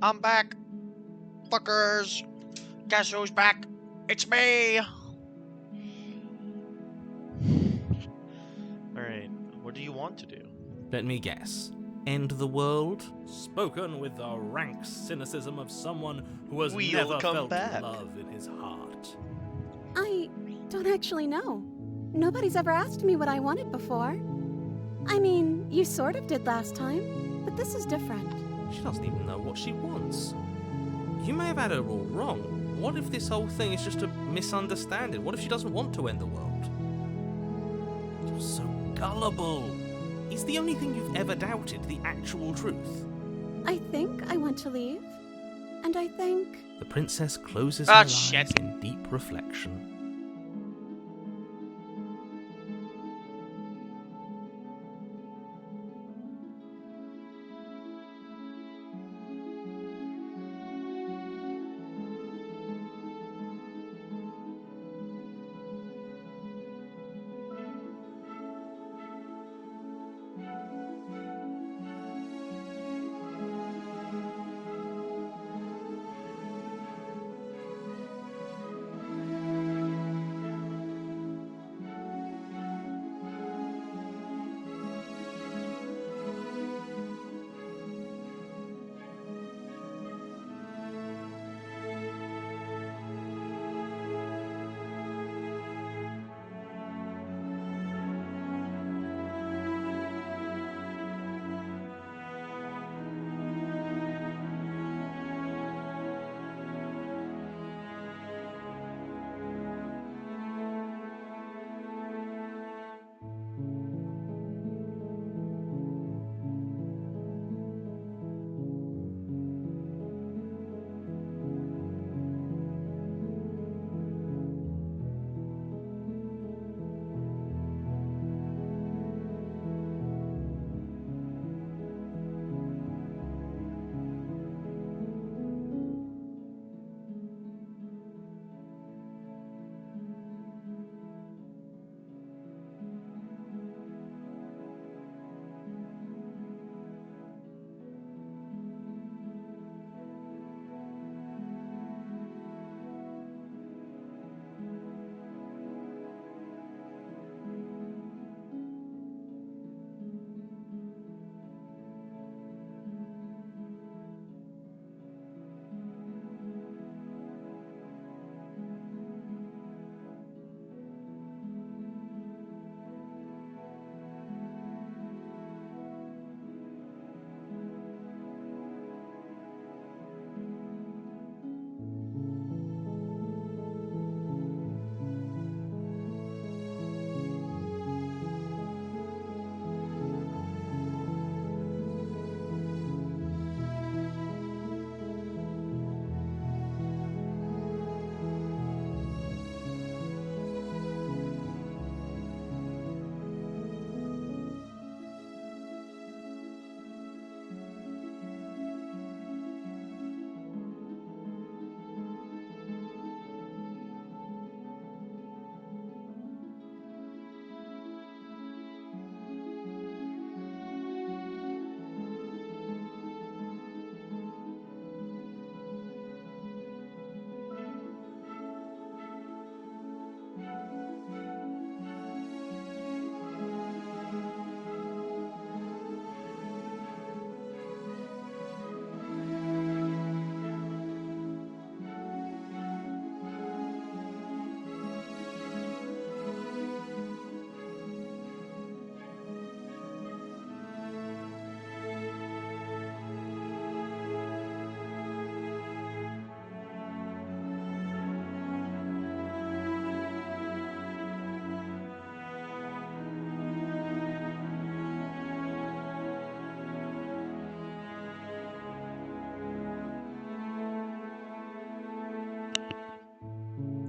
I'm back. Fuckers. Guess who's back? It's me. Alright, what do you want to do? Let me guess. End the world? Spoken with the rank cynicism of someone who has We'll never come felt back. love in his heart. I don't actually know. Nobody's ever asked me what I wanted before. I mean, you sort of did last time, but this is different. She doesn't even know what she wants. You may have had her all wrong. What if this whole thing is just a misunderstanding? What if she doesn't want to end the world? You're so gullible. Is the only thing you've ever doubted the actual truth? I think I want to leave. And I think... The princess closes Ah, her eyes shit. in deep reflection.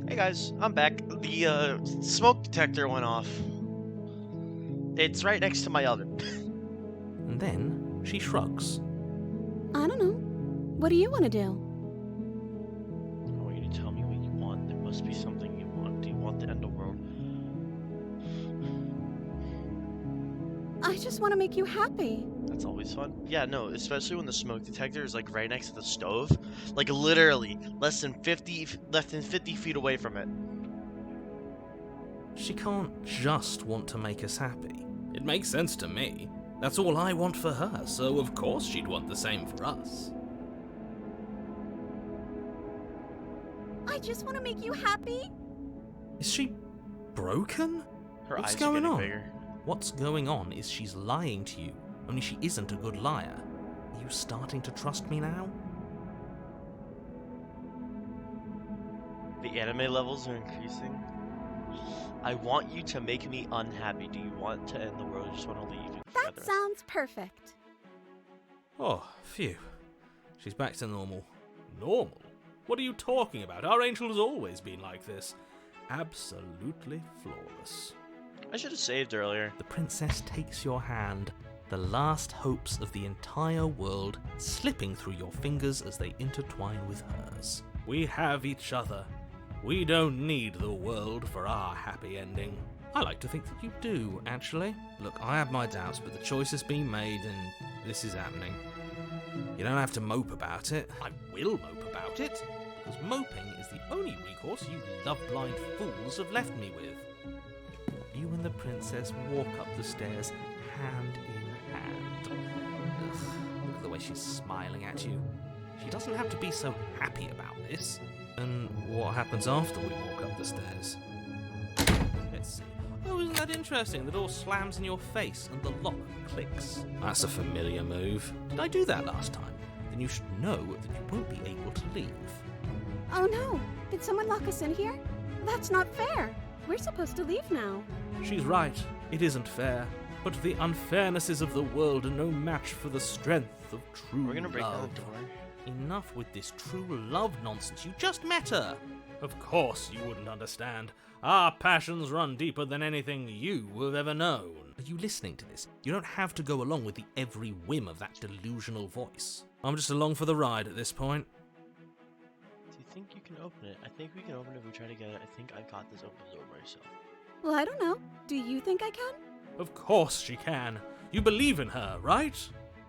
Hey guys, I'm back. The smoke detector went off. It's right next to my oven. And then she shrugs. I don't know. What do you want to do? I want you to tell me what you want. There must be something you want. Do you want the end of the world? I just want to make you happy. That's always fun. Yeah, no, especially when the smoke detector is like right next to the stove, like literally less than 50 feet away from it. She can't just want to make us happy. It makes sense to me. That's all I want for her, so of course she'd want the same for us. I just want to make you happy. Is she broken? Her What's eyes going are getting on? bigger. What's going on is she's lying to you, only she isn't a good liar. Are you starting to trust me now? The anime levels are increasing. I want you to make me unhappy. Do you want to end the world? Or just want to leave? That sounds perfect. Oh, phew. She's back to normal. Normal? What are you talking about? Our angel has always been like this. Absolutely flawless. I should have saved earlier. The princess takes your hand, the last hopes of the entire world slipping through your fingers as they intertwine with hers. We have each other. We don't need the world for our happy ending. I like to think that you do, actually. Look, I have my doubts, but the choice has been made and this is happening. You don't have to mope about it. I will mope about it, because moping is the only recourse you love-blind fools have left me with. You and the princess walk up the stairs, hand in hand. Ugh, look at the way she's smiling at you. She doesn't have to be so happy about this. And what happens after we walk up the stairs? Let's see. Oh, isn't that interesting? The door slams in your face and the lock clicks. That's a familiar move. Did I do that last time? Then you should know that you won't be able to leave. Oh no! Did someone lock us in here? That's not fair. We're supposed to leave now. She's right. It isn't fair. But the unfairnesses of the world are no match for the strength of true We're gonna break down love. the door. Enough with this true love nonsense. You just met her. Of course you wouldn't understand. Our passions run deeper than anything you have ever known. Are you listening to this? You don't have to go along with the every whim of that delusional voice. I'm just along for the ride at this point. Do you think you can open it? I think we can open it if we try together. I think I got this open the door myself. Well, I don't know. Do you think I can? Of course she can. You believe in her, right?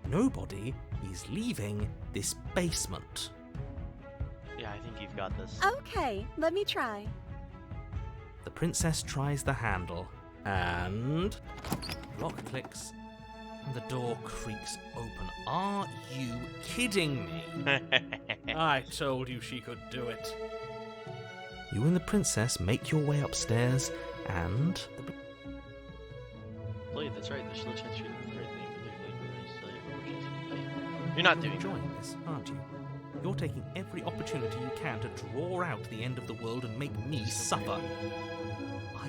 Nobody is leaving this basement. Yeah, I think you've got this. Okay, let me try. The princess tries the handle, And lock clicks, and the door creaks open. Are you kidding me? I told you she could do it. You and the princess make your way upstairs, and Blade, that's right. There's still a chance you're doing the right thing. You're not doing that. enjoying this, aren't you? You're taking every opportunity you can to draw out the end of the world and make me suffer. I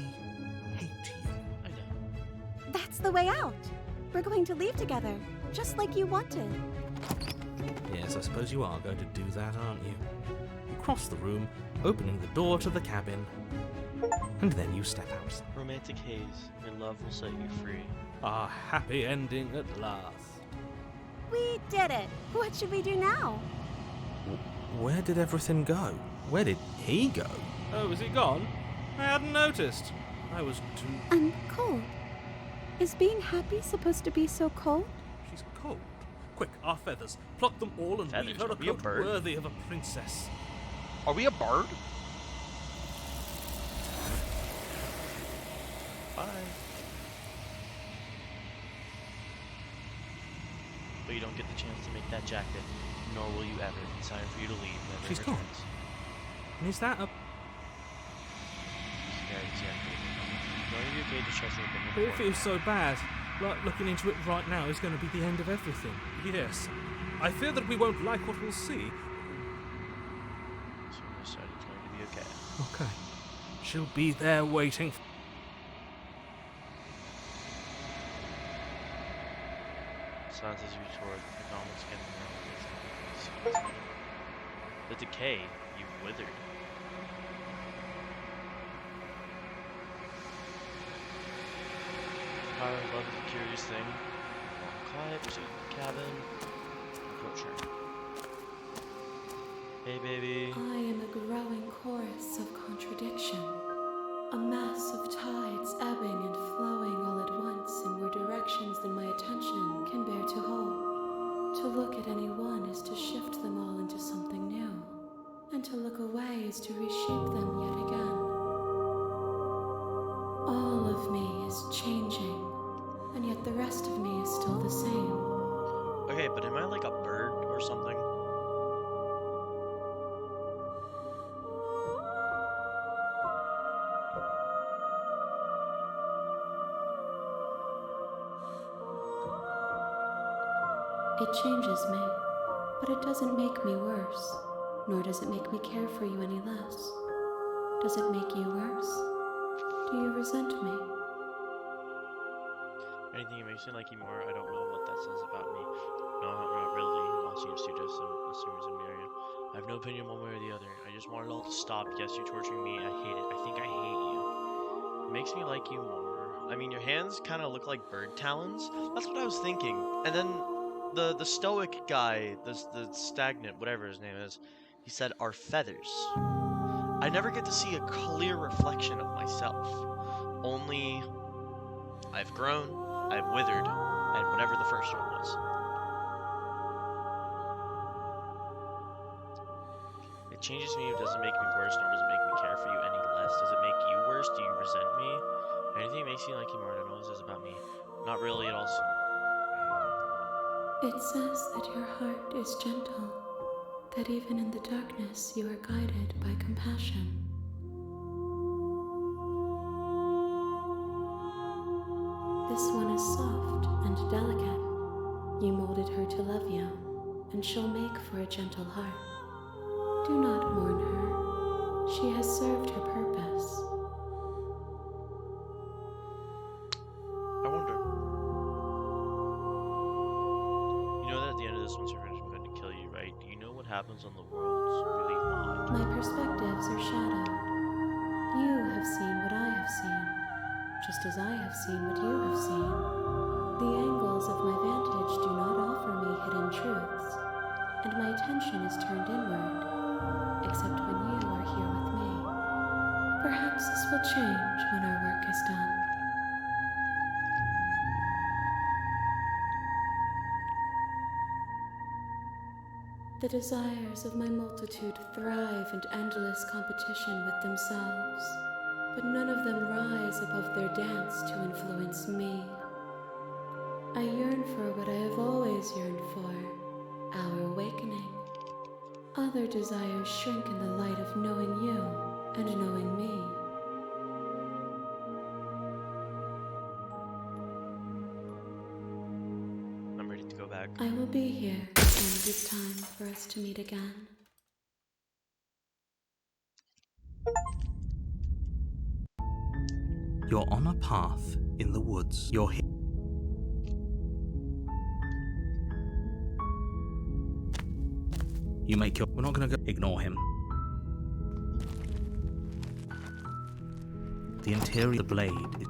hate you. I know. That's the way out. We're going to leave together, just like you wanted. Yes, I suppose you are going to do that, aren't you? You cross the room, opening the door to the cabin, and then you step outside. Romantic haze. Your love will set you free. Our happy ending at last. We did it. What should we do now? Where did everything go? Where did he go? Oh, is he gone? I hadn't noticed. I was too... I'm cold. Is being happy supposed to be so cold? She's cold. Quick, our feathers. Pluck them all and Feathers? weave her a Are we a coat bird? worthy of a princess. Are we a bird? Bye. But you don't get the chance to make that jacket, nor will you ever. It's time for you to leave. Never She's returns. gone. And is that a... Yeah, exactly. Going to be okay, just trust me. But it feels so bad. Like looking into it right now is going to be the end of everything. Yes. I fear that we won't like what we'll see. So on this side, it's going to be okay. Okay. She'll be there waiting. Silence as you retort, the goblins getting around. The decay, you've withered. Power of love is a curious thing. Quiet, proceed to the cabin. Approach her. Hey, baby. I am a growing chorus of contradiction, a mass of tides ebbing and flowing all at once in more directions than my attention can bear to hold. It changes me, but it doesn't make me worse, nor does it make me care for you any less. Does it make you worse? Do you resent me? Anything that makes me like you more, I don't know what that says about me. No, not really. It all seems to just assumes I'm married. I have no opinion one way or the other. I just want it all to stop. Yes, you're torturing me. I hate it. I think I hate you. It makes me like you more. I mean, your hands kind of look like bird talons. That's what I was thinking. And then the stoic guy, the stagnant, whatever his name is, he said are feathers. I never get to see a clear reflection of myself. Only I've grown, I've withered, and whatever the first one was. It changes me, it doesn't make me worse, nor does it make me care for you any less. Does it make you worse? Do you resent me? Anything that makes me like you more, I don't know what it says about me. Not really at all. It says that your heart is gentle, that even in the darkness you are guided by compassion. This one is soft and delicate. You molded her to love you, and she'll make for a gentle heart. Do not mourn her. She has served her purpose. I wonder. You know that at the end of this one's revenge, I'm going to kill you, right? Do you know what happens on the world's really behind? My perspectives are shadowed. You have seen what I have seen, just as I have seen what you have seen. The angles of my vantage do not offer me hidden truths, and my attention is turned inward, except when you are here with me. Perhaps this will change when our work is done. The desires of my multitude thrive in endless competition with themselves, but none of them rise above their dance to influence me. I yearn for what I have always yearned for, our awakening. Other desires shrink in the light of knowing you and knowing me. I'm ready to go back. I will be here when it is time for us to meet again. You're on a path in the woods. You're here. You make your... We're not going to go... Ignore him. The interior of the blade is...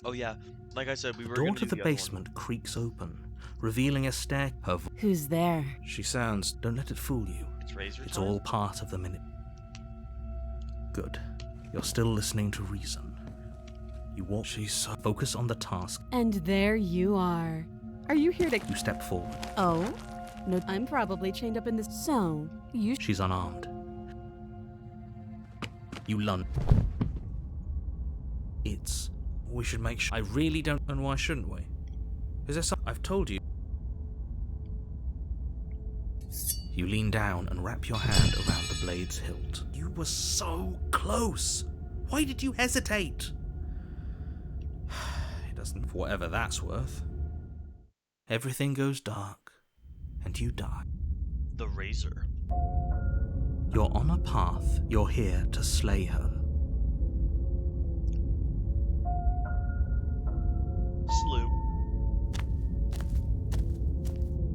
Oh yeah, like I said, we were Door gonna to do the other one. basement creaks open, revealing a stair... Her vo- Who's there? She sounds... Don't let it fool you. It's Razor It's time? all part of the minute. Good. You're still listening to reason. You walk... She's so... Focus on the task. And there you are. Are you here to... You step forward. Oh? No, I'm probably chained up in this... So, you... She's unarmed. You lunge. It's... We should make sure... I really don't... And why shouldn't we? Is there some... I've told you. You lean down and wrap your hand around the blade's hilt. You were so close! Why did you hesitate? It doesn't... For whatever that's worth. Everything goes dark, and you die. The Razor. You're on a path. You're here to slay her. Slew.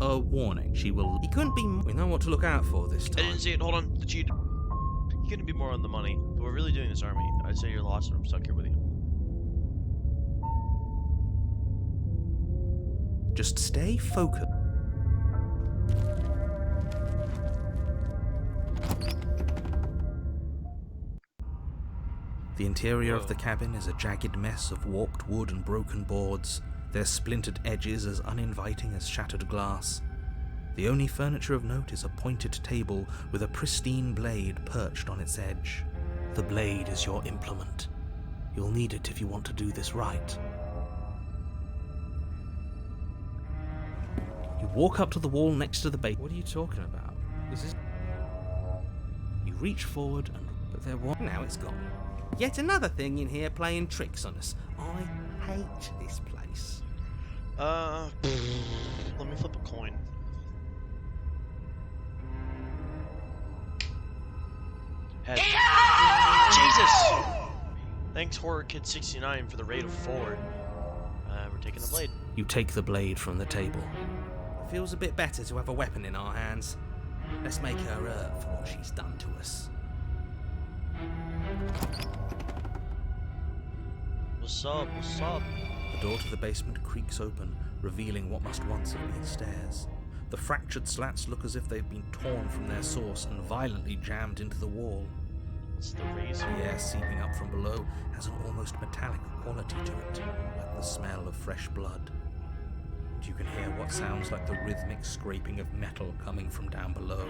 A warning. She will... He couldn't be... We know what to look out for this I time. didn't see it, hold on, the cheat. You couldn't be more on the money, but we're really doing this, aren't we? I'd say you're lost and I'm stuck here with you. Just stay focused. The interior of the cabin is a jagged mess of warped wood and broken boards, their splintered edges as uninviting as shattered glass. The only furniture of note is a pointed table with a pristine blade perched on its edge. The blade is your implement. You'll need it if you want to do this right. You walk up to the wall next to the bait. What are you talking about? This is... You reach forward and... But there was... Now it's gone. Yet another thing in here playing tricks on us. I hate this place. Let me flip a coin. Head. Jesus! Thanks, Horror Kid 69, for the raid of 4. We're taking the blade. You take the blade from the table. It feels a bit better to have a weapon in our hands. Let's make her for what she's done to us. What's up? What's up? The door to the basement creaks open, revealing what must once have been stairs. The fractured slats look as if they've been torn from their source and violently jammed into the wall. It's the razor. The air seeping up from below has an almost metallic quality to it, like the smell of fresh blood. And you can hear what sounds like the rhythmic scraping of metal coming from down below.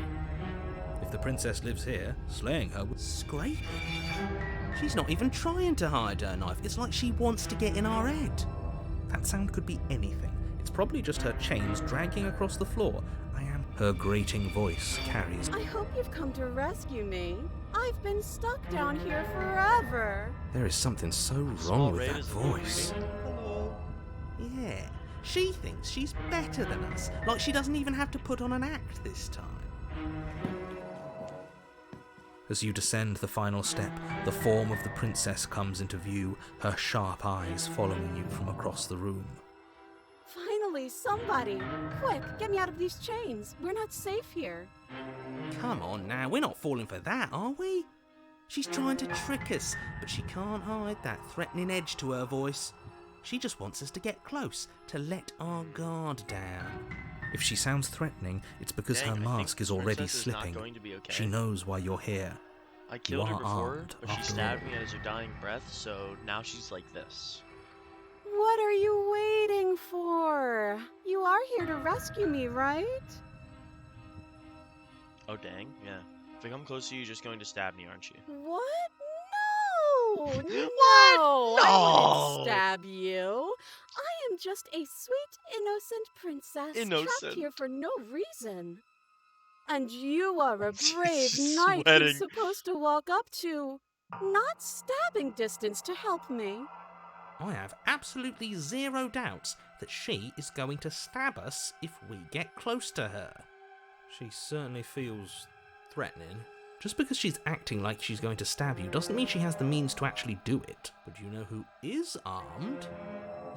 If the princess lives here, slaying her would... Scraping? She's not even trying to hide her knife. It's like she wants to get in our head. That sound could be anything. It's probably just her chains dragging across the floor. Her grating voice carries... I hope you've come to rescue me. I've been stuck down here forever. There is something so wrong with that voice. Yeah, she thinks she's better than us. Like she doesn't even have to put on an act this time. As you descend the final step, the form of the princess comes into view, her sharp eyes following you from across the room. Finally, somebody! Quick, get me out of these chains. We're not safe here. Come on now, we're not falling for that, are we? She's trying to trick us, but she can't hide that threatening edge to her voice. She just wants us to get close, to let our guard down. If she sounds threatening, it's because her mask is already slipping. She knows why you're here. I killed her before, but she stabbed me as her dying breath, so now she's like this. What are you waiting for? You are here to rescue me, right? Oh dang, yeah. If I come close to you, you're just going to stab me, aren't you? What? No! What? No! No! I wouldn't stab you. I am just a sweet, innocent princess trapped here for no reason. And you are a brave knight who's supposed to walk up to, not stabbing distance to help me. I have absolutely zero doubts that she is going to stab us if we get close to her. She certainly feels threatening. Just because she's acting like she's going to stab you doesn't mean she has the means to actually do it. But you know who is armed?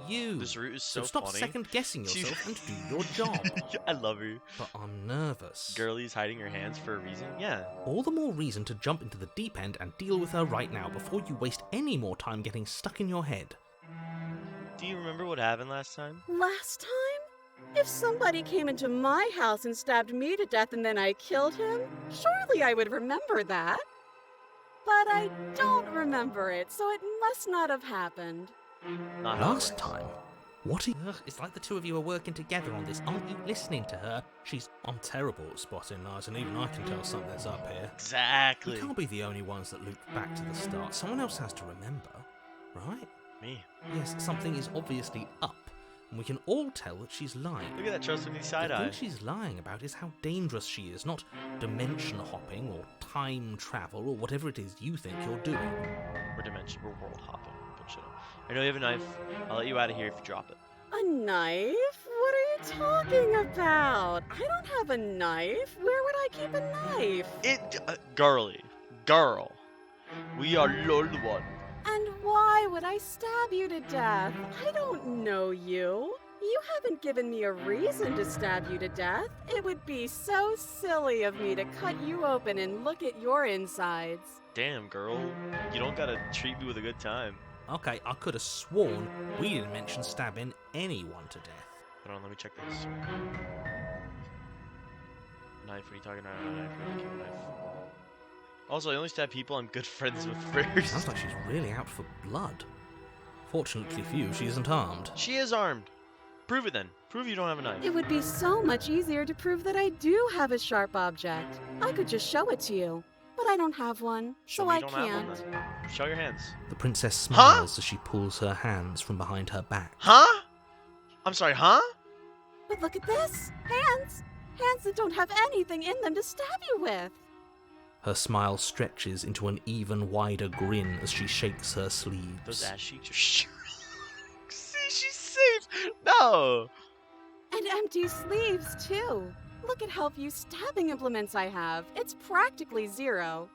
You. This route is so stop funny. second-guessing yourself and do your job. I love her. But I'm nervous. Girlie's hiding her hands for a reason? Yeah. All the more reason to jump into the deep end and deal with her right now before you waste any more time getting stuck in your head. Do you remember what happened last time? Last time? If somebody came into my house and stabbed me to death and then I killed him, surely I would remember that. But I don't remember it, so it must not have happened. Not last time? What? It's like the two of you are working together on this. Aren't you listening to her? I'm terrible at spotting lies, and even I can tell something's up here. Exactly. We can't be the only ones that loop back to the start. Someone else has to remember, right? Me. Yes, something is obviously up, and we can all tell that she's lying. Look at that trustworthy side eye. The thing she's lying about is how dangerous she is, not dimension hopping or time travel or whatever it is you think you're doing. We're world hopping. But shut up. I know you have a knife. I'll let you out of here if you drop it. A knife? What are you talking about? I don't have a knife. Where would I keep a knife? Girl. We are LOL one. And why would I stab you to death? I don't know you. You haven't given me a reason to stab you to death. It would be so silly of me to cut you open and look at your insides. Damn, girl. You don't gotta treat me with a good time. Okay, I could have sworn we didn't mention stabbing anyone to death. Hold on, let me check this. Knife, what are you talking about? Knife. Also, I only stab people I'm good friends with first. Sounds like she's really out for blood. Fortunately for you, she isn't armed. She is armed. Prove it then. Prove you don't have a knife. It would be so much easier to prove that I do have a sharp object. I could just show it to you. But I don't have one, so I can't. Show your hands. The princess smiles as she pulls her hands from behind her back. Huh? I'm sorry, huh? But look at this. Hands. Hands that don't have anything in them to stab you with. Her smile stretches into an even wider grin as she shakes her sleeves. Those ass cheeks are sure. See, she's safe. No. And empty sleeves, too. Look at how few stabbing implements I have. It's practically zero.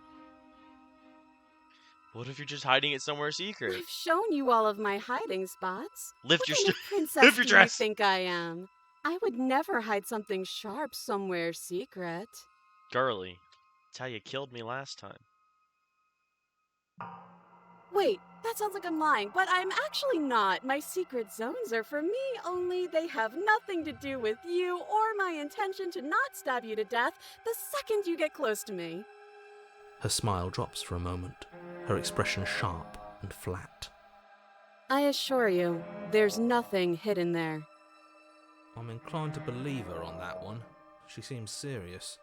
What if you're just hiding it somewhere secret? I've shown you all of my hiding spots. Lift What your kind of princess lift your do dress. you think I am? I would never hide something sharp somewhere secret. Girly, that's how you killed me last time. Wait, that sounds like I'm lying, but I'm actually not. My secret zones are for me, only they have nothing to do with you or my intention to not stab you to death the second you get close to me. Her smile drops for a moment, her expression sharp and flat. I assure you, there's nothing hidden there. I'm inclined to believe her on that one. She seems serious.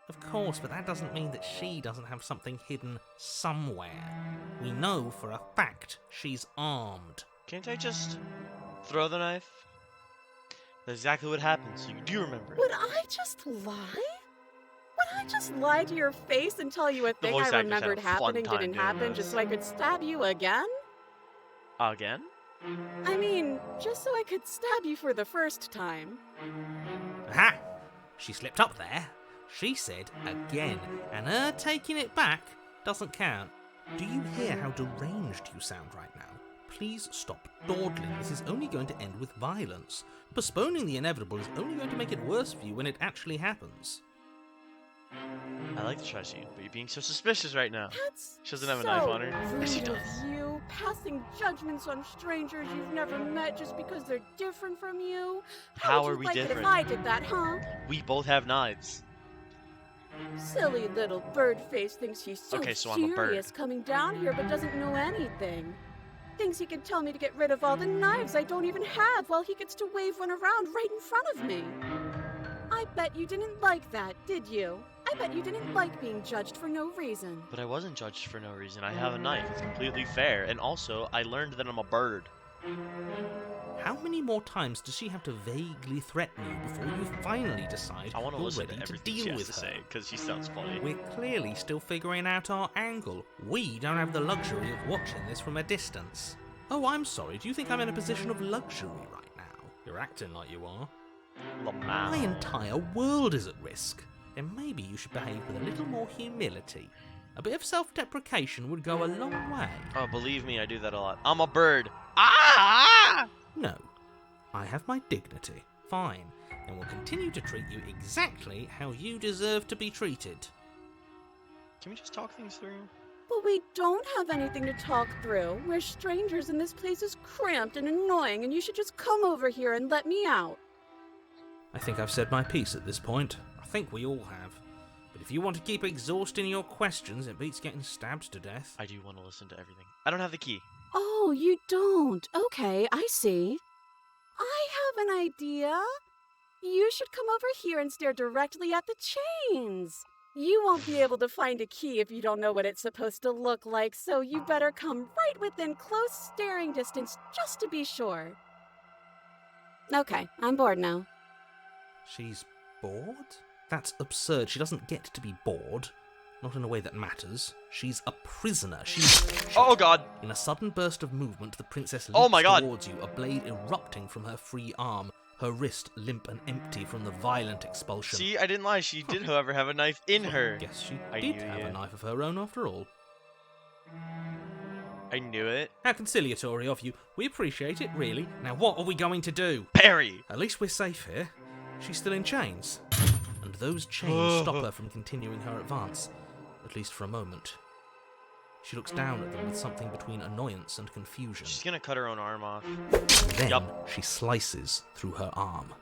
Of course, but that doesn't mean that she doesn't have something hidden somewhere. We know for a fact she's armed. Can't I just throw the knife? That's exactly what happened, so you do remember it. Would I just lie? Would I just lie to your face and tell you a thing voice I actors had remembered a fun happening time didn't doing happen this. just so I could stab you again? Again? I mean, just so I could stab you for the first time. Aha! She slipped up there. She said again, and her taking it back doesn't count. Do you hear how deranged you sound right now? Please stop dawdling. This is only going to end with violence. Postponing the inevitable is only going to make it worse for you when it actually happens. I like the try scene, but you're being so suspicious right now. That's She doesn't have a so knife on her. Yes, she rude of does. you, passing judgments on strangers you've never met just because they're different from you. How would are you we like different? it if I did that, huh? We both have knives. Silly little bird face thinks he's so Okay, so I'm a bird. serious coming down here but doesn't know anything. Thinks he can tell me to get rid of all the knives I don't even have while he gets to wave one around right in front of me. I bet you didn't like that, did you? I bet you didn't like being judged for no reason. But I wasn't judged for no reason. I have a knife. It's completely fair. And also, I learned that I'm a bird. How many more times does she have to vaguely threaten you before you finally decide I want to you're listen to ready to everything she deal has with to her? say, because she sounds funny. We're clearly still figuring out our angle. We don't have the luxury of watching this from a distance. Oh, I'm sorry. Do you think I'm in a position of luxury right now? You're acting like you are. My entire world is at risk. Then maybe you should behave with a little more humility. A bit of self-deprecation would go a long way. Oh, believe me, I do that a lot. I'm a bird. Ah! No. I have my dignity. Fine. And will continue to treat you exactly how you deserve to be treated. Can we just talk things through? But we don't have anything to talk through. We're strangers and this place is cramped and annoying and you should just come over here and let me out. I think I've said my piece at this point. I think we all have. But if you want to keep exhausting your questions, it beats getting stabbed to death. I do want to listen to everything. I don't have the key. Oh, you don't. Okay, I see. I have an idea. You should come over here and stare directly at the chains. You won't be able to find a key if you don't know what it's supposed to look like, so you better come right within close staring distance just to be sure. Okay, I'm bored now. She's bored? That's absurd. She doesn't get to be bored. Not in a way that matters. She's a prisoner. Oh god! In a sudden burst of movement, the princess Oh my leaps god! towards you, a blade erupting from her free arm, her wrist limp and empty from the violent expulsion. See, I didn't lie. She did, however, have a knife in her. Guess she I did knew have it. a knife of her own after all. I knew it. How conciliatory of you. We appreciate it, really. Now what are we going to do? Perry! At least we're safe here. She's still in chains. And those chains stop her from continuing her advance. At least for a moment. She looks down at them with something between annoyance and confusion. She's gonna cut her own arm off. Then Yup. she slices through her arm.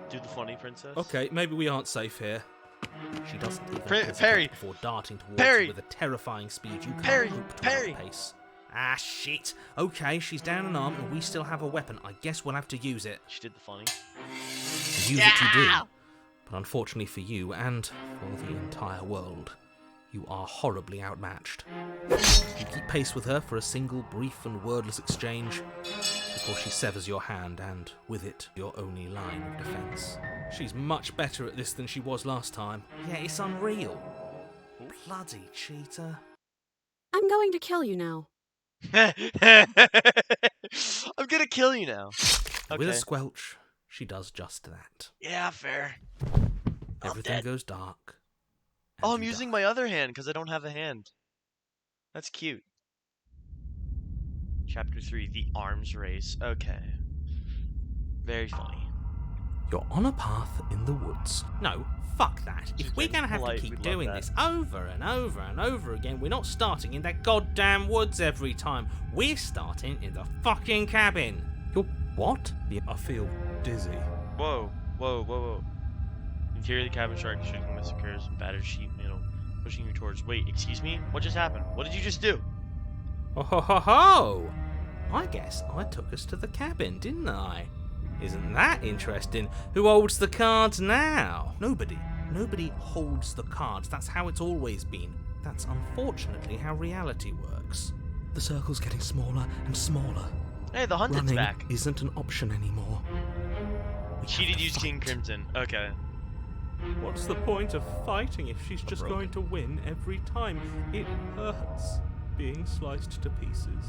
Do the funny, princess. Okay, maybe we aren't safe here. She doesn't even hesitate Perry! before darting towards Perry! you with a terrifying speed you can't Perry! hope to Perry! outpace. Ah, shit. Okay, she's down an arm and we still have a weapon. I guess we'll have to use it. She did the funny. And use it you do. But unfortunately for you, and for the entire world, you are horribly outmatched. You keep pace with her for a single brief and wordless exchange before she severs your hand and, with it, your only line of defence. She's much better at this than she was last time. Yeah, it's unreal. Bloody cheater. I'm going to kill you now. I'm gonna kill you now. With a Okay. squelch, she does just that. Yeah, fair. Everything dead. goes dark. Oh, and I'm you using die. my other hand because I don't have a hand. That's cute. Chapter 3, The Arms Race. Okay. Very funny. You're on a path in the woods. No, fuck that. Just If we're being gonna have to polite, keep we'd love doing that. this over and over and over again, we're not starting in that goddamn woods every time. We're starting in the fucking cabin. You're what? I feel dizzy. Whoa, whoa, whoa, whoa. Interior of the cabin, shark shooting massacres, battered sheet metal, pushing you towards. Wait, excuse me? What just happened? What did you just do? Oh ho ho ho! I guess I took us to the cabin, didn't I? Isn't that interesting? Who holds the cards now? Nobody. Nobody holds the cards. That's how it's always been. That's unfortunately how reality works. The circle's getting smaller and smaller. Hey, the Hunted's Running back. isn't an option anymore. We She have did to use King fight. Crimson. Okay. What's the point of fighting if she's just broken. going to win every time? It hurts being sliced to pieces.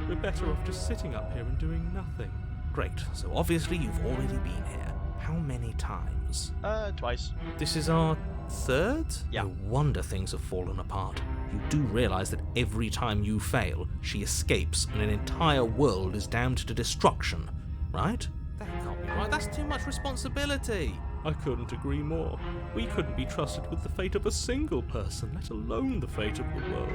We're better off just sitting up here and doing nothing. Great. So obviously you've already been here. How many times? Twice. This is our third? Yeah. No wonder things have fallen apart. You do realise that every time you fail, she escapes and an entire world is damned to destruction, right? That can't be right. That's too much responsibility. I couldn't agree more. We couldn't be trusted with the fate of a single person, let alone the fate of the world.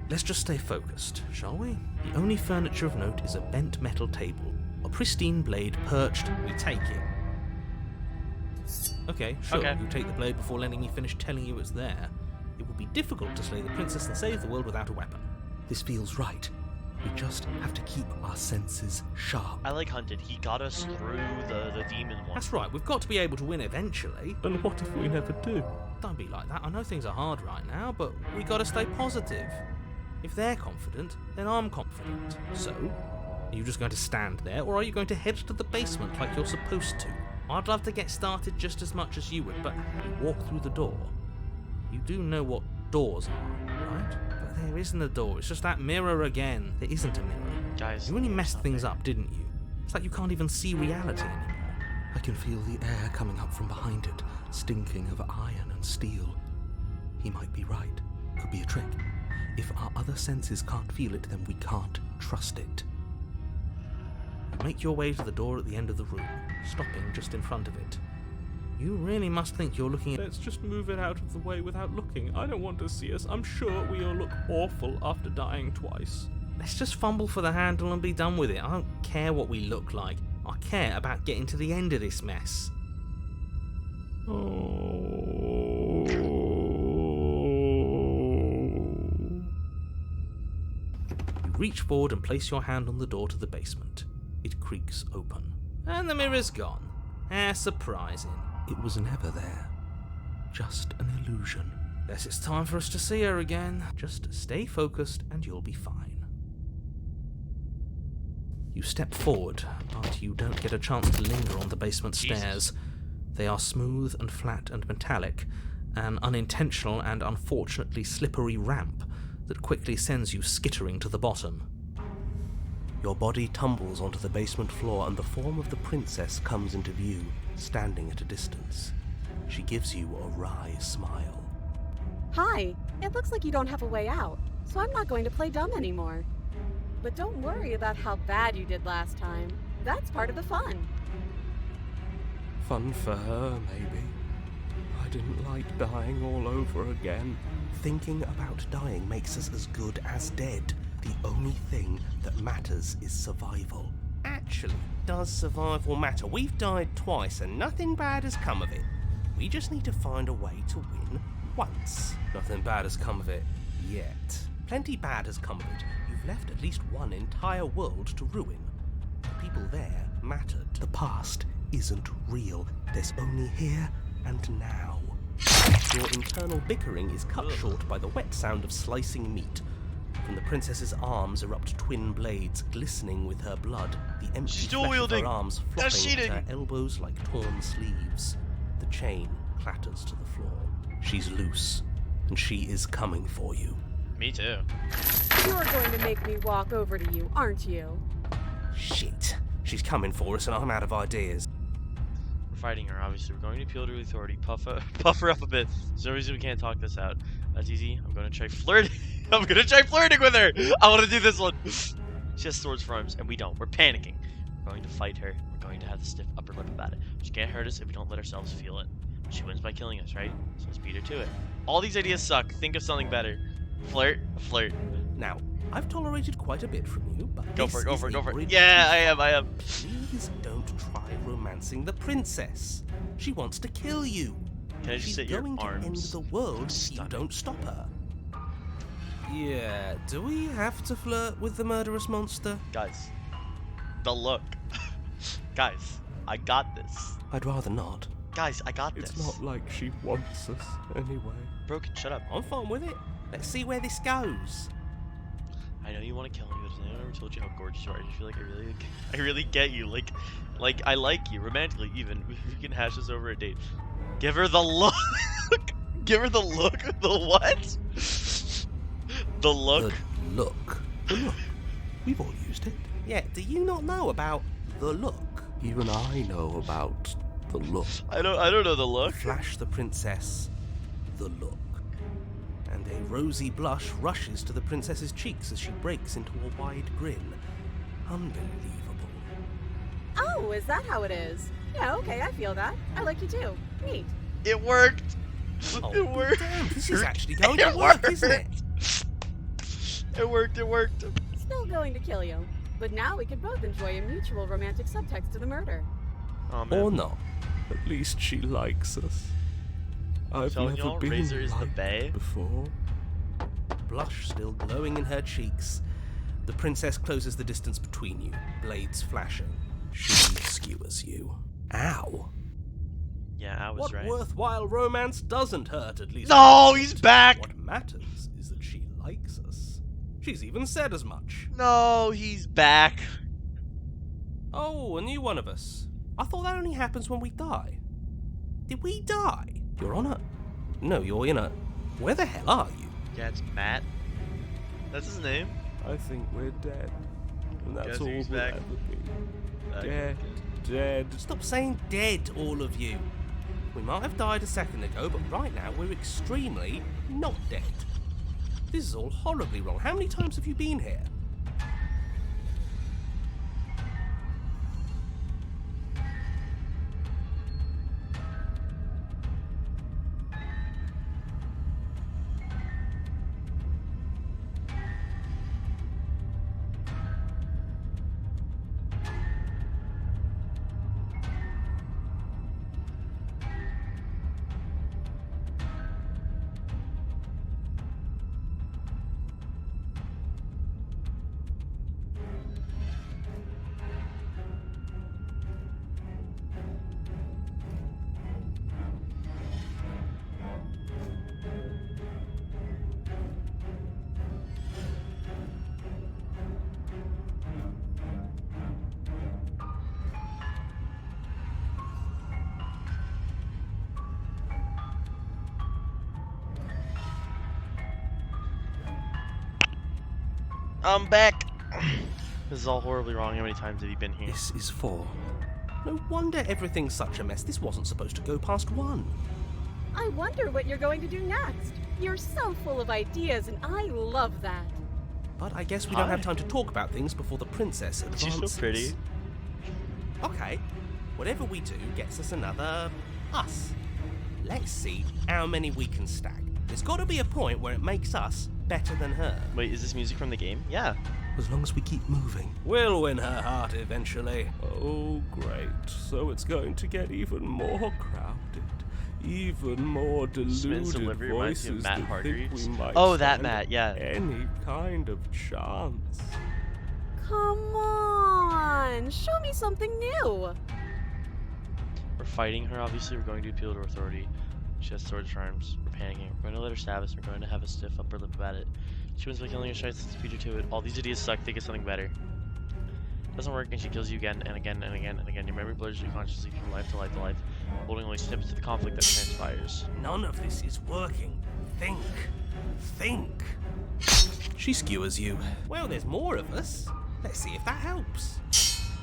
Let's just stay focused, shall we? The only furniture of note is a bent metal table. A pristine blade perched. We take it. Okay, sure. Okay. You take the blade before letting me finish telling you it's there. It would be difficult to slay the princess and save the world without a weapon. This feels right. We just have to keep our senses sharp. I like Hunted. He got us through the demon one. That's right, we've got to be able to win eventually. And what if we never do? Don't be like that. I know things are hard right now, but we gotta stay positive. If they're confident, then I'm confident. So, are you just going to stand there, or are you going to head to the basement like you're supposed to? I'd love to get started just as much as you would, but you walk through the door. You do know what doors are, right? But there isn't a door, it's just that mirror again. There isn't a mirror. Guys, You really messed not things fair. up, didn't you? It's like you can't even see reality anymore. I can feel the air coming up from behind it, stinking of iron and steel. He might be right. Could be a trick. If our other senses can't feel it, then we can't trust it. You make your way to the door at the end of the room, stopping just in front of it. You really must think you're looking at... Let's just move it out of the way without looking. I don't want to see us. I'm sure we all look awful after dying twice. Let's just fumble for the handle and be done with it. I don't care what we look like. I care about getting to the end of this mess. You reach forward and place your hand on the door to the basement. It creaks open. And the mirror's gone. How surprising. It was never there. Just an illusion. Guess it's time for us to see her again. Just stay focused and you'll be fine. You step forward, but you don't get a chance to linger on the basement Jesus. stairs. They are smooth and flat and metallic, an unintentional and unfortunately slippery ramp that quickly sends you skittering to the bottom. Your body tumbles onto the basement floor and the form of the princess comes into view, standing at a distance. She gives you a wry smile. Hi, it looks like you don't have a way out, so I'm not going to play dumb anymore. But don't worry about how bad you did last time. That's part of the fun. Fun for her, maybe. I didn't like dying all over again. Thinking about dying makes us as good as dead. The only thing that matters is survival. Actually, does survival matter? We've died twice and nothing bad has come of it. We just need to find a way to win once. Nothing bad has come of it yet. Plenty bad has come of it. You've left at least one entire world to ruin. The people there mattered. The past isn't real. There's only here and now. Your internal bickering is cut short by the wet sound of slicing meat. From the princess's arms erupt twin blades glistening with her blood, the empty She's dual flesh of wielding. her arms That's flopping at cheating. her elbows like torn sleeves. The chain clatters to the floor. She's loose, and she is coming for you. Me too. You're going to make me walk over to you, aren't you? Shit. She's coming for us and I'm out of ideas. We're fighting her, obviously. We're going to appeal to the authority. Puff her up a bit. There's no reason we can't talk this out. That's easy. I'm going to try flirting. I'm going to try flirting with her. I want to do this one. She has swords for arms, and we don't. We're panicking. We're going to fight her. We're going to have the stiff upper lip about it. She can't hurt us if we don't let ourselves feel it. She wins by killing us, right? So let's beat her to it. All these ideas suck. Think of something better. Flirt. Flirt. Now, I've tolerated quite a bit from you, but Go this for it, go is for it, go for a it. Yeah, I am. Please don't try romancing the princess. She wants to kill you. Can I just She's sit your going to end arms? the world if you don't stop her. Yeah, do we have to flirt with the murderous monster? Guys, the look. Guys, I got this. I'd rather not. Guys, I got It's this. not like she wants us anyway. Broken, shut up. I'm fine with it. Let's see where this goes. I know you want to kill me, but has anyone ever told you how gorgeous you are? I just feel like I really get you. Like I like you romantically. Even we can hash this over a date. Give her the look. Give her the look. The what? The look. The look. The look. We've all used it. Yeah. Do you not know about the look? Even I know about the look. I don't know the look. Flash the princess. The look. And a rosy blush rushes to the princess's cheeks as she breaks into a wide grin. Unbelievable. Oh, is that how it is? Yeah, okay, I feel that. I like you too. Neat. It worked. Oh, It worked. Damn, this is actually going to work, isn't it? It worked. It worked. Still going to kill you. But now we could both enjoy a mutual romantic subtext to the murder. Oh man. Or not. At least she likes us. I've telling never y'all, been Razor is the liked bae. before. Blush still glowing in her cheeks. The princess closes the distance between you, blades flashing. She skewers you. Ow. Yeah, I was What right. worthwhile romance doesn't hurt, at least? No, he's back. What matters is that she likes us. She's even said as much. No, he's back. Oh, a new one of us. I thought that only happens when we die. Did we die? You're on a... No, you're in a... Where the hell are you? Yeah, it's Matt. That's his name. I think we're dead. And that's Guess all who's we'll back? ever be. Back. Dead. Dead. Stop saying dead, all of you. We might have died a second ago, but right now we're extremely not dead. This is all horribly wrong. How many times have you been here? I'm back. This is all horribly wrong. How many times have you been here? This is 4. No wonder everything's such a mess. This wasn't supposed to go past 1. I wonder what you're going to do next. You're so full of ideas, and I love that. But I guess we don't have Hi. time to talk about things before the princess advances. She's so pretty. Okay, whatever we do gets us another us. Let's see how many we can stack. There's got to be a point where it makes us better than her. Wait, is this music from the game? Yeah. As long as we keep moving, we'll win her heart eventually. Oh, great. So it's going to get even more crowded. Even more Smith's deluded delivery reminds me of voices Matt that think Hargreaves. we might Oh, that stand Matt, yeah. any kind of chance. Come on, show me something new. We're fighting her, obviously. We're going to appeal to her authority. She has swords for arms. We're panicking. We're going to let her stab us. We're going to have a stiff upper lip about it. She wins by killing us, tries to speed her to it. All these ideas suck. Think of something better. Doesn't work, and she kills you again and again and again and again. Your memory blurs your consciously from life to life to life, holding only snippets of the conflict that transpires. None of this is working. Think. She skewers you. Well, there's more of us. Let's see if that helps.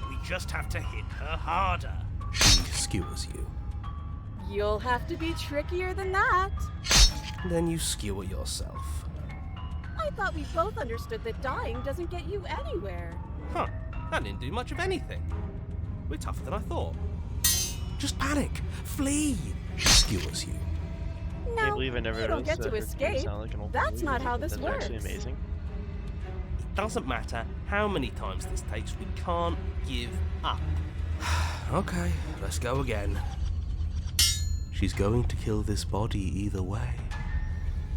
We just have to hit her harder. She skewers you. You'll have to be trickier than that. Then you skewer yourself. I thought we both understood that dying doesn't get you anywhere. Huh, that didn't do much of anything. We're tougher than I thought. Just panic! Flee! She skewers you. I can't believe I never you don't noticed get to that her computer escape. sounded like an old That's movie. not how this That's works. actually amazing. It doesn't matter how many times this takes, we can't give up. Okay, let's go again. She's going to kill this body either way.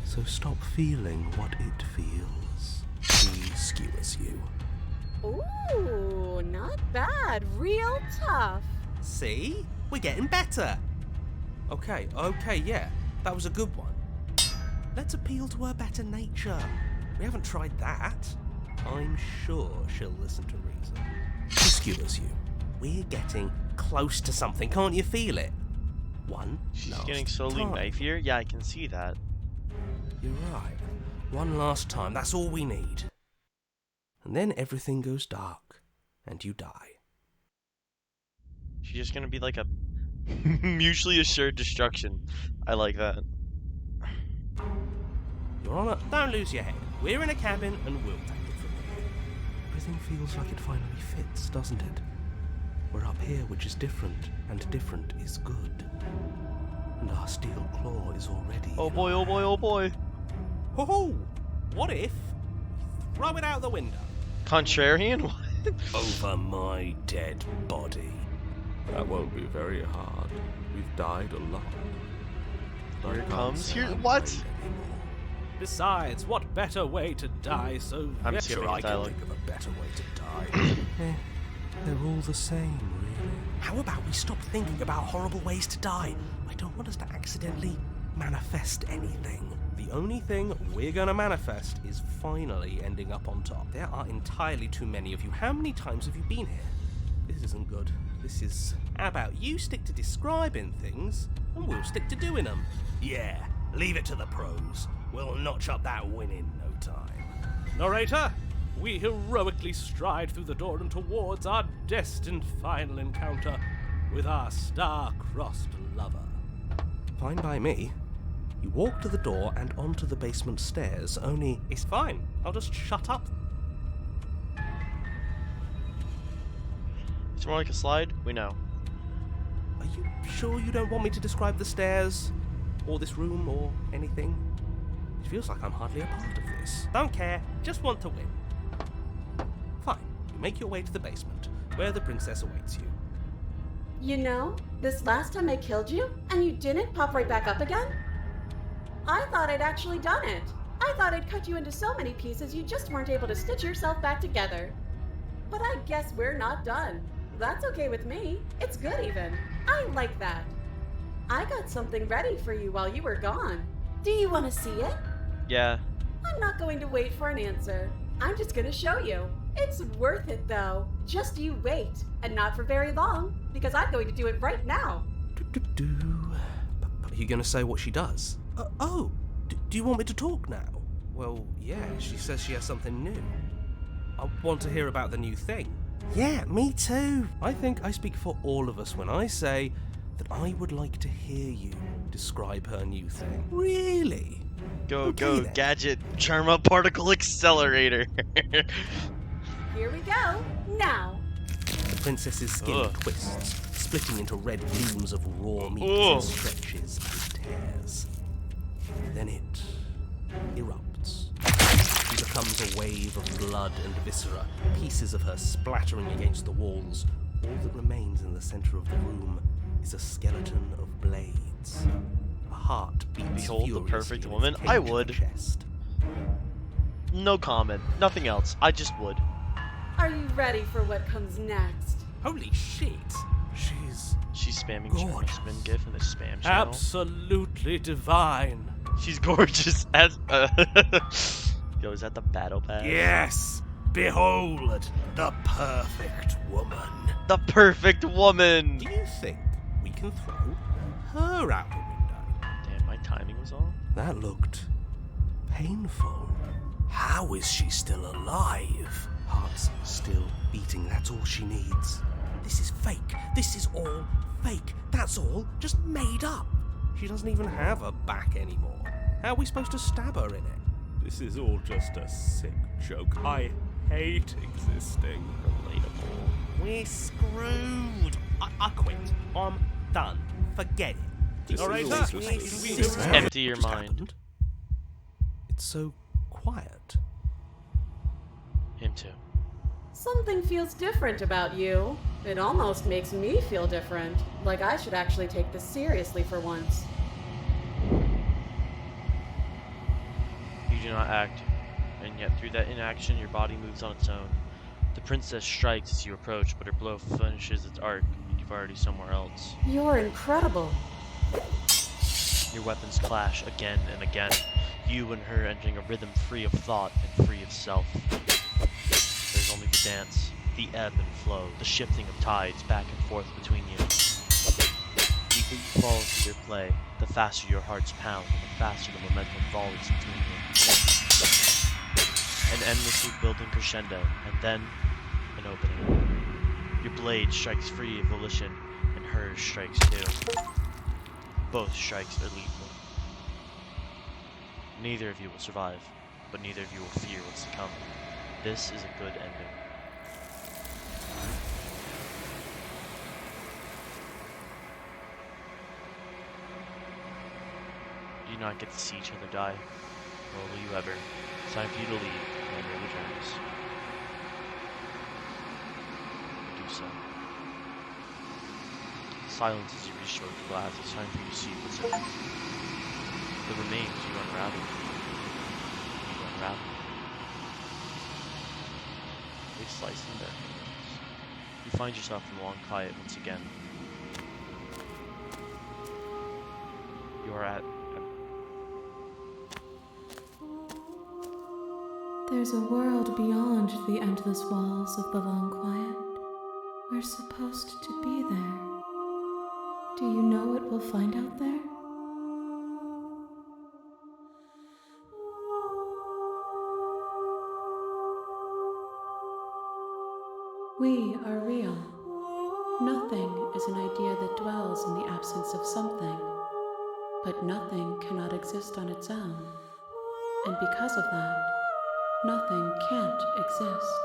So stop feeling what it feels. She skewers you. Ooh, not bad. Real tough. See? We're getting better. Okay, yeah. That was a good one. Let's appeal to her better nature. We haven't tried that. I'm sure she'll listen to reason. She skewers you. We're getting close to something. Can't you feel it? She's last getting slowly time. knifier? Yeah, I can see that. You're right. One last time. That's all we need. And then everything goes dark, and you die. She's just gonna be like a mutually assured destruction. I like that. Your Honor, don't lose your head. We're in a cabin, and we'll take it from here. Everything feels like it finally fits, doesn't it? We're up here, which is different, and different is good. And our steel claw is already... Oh boy, oh boy, oh boy. Ho-ho! What if we throw it out the window? Contrarian? What? Over my dead body. That won't be very hard. We've died a lot. Here it comes. Here, I'm what? afraid anymore. Besides, what better way to die so I'm very- skipping Sure, I can dialogue. think of a better way to die. They're all the same, really. How about we stop thinking about horrible ways to die? I don't want us to accidentally manifest anything. The only thing we're gonna manifest is finally ending up on top. There are entirely too many of you. How many times have you been here? This isn't good. This is... How about you stick to describing things, and we'll stick to doing them? Yeah, leave it to the pros. We'll notch up that win in no time. Narrator, we heroically stride through the door and towards our destined final encounter with our star-crossed lover. Fine by me. You walk to the door and onto the basement stairs, only... It's fine. I'll just shut up. It's more like a slide? We know. Are you sure you don't want me to describe the stairs? Or this room, or anything? It feels like I'm hardly a part of this. Don't care. Just want to win. Fine. You make your way to the basement, where the princess awaits you. You know, this last time I killed you, and you didn't pop right back up again? I thought I'd actually done it. I thought I'd cut you into so many pieces you just weren't able to stitch yourself back together. But I guess we're not done. That's okay with me. It's good even. I like that. I got something ready for you while you were gone. Do you want to see it? Yeah. I'm not going to wait for an answer. I'm just going to show you. It's worth it though. Just you wait. And not for very long, because I'm going to do it right now. Are you going to say what she does? Do you want me to talk now? Well, yeah, she says she has something new. I want to hear about the new thing. Yeah, me too. I think I speak for all of us when I say that I would like to hear you describe her new thing. Really? Go, Okay, go, then. gadget, Charma particle accelerator. Here we go. Now. The princess's skin Ugh. twists, splitting into red gleams of raw meat Ugh. and stretches and tears. Then it erupts. She becomes a wave of blood and viscera, pieces of her splattering against the walls. All that remains in the center of the room is a skeleton of blades. A heart beats Behold the furiously perfect in its woman. cage I in the would. chest. No comment. Nothing else. I just would. Are you ready for what comes next? Holy shit! She's spamming Gorgeous. Charma spin gif in the spam channel. Absolutely divine. She's gorgeous as. Yo, is that the battle pass? Yes! Behold, the perfect woman. The perfect woman. Do you think we can throw her out the window? Damn, my timing was off. That looked painful. How is she still alive? Heart's still beating, that's all she needs. This is fake. This is all fake. That's all just made up. She doesn't even have a back anymore. How are we supposed to stab her in it? This is all just a sick joke. I hate existing. Relatable. We're screwed. I quit. I'm done. Forget it. This All is right, all sir. just a Empty your mind. It's so quiet. Him too. Something feels different about you. It almost makes me feel different. Like I should actually take this seriously for once. You do not act, and yet through that inaction your body moves on its own. The princess strikes as you approach, but her blow finishes its arc, and you've already somewhere else. You're incredible. Your weapons clash again and again, you and her entering a rhythm free of thought and free of self. There's only the dance, the ebb and flow, the shifting of tides back and forth between you. The deeper you fall into their play, the faster your hearts pound, and the faster the momentum volleys between you. An endlessly building crescendo, and then an opening. Your blade strikes free of volition, and hers strikes too. Both strikes are lethal. Neither of you will survive, but neither of you will fear what's to come. This is a good ending. You do not get to see each other die, nor will you ever. It's time for you to leave and enter the journeys. Do so. Silence as you reach toward the glass. It's time for you to see what's in it. The remains you unravel. You unravel. They slice in their hands. You find yourself in long quiet once again. You are at There's a world beyond the endless walls of the long quiet. We're supposed to be there. Do you know what we'll find out there? We are real. Nothing is an idea that dwells in the absence of something, but nothing cannot exist on its own, and because of that, nothing can't exist.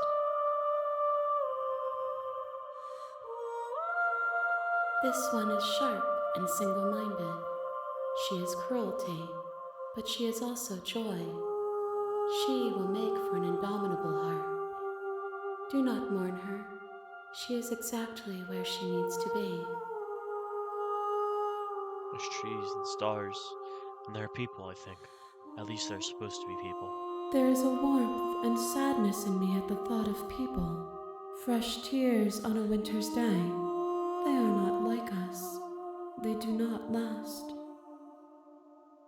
This one is sharp and single-minded. She is cruelty, but she is also joy. She will make for an indomitable heart. Do not mourn her. She is exactly where she needs to be. There's trees and stars, and there are people, I think. At least there are supposed to be people. There is a warmth and sadness in me at the thought of people. Fresh tears on a winter's day. They are not like us. They do not last.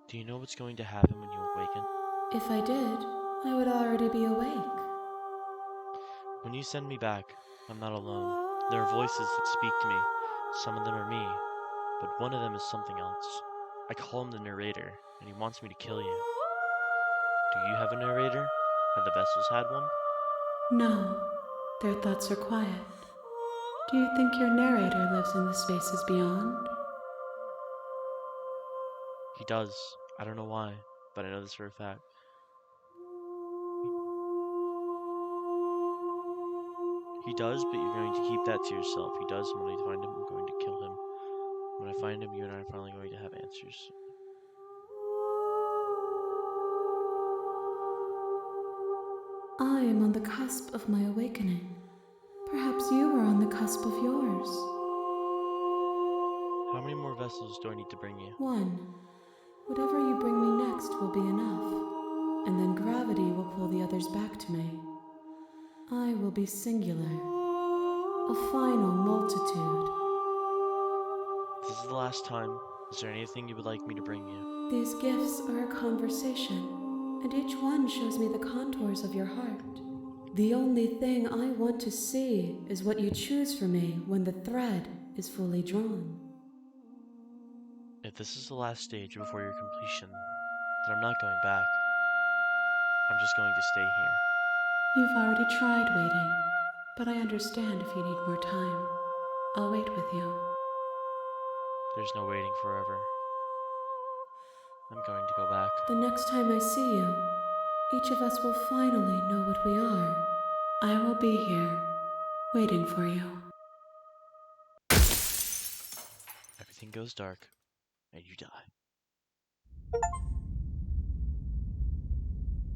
Do you know what's going to happen when you awaken? If I did, I would already be awake. When you send me back, I'm not alone. There are voices that speak to me. Some of them are me, but one of them is something else. I call him the narrator, and he wants me to kill you. Do you have a narrator? Have the vessels had one? No, their thoughts are quiet. Do you think your narrator lives in the spaces beyond? He does. I don't know why, but I know this for a fact. He does, but you're going to keep that to yourself. He does, and when I find him, I'm going to kill him. When I find him, you and I are finally going to have answers. I am on the cusp of my awakening. Perhaps you are on the cusp of yours. How many more vessels do I need to bring you? One. Whatever you bring me next will be enough, and then gravity will pull the others back to me. I will be singular, a final multitude. This is the last time. Is there anything you would like me to bring you? These gifts are a conversation, and each one shows me the contours of your heart. The only thing I want to see is what you choose for me when the thread is fully drawn. If this is the last stage before your completion, But I'm not going back. I'm just going to stay here. You've already tried waiting, but I understand if you need more time. I'll wait with you. There's no waiting forever. I'm going to go back. The next time I see you, each of us will finally know what we are. I will be here, waiting for you. Everything goes dark, and you die.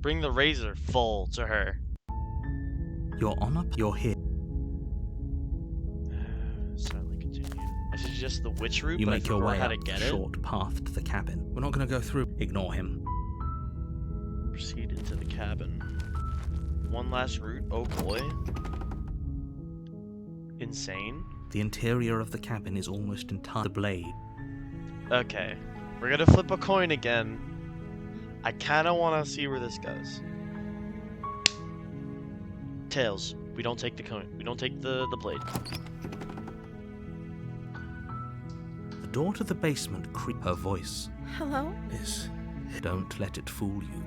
Bring the razor full to her. You're on up, you're here. Silently continue. I suggest the witch route, You but make I your forgot way how up to the get it. short path to the cabin. We're not going to go through. Ignore him. Proceed into the cabin. One last route. Oh boy. Insane. The interior of the cabin is almost entirely the blade. Okay. We're gonna flip a coin again. I kinda wanna see where this goes. Tails. We don't take the coin. We don't take the blade. The door to the basement creaks. Her voice Hello? is. Don't let it fool you.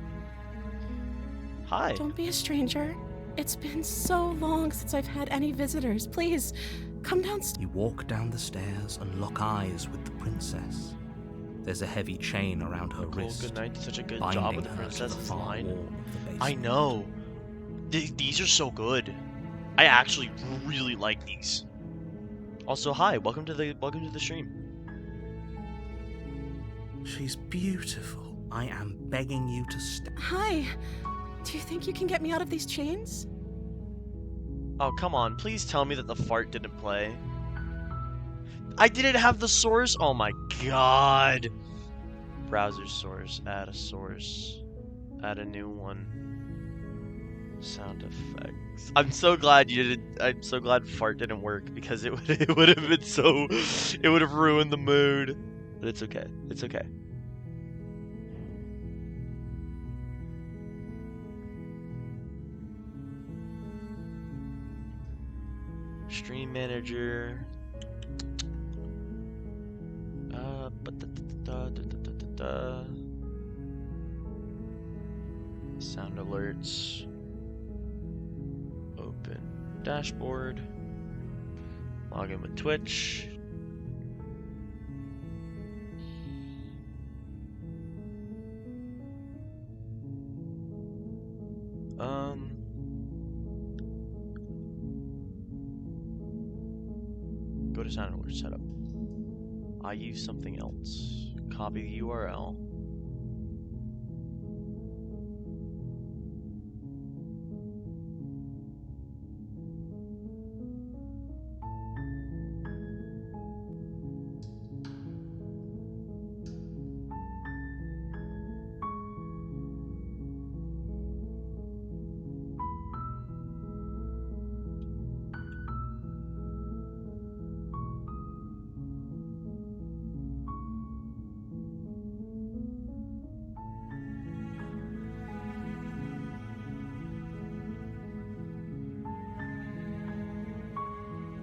Hi. Don't be a stranger. It's been so long since I've had any visitors. Please, come downstairs. You walk down the stairs and lock eyes with the princess. There's a heavy chain around her Cool, wrist, good night. Did such a good binding job with the her to the princess's far line. wall of the basement. I know. These are so good. I actually really like these. Also, hi. Welcome to the stream. She's beautiful. I am begging you to stay. Hi. Do you think you can get me out of these chains? Oh, come on. Please tell me that the fart didn't play. I didn't have the source? Oh my god. Browser source. Add a source. Add a new one. Sound effects. I'm so glad you didn't. I'm so glad fart didn't work because it would have been so. It would have ruined the mood. But it's okay. It's okay. Stream manager. Sound alerts. Open dashboard. Log in with Twitch. Go to sound alert setup. I use something else. Copy the URL.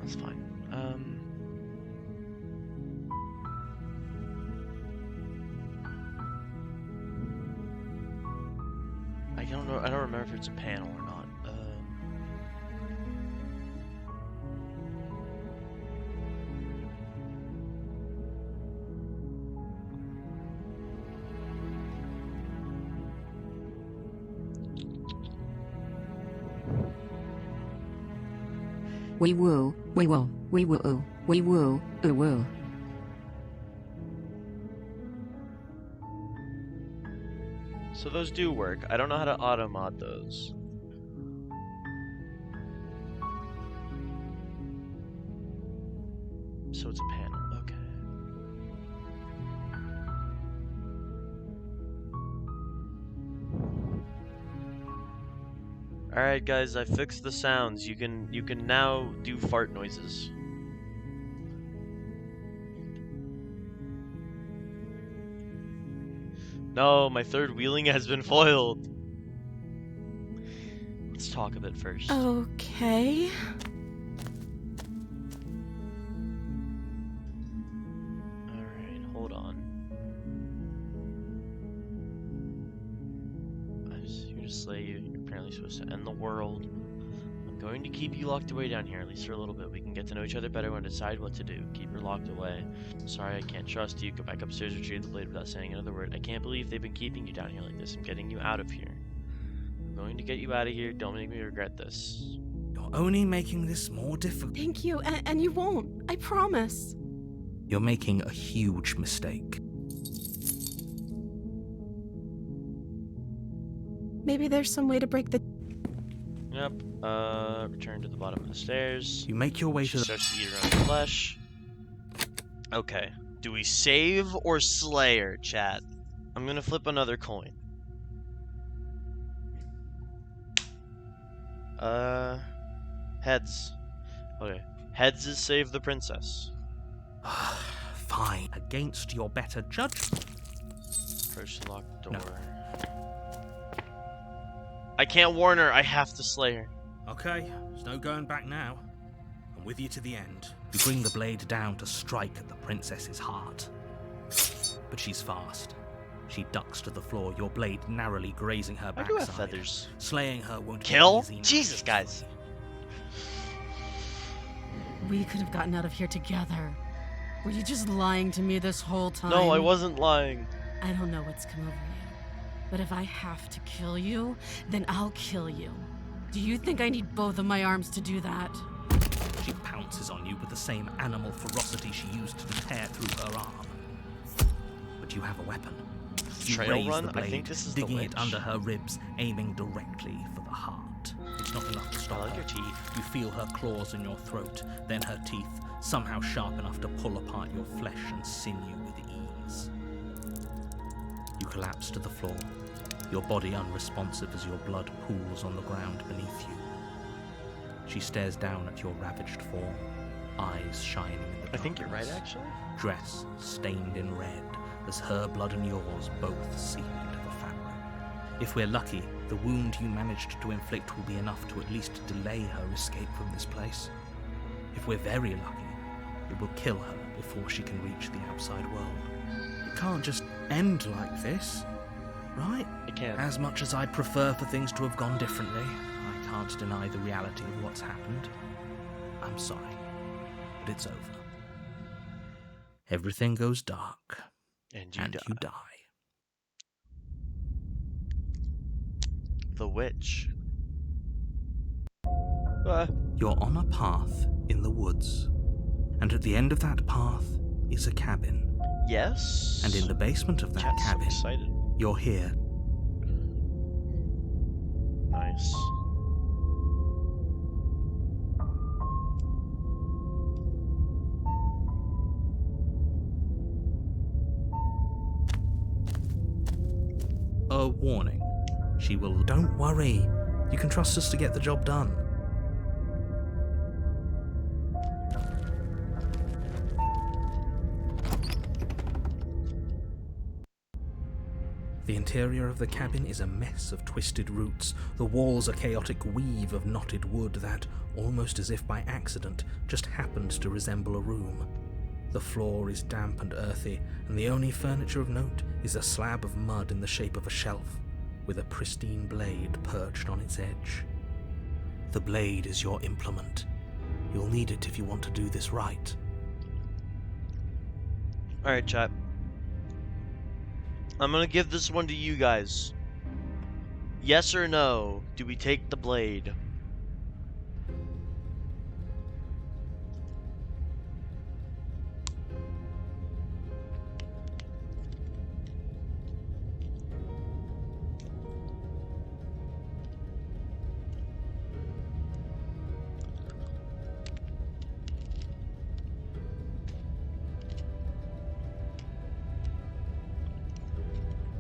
That's fine. I don't know. I don't remember if it's a panel or not. We woo, we will, we woo, we woo, woo. So those do work. I don't know how to auto mod those. So it's a panel. Okay. All right, guys. I fixed the sounds. You can now do fart noises. No, my third wheeling has been foiled. Let's talk a bit first. Okay. Alright, hold on. to slay you. You're apparently supposed to end the world. I'm going to keep you locked away down here, at least for a little bit. We can get to know each other better and decide what to do. Keep her locked away. Sorry, I can't trust you. Go back upstairs, retrieve the blade without saying another word. I can't believe they've been keeping you down here like this. I'm getting you out of here. I'm going to get you out of here. Don't make me regret this. You're only making this more difficult. Thank you, and you won't. I promise. You're making a huge mistake. Maybe there's some way to break the... Yep. Return to the bottom of the stairs. You make your way She to the... starts to eat her own flesh. Okay. Do we save or slay her, chat? I'm gonna flip another coin. Heads. Okay. Heads is save the princess. Fine. Against your better judgment. Approach the locked door. No. I can't warn her. I have to slay her. Okay, there's no going back now. I'm with you to the end. You bring the blade down to strike at the princess's heart. But she's fast. She ducks to the floor, your blade narrowly grazing her I do have backside. feathers. Slaying her won't Kill? be easy. Jesus, guys. We could have gotten out of here together. Were you just lying to me this whole time? No, I wasn't lying. I don't know what's come over you, but if I have to kill you, then I'll kill you. Do you think I need both of my arms to do that? She pounces on you with the same animal ferocity she used to tear through her arm. But you have a weapon. You Trail raise run? the blade, I think this is the digging it witch. under her ribs, aiming directly for the heart. It's not enough to stop I like her. your teeth. You feel her claws in your throat, then her teeth, somehow sharp enough to pull apart your flesh and sinew with ease. You collapse to the floor, your body unresponsive as your blood pools on the ground beneath you. She stares down at your ravaged form, eyes shining in the I think you're right, darkness. actually. Dress stained in red, as her blood and yours both seep into the fabric. If we're lucky, the wound you managed to inflict will be enough to at least delay her escape from this place. If we're very lucky, it will kill her before she can reach the outside world. It can't just end like this, right? It can. As much as I'd prefer for things to have gone differently, I can't deny the reality of what's happened. I'm sorry, but it's over. Everything goes dark, And and you die. The witch. You're on a path in the woods, and at the end of that path is a cabin. Yes. And in the basement of that Chat's so cabin, excited. you're here. Nice. A warning. She will... Don't worry. You can trust us to get the job done. The interior of the cabin is a mess of twisted roots. The walls a chaotic weave of knotted wood that, almost as if by accident, just happened to resemble a room. The floor is damp and earthy, and the only furniture of note is a slab of mud in the shape of a shelf, with a pristine blade perched on its edge. The blade is your implement. You'll need it if you want to do this right. Alright, chat. I'm gonna give this one to you guys. Yes or no, do we take the blade?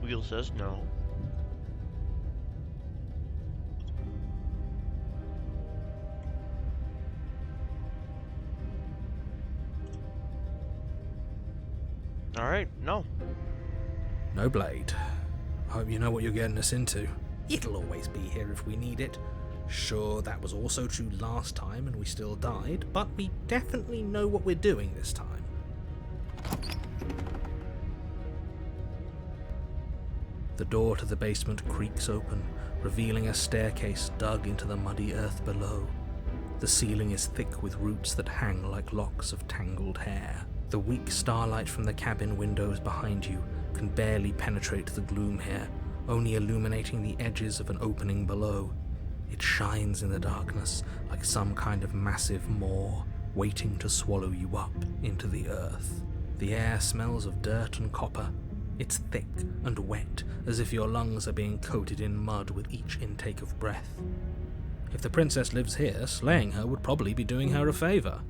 Wheel says no. Alright, no. No blade. Hope you know what you're getting us into. It'll always be here if we need it. Sure, that was also true last time and we still died, but we definitely know what we're doing this time. The door to the basement creaks open, revealing a staircase dug into the muddy earth below. The ceiling is thick with roots that hang like locks of tangled hair. The weak starlight from the cabin windows behind you can barely penetrate the gloom here, only illuminating the edges of an opening below. It shines in the darkness like some kind of massive maw, waiting to swallow you up into the earth. The air smells of dirt and copper. It's thick and wet, as if your lungs are being coated in mud with each intake of breath. If the princess lives here, slaying her would probably be doing her a favor.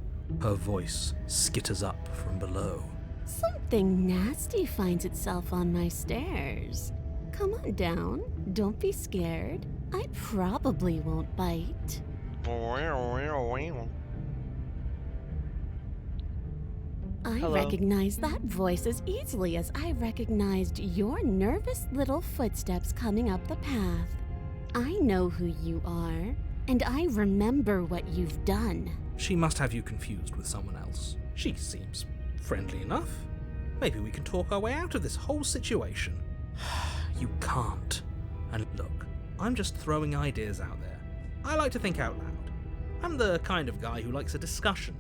Her voice skitters up from below. Something nasty finds itself on my stairs. Come on down. Don't be scared. I probably won't bite. I Hello. recognize that voice as easily as I recognized your nervous little footsteps coming up the path. I know who you are, and I remember what you've done. She must have you confused with someone else. She seems friendly enough. Maybe we can talk our way out of this whole situation. You can't. And look, I'm just throwing ideas out there. I like to think out loud. I'm the kind of guy who likes a discussion.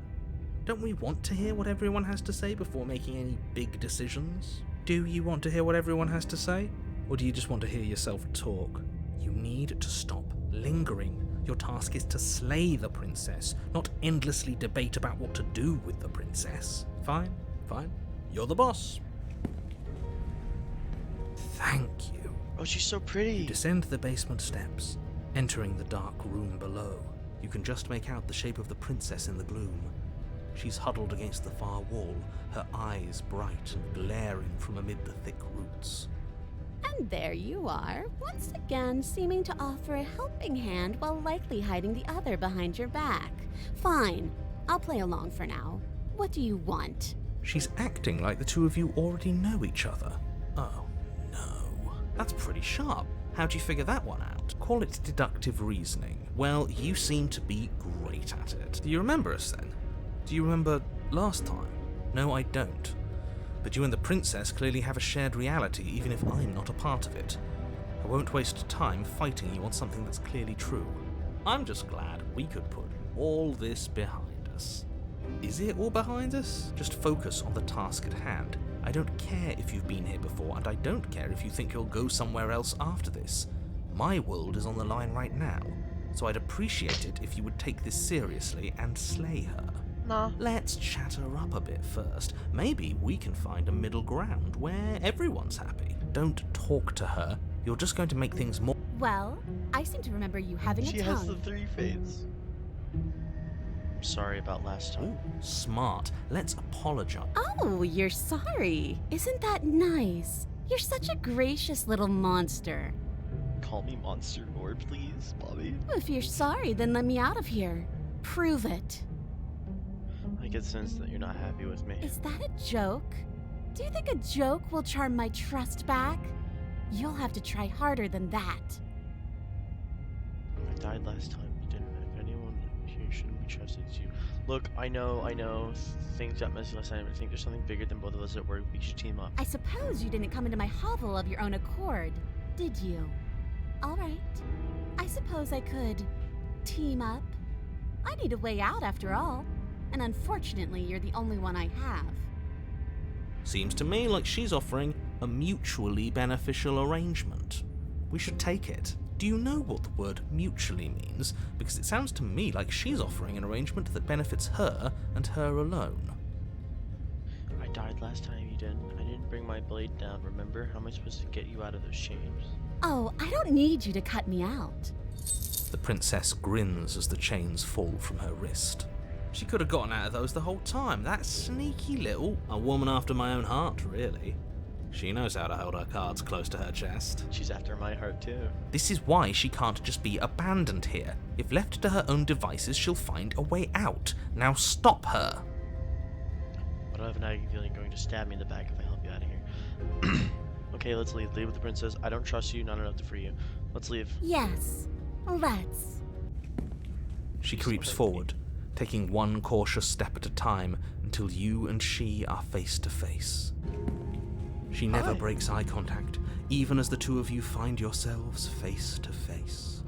Don't we want to hear what everyone has to say before making any big decisions? Do you want to hear what everyone has to say? Or do you just want to hear yourself talk? You need to stop lingering. Your task is to slay the princess, not endlessly debate about what to do with the princess. Fine. You're the boss. Thank you. Oh, she's so pretty. You descend the basement steps, entering the dark room below. You can just make out the shape of the princess in the gloom. She's huddled against the far wall, her eyes bright and glaring from amid the thick roots. And there you are, once again seeming to offer a helping hand while likely hiding the other behind your back. Fine, I'll play along for now. What do you want? She's acting like the two of you already know each other. Oh, no. That's pretty sharp. How'd you figure that one out? Call it deductive reasoning. Well, you seem to be great at it. Do you remember us then? Do you remember last time? No, I don't. But you and the princess clearly have a shared reality, even if I'm not a part of it. I won't waste time fighting you on something that's clearly true. I'm just glad we could put all this behind us. Is it all behind us? Just focus on the task at hand. I don't care if you've been here before, and I don't care if you think you'll go somewhere else after this. My world is on the line right now, so I'd appreciate it if you would take this seriously and slay her. Nah. Let's chat her up a bit first. Maybe we can find a middle ground where everyone's happy. Don't talk to her. You're just going to make things more... Well, I seem to remember you having She a has the tongue. 3 fades. I'm sorry about last time. Ooh, smart. Let's apologize. Oh, you're sorry. Isn't that nice? You're such a gracious little monster. Call me Monster Lord, please, Bobby. If you're sorry, then let me out of here. Prove it. I get the sense that you're not happy with me. Is that a joke? Do you think a joke will charm my trust back? You'll have to try harder than that. I died last time. You didn't. If anyone here shouldn't be trusted to you. Look, I know. Things got messy last time. I think there's something bigger than both of us at work. We should team up. I suppose you didn't come into my hovel of your own accord, did you? All right. I suppose I could team up. I need a way out after all. And unfortunately, you're the only one I have. Seems to me like she's offering a mutually beneficial arrangement. We should take it. Do you know what the word mutually means? Because it sounds to me like she's offering an arrangement that benefits her and her alone. I died last time. You didn't. I didn't bring my blade down. Remember? How am I supposed to get you out of those chains? Oh, I don't need you to cut me out. The princess grins as the chains fall from her wrist. She could have gotten out of those the whole time. That sneaky little... A woman after my own heart, really. She knows how to hold her cards close to her chest. She's after my heart, too. This is why she can't just be abandoned here. If left to her own devices, she'll find a way out. Now stop her. But I have an nagging feeling you're going to stab me in the back if I help you out of here. Okay, let's leave. Leave with the princess. I don't trust you, not enough to free you. Let's leave. Yes, let's. She creeps forward, taking one cautious step at a time until you and she are face to face. She never Hi. breaks eye contact, even as the two of you find yourselves face to face.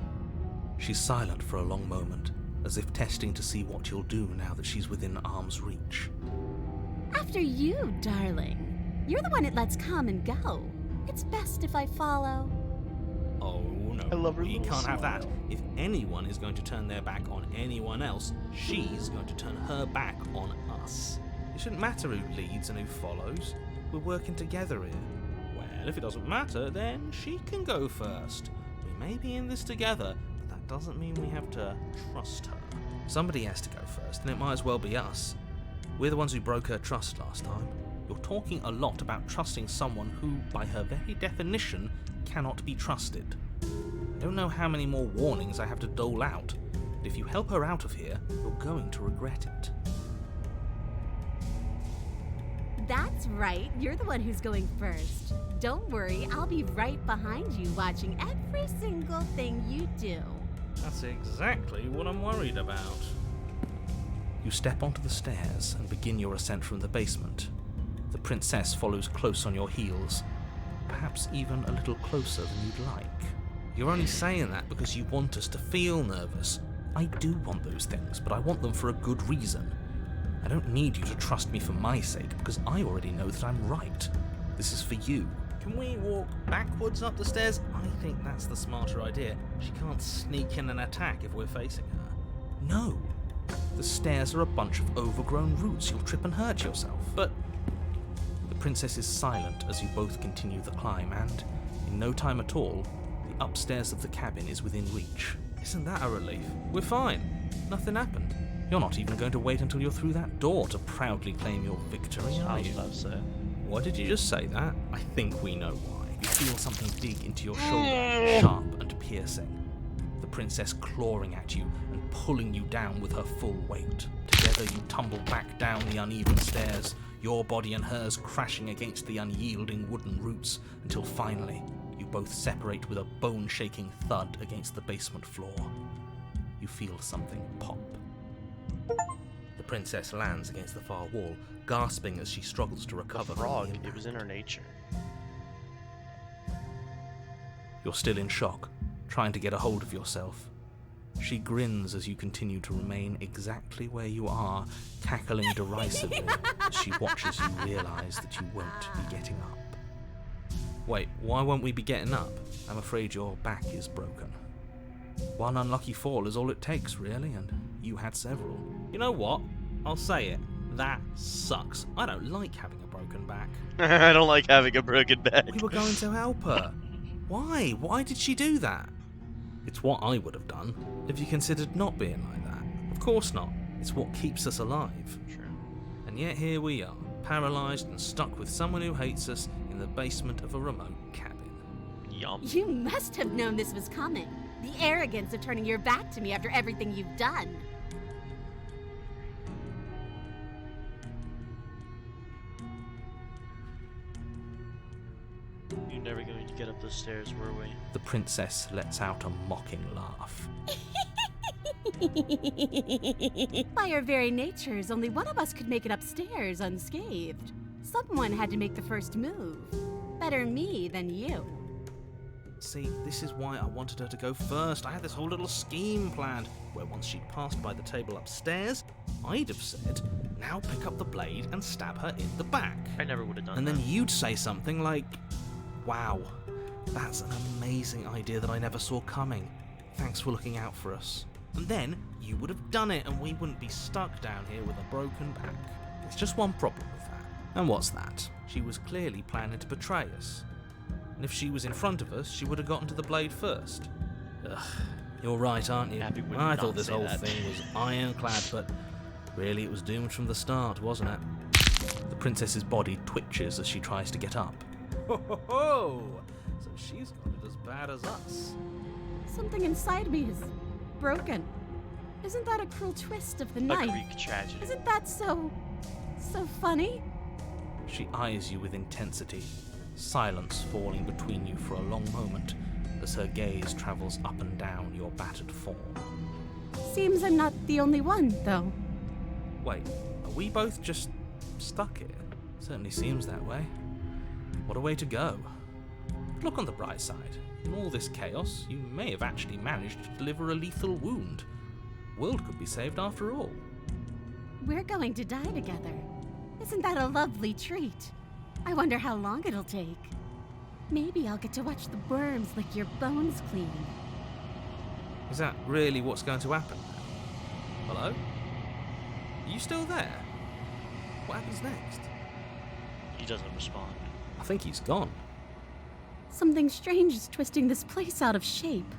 She's silent for a long moment, as if testing to see what you'll do now that she's within arm's reach. After you, darling. You're the one it lets come and go. It's best if I follow. Oh no, I love her we little can't have that. smile. If anyone is going to turn their back on anyone else, she's going to turn her back on us. It shouldn't matter who leads and who follows. We're working together here. Well, if it doesn't matter, then she can go first. We may be in this together, but that doesn't mean we have to trust her. Somebody has to go first, and it might as well be us. We're the ones who broke her trust last time. You're talking a lot about trusting someone who, by her very definition, cannot be trusted. I don't know how many more warnings I have to dole out, but if you help her out of here, you're going to regret it. That's right. You're the one who's going first. Don't worry, I'll be right behind you watching every single thing you do. That's exactly what I'm worried about. You step onto the stairs and begin your ascent from the basement. The princess follows close on your heels, perhaps even a little closer than you'd like. You're only saying that because you want us to feel nervous. I do want those things, but I want them for a good reason. I don't need you to trust me for my sake, because I already know that I'm right. This is for you. Can we walk backwards up the stairs? I think that's the smarter idea. She can't sneak in and attack if we're facing her. No. The stairs are a bunch of overgrown roots. You'll trip and hurt yourself. But the princess is silent as you both continue the climb, and in no time at all, the upstairs of the cabin is within reach. Isn't that a relief? We're fine. Nothing happened. You're not even going to wait until you're through that door to proudly claim your victory, are you? Why did you just say that? I think we know why. You feel something dig into your shoulder, sharp and piercing. The princess clawing at you and pulling you down with her full weight. Together you tumble back down the uneven stairs, your body and hers crashing against the unyielding wooden roots, until finally you both separate with a bone-shaking thud against the basement floor. You feel something pop. The princess lands against the far wall, gasping as she struggles to recover from the Frog, impact. it was in her nature. You're still in shock, trying to get a hold of yourself. She grins as you continue to remain exactly where you are, cackling derisively as she watches you realise that you won't be getting up. Wait, why won't we be getting up? I'm afraid your back is broken. One unlucky fall is all it takes, really, and you had several. You know what? I'll say it. That sucks. I don't like having a broken back. I don't like having a broken back. We were going to help her. Why? Why did she do that? It's what I would have done if you considered not being like that. Of course not. It's what keeps us alive. Sure. And yet here we are, paralysed and stuck with someone who hates us in the basement of a remote cabin. Yum. You must have known this was coming. The arrogance of turning your back to me after everything you've done. You're never going to get up those stairs, were we? The princess lets out a mocking laugh. By our very natures, only one of us could make it upstairs unscathed. Someone had to make the first move. Better me than you. See, this is why I wanted her to go first. I had this whole little scheme planned, where once she'd passed by the table upstairs, I'd have said, now pick up the blade and stab her in the back. I never would have done And that. then you'd say something like, wow, that's an amazing idea that I never saw coming. Thanks for looking out for us. And then you would have done it and we wouldn't be stuck down here with a broken back. There's just one problem with that. And what's that? She was clearly planning to betray us. And if she was in front of us, she would have gotten to the blade first. Ugh, you're right, aren't you? Happy when I you thought not this say whole that. thing was ironclad, but really it was doomed from the start, wasn't it? The princess's body twitches as she tries to get up. Ho ho ho! So she's got it as bad as us. Something inside me is broken. Isn't that a cruel twist of the A knife? Greek tragedy. Isn't that so funny? She eyes you with intensity, silence falling between you for a long moment as her gaze travels up and down your battered form. Seems I'm not the only one, though. Wait, are we both just stuck here? Certainly seems that way. What a way to go. But look on the bright side. In all this chaos, you may have actually managed to deliver a lethal wound. The world could be saved after all. We're going to die together. Isn't that a lovely treat? I wonder how long it'll take. Maybe I'll get to watch the worms lick your bones clean. Is that really what's going to happen? Hello? Are you still there? What happens next? He doesn't respond. I think he's gone. Something strange is twisting this place out of shape.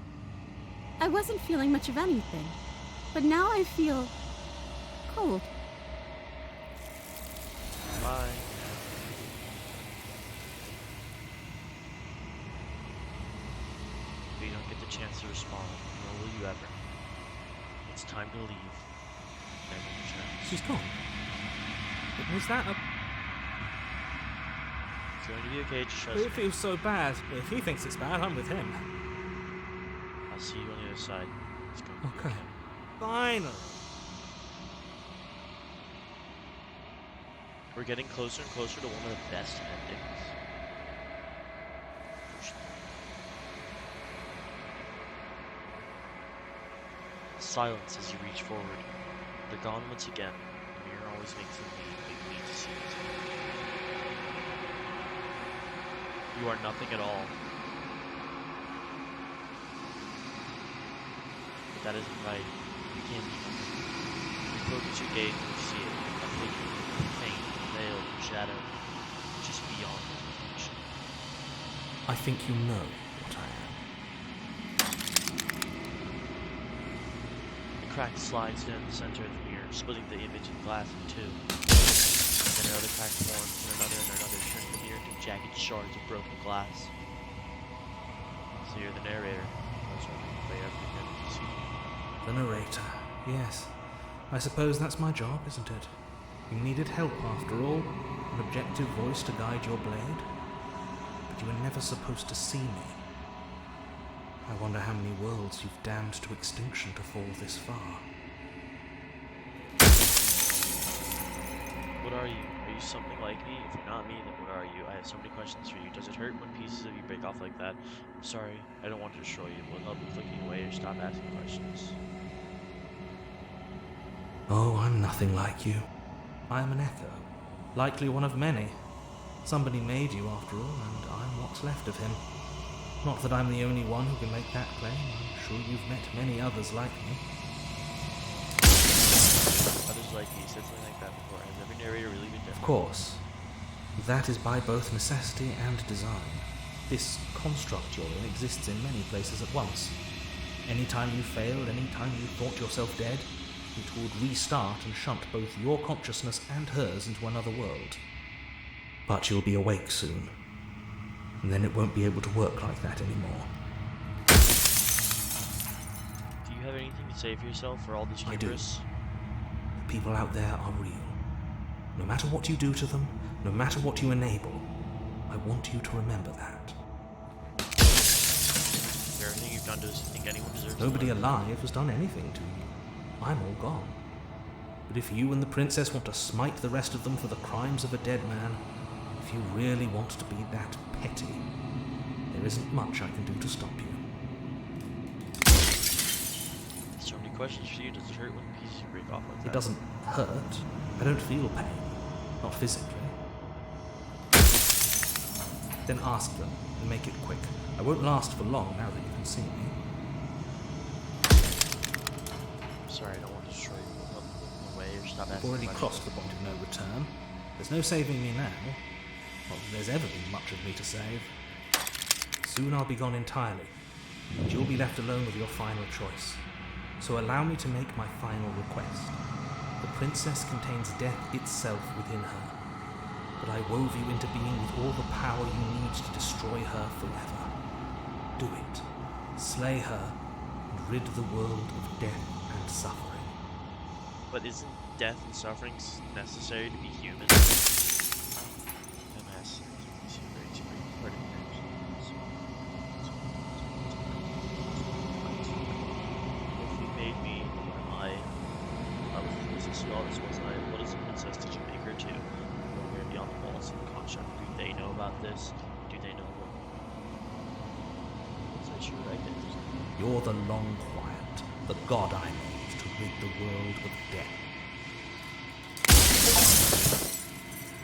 I wasn't feeling much of anything, but now I feel cold. Bye. If you don't get the chance to respond, nor will you ever. It's time to leave. Never return. She's gone. Was that a... It's going to be okay, just trust me. It feels so bad. If he thinks it's bad, I'm with him. I'll see you on the other side. It's going to be Okay. okay. Finally. We're getting closer and closer to one of the best endings. Silence as you reach forward. They're gone once again. The mirror always makes them need to see it. You are nothing at all. But that isn't right. You can't be nothing. You focus your gaze and you see it. A figure, faint, veiled in shadow, just beyond recognition. I think you know what I am. The crack slides down the center of the mirror, splitting the image of glass in two. Then another crack forms, and another, turning the mirror into jagged shards of broken glass. So you're the narrator. I was wondering if I ever get to see you. The narrator. Yes. I suppose that's my job, isn't it? You needed help after all. An objective voice to guide your blade. But you were never supposed to see me. I wonder how many worlds you've damned to extinction to fall this far. What are you? Are you something like me? If you're not me, then what are you? I have so many questions for you. Does it hurt when pieces of you break off like that? I'm sorry. I don't want to destroy you. Will help with looking away or stop asking questions. Oh, I'm nothing like you. I am an echo. Likely one of many. Somebody made you after all, and I'm what's left of him. Not that I'm the only one who can make that claim. I'm sure you've met many others like me. Others like me said something like that before. Has every narrator really been different? Of course. That is by both necessity and design. This construct you're in exists in many places at once. Anytime you failed, anytime you thought yourself dead, it would restart and shunt both your consciousness and hers into another world. But you'll be awake soon. And then it won't be able to work like that anymore. Do you have anything to say for yourself for all this I do. hubris? The people out there are real. No matter what you do to them, no matter what you enable, I want you to remember that. Is there anything you've done to us you think anyone deserves? Nobody to live? alive has done anything to you. I'm all gone. But if you and the princess want to smite the rest of them for the crimes of a dead man, if you really want to be that petty, there isn't much I can do to stop you. So many questions for you. Does it hurt when pieces break off like that? It doesn't hurt. I don't feel pain. Not physically. Then ask them, and make it quick. I won't last for long now that you can see me. Sorry, I don't want to destroy you. Will help looking away or stop I've asking already questions. crossed the point of no return. There's no saving me now. Not that there's ever been much of me to save. Soon I'll be gone entirely, and you'll be left alone with your final choice. So allow me to make my final request. The princess contains death itself within her, but I wove you into being with all the power you need to destroy her forever. Do it. Slay her, and rid the world of death and suffering. But isn't death and suffering necessary to be human? MS. If you made me, what am I? I was the closest to all this, wasn't I? What is a princess? Did you make her too? Nowhere beyond the walls of the construct. they know about this? Do they know what? Is that true? I guess. You're the Long Quiet, the god I made to rid the world of death.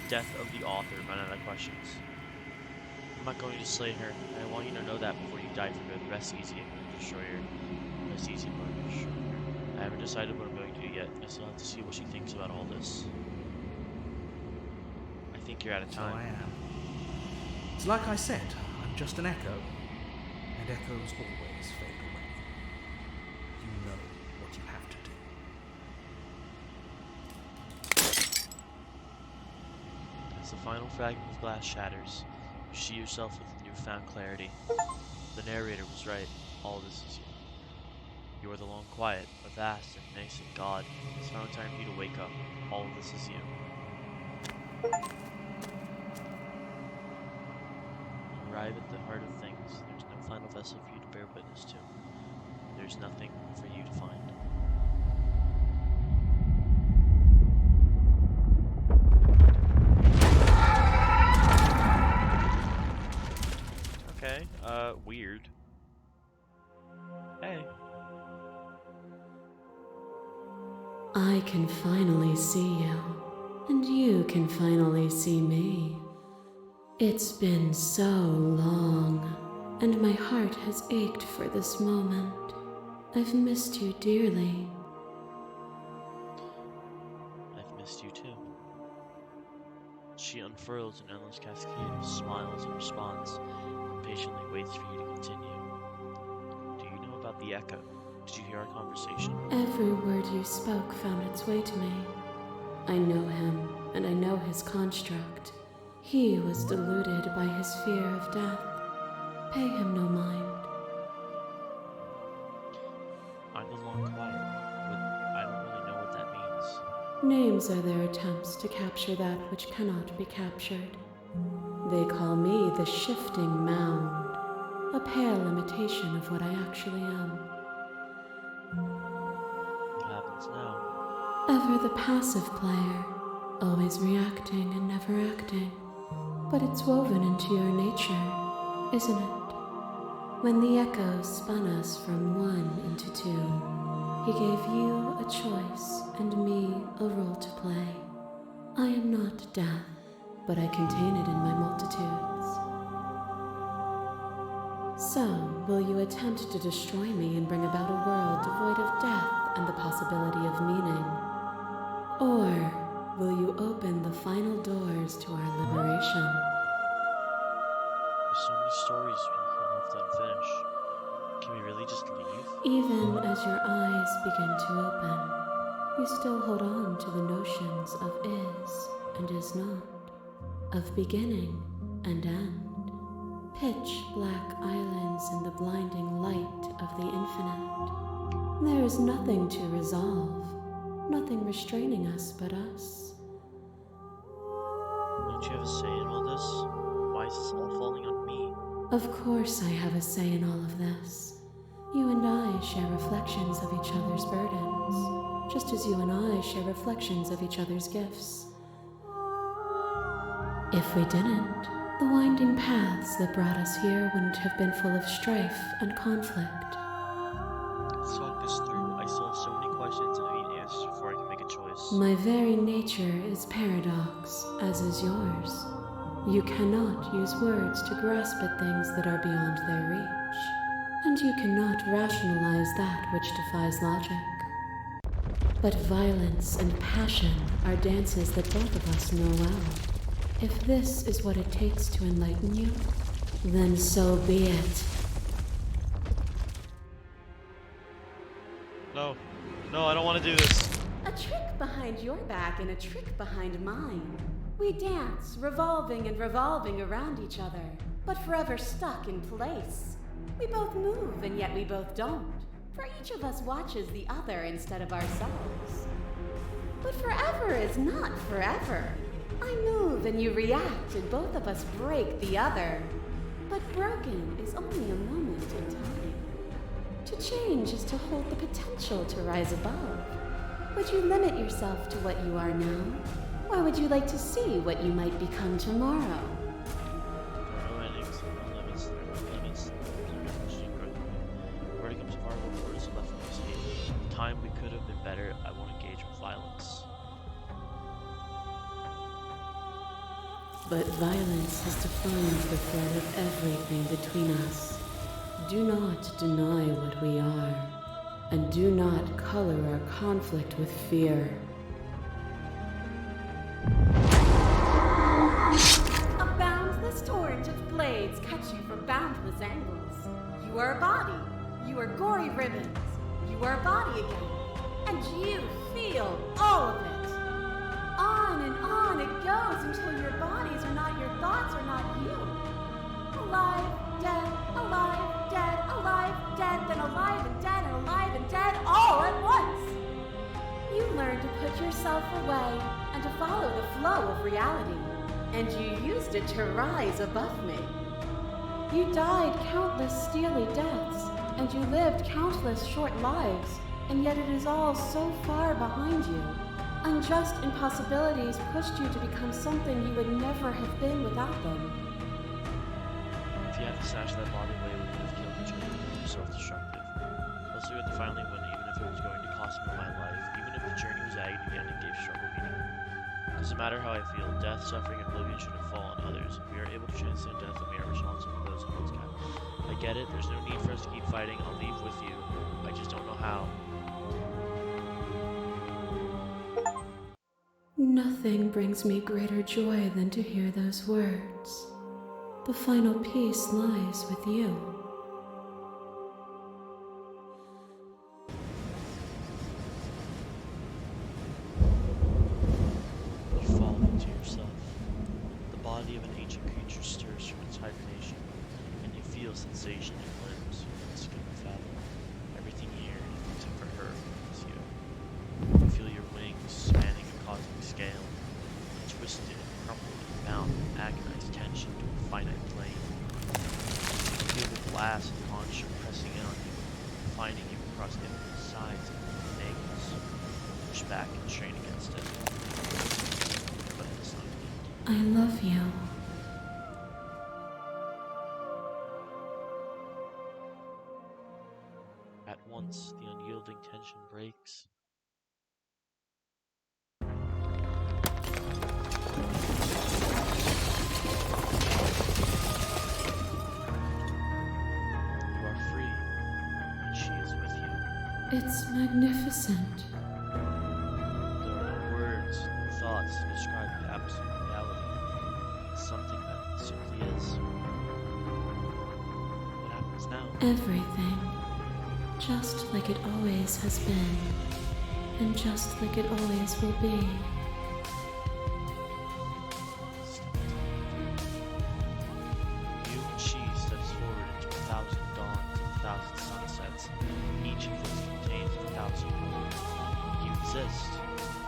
Death of the author. Run out of questions. I'm not going to slay her. I want you to know that before you die for good. Rest easy. I'm going to destroy her. Rest easy. I'm going to destroy her. I haven't decided what I'm going to do yet. I still have to see what she thinks about all this. I think you're out of time. So I am. It's like I said, I'm just an echo. And echoes always fade away. You know what you have to do. As the final fragment of glass shatters, you see yourself with newfound clarity. The narrator was right. All this is you. You are the Long Quiet, a vast and nascent god. It's now time for you to wake up. All of this is you. You arrive at the heart of things. There's no final vessel for you to bear witness to. There's nothing for you to find. Okay, weird. Hey. I can finally see you, and you can finally see me. It's been so long, and my heart has ached for this moment. I've missed you dearly. I've missed you too. She unfurls an endless cascade of smiles and responds, and patiently waits for you to continue. Do you know about the echo? Did you hear our conversation? Every word you spoke found its way to me. I know him, and I know his construct. He was deluded by his fear of death. Pay him no mind. I'm the Long Quiet, but I don't really know what that means. Names are their attempts to capture that which cannot be captured. They call me the Shifting Mound, a pale imitation of what I actually am. What happens now? Ever the passive player, always reacting and never acting. But it's woven into your nature, isn't it? When the echo spun us from one into two, he gave you a choice and me a role to play. I am not death, but I contain it in my multitudes. So, will you attempt to destroy me and bring about a world devoid of death and the possibility of meaning? Or will you open the final doors to our liberation? There's so many stories being left unfinished. Can we really just leave? Even as your eyes begin to open, you still hold on to the notions of is and is not, of beginning and end. Pitch black islands in the blinding light of the infinite. There is nothing to resolve, nothing restraining us but us. Don't you have a say in all this? Why is this all falling on me? Of course I have a say in all of this. You and I share reflections of each other's burdens, just as you and I share reflections of each other's gifts. If we didn't, the winding paths that brought us here wouldn't have been full of strife and conflict. Let's talk this through. I still have so many questions and I need answers before I can make a choice. My very nature is paradox, as is yours. You cannot use words to grasp at things that are beyond their reach, and you cannot rationalize that which defies logic. But violence and passion are dances that both of us know well. If this is what it takes to enlighten you, then so be it. No. No, I don't want to do this. A trick behind your back and a trick behind mine. We dance, revolving and revolving around each other, but forever stuck in place. We both move, and yet we both don't. For each of us watches the other instead of ourselves. But forever is not forever. I move and you react, and both of us break the other. But broken is only a moment in time. To change is to hold the potential to rise above. Would you limit yourself to what you are now? Or would you like to see what you might become tomorrow? time we could have been better, I won't engage with violence. But violence has defined the thread of everything between us. Do not deny what we are, and do not color our conflict with fear. A boundless torrent of blades cut you from boundless angles. You are a body. You are gory ribbons. You are a body again. And you feel all of it. On it goes until your bodies are not your thoughts, are not you. Alive, dead, then alive and dead, all at once. You learn to put yourself away and to follow the flow of reality. And you used it to rise above me. You died countless steely deaths, and you lived countless short lives, and yet it is all so far behind you. Unjust impossibilities pushed you to become something you would never have been without them. If you had to snatch that body away, we would have killed each other. Self-destructive. Plus, we would finally win, even if it was going to cost me my life. Even if the journey was agony, the ending gave struggle meaning. Doesn't matter how I feel, death, suffering, and oblivion shouldn't fall on others. If we are able to transcend death, then we are responsible for those who can. I get it, there's no need for us to keep fighting, I'll leave with you. I just don't know how. Nothing brings me greater joy than to hear those words. The final peace lies with you. You fall into yourself. The body of an ancient creature stirs from its hibernation, and you feel sensation in your limbs. It's couldn't fathom. Everything here, except for her, is you. You feel your wings spanning a cosmic scale, twisted, crumpled, and bound in agonized tension to a finite plane. You feel the glass of construct pressing in on you, finding you across infinite sides and angles. Push back and strain against it. But it does not need. I love you. At once, the unyielding tension breaks. You are free, and she is with you. It's magnificent. There are no words, no thoughts to describe the absolute reality. It's something that simply is. What happens now? Everything. Just like it always has been. And just like it always will be. You and she steps forward into 1,000 dawns and 1,000 sunsets. Each of which contains 1,000 more. You exist.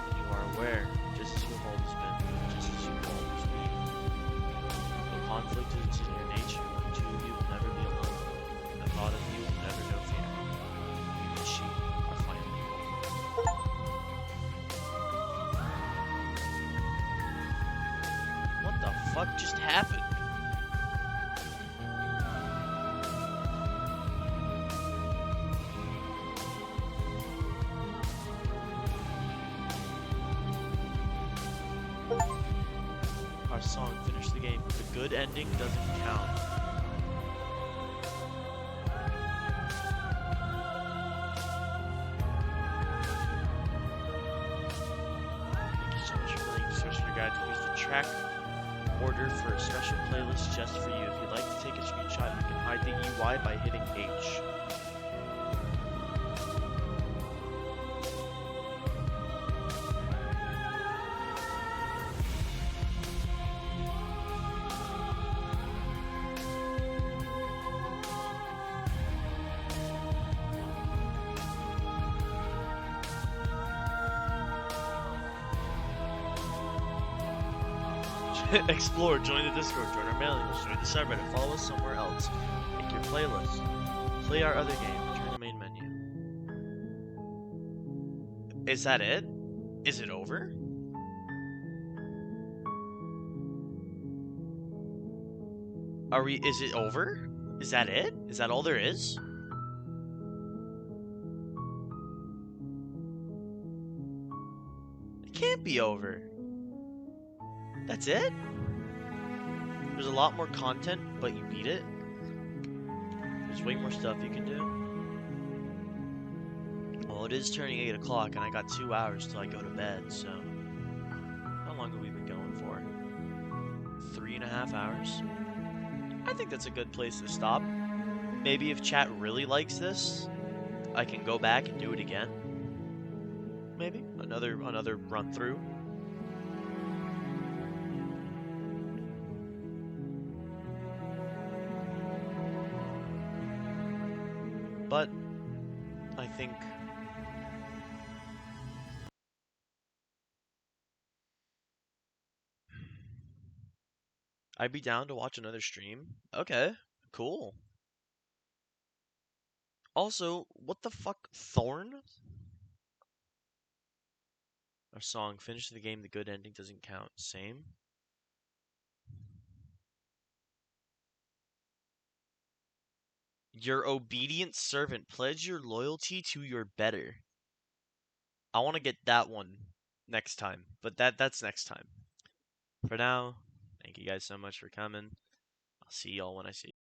You are aware, just as you have always been, just as you will always be. The conflict is in your nature. The two of you will never be alone. The thought of you will never know fear. You and she are finally home. What the fuck just happened? Our song finished the game. The good ending doesn't count. Thank you so much for playing Sorcerer Guide. Here's the track order for a special playlist just for you. If you'd like to take a screenshot, you can hide the UI by hitting H. Explore, join the Discord, join our mailing list, join the subreddit, follow us somewhere else, make your playlist, play our other game, return to the main menu. Is that it? Is it over? Is it over? Is that it? Is that all there is? It can't be over. That's it? There's a lot more content, but you beat it? There's way more stuff you can do. Well, it is turning 8 o'clock, and I got 2 hours till I go to bed, so... How long have we been going for? 3.5 hours? I think that's a good place to stop. Maybe if chat really likes this, I can go back and do it again. Maybe another run through. But I think I'd be down to watch another stream. Okay, cool. Also, what the fuck, Thorn? Our song, finish the game, the good ending doesn't count. Same. Your obedient servant, pledge your loyalty to your better. I want to get that one next time, but that's next time. For now, thank you guys so much for coming. I'll see y'all when I see you.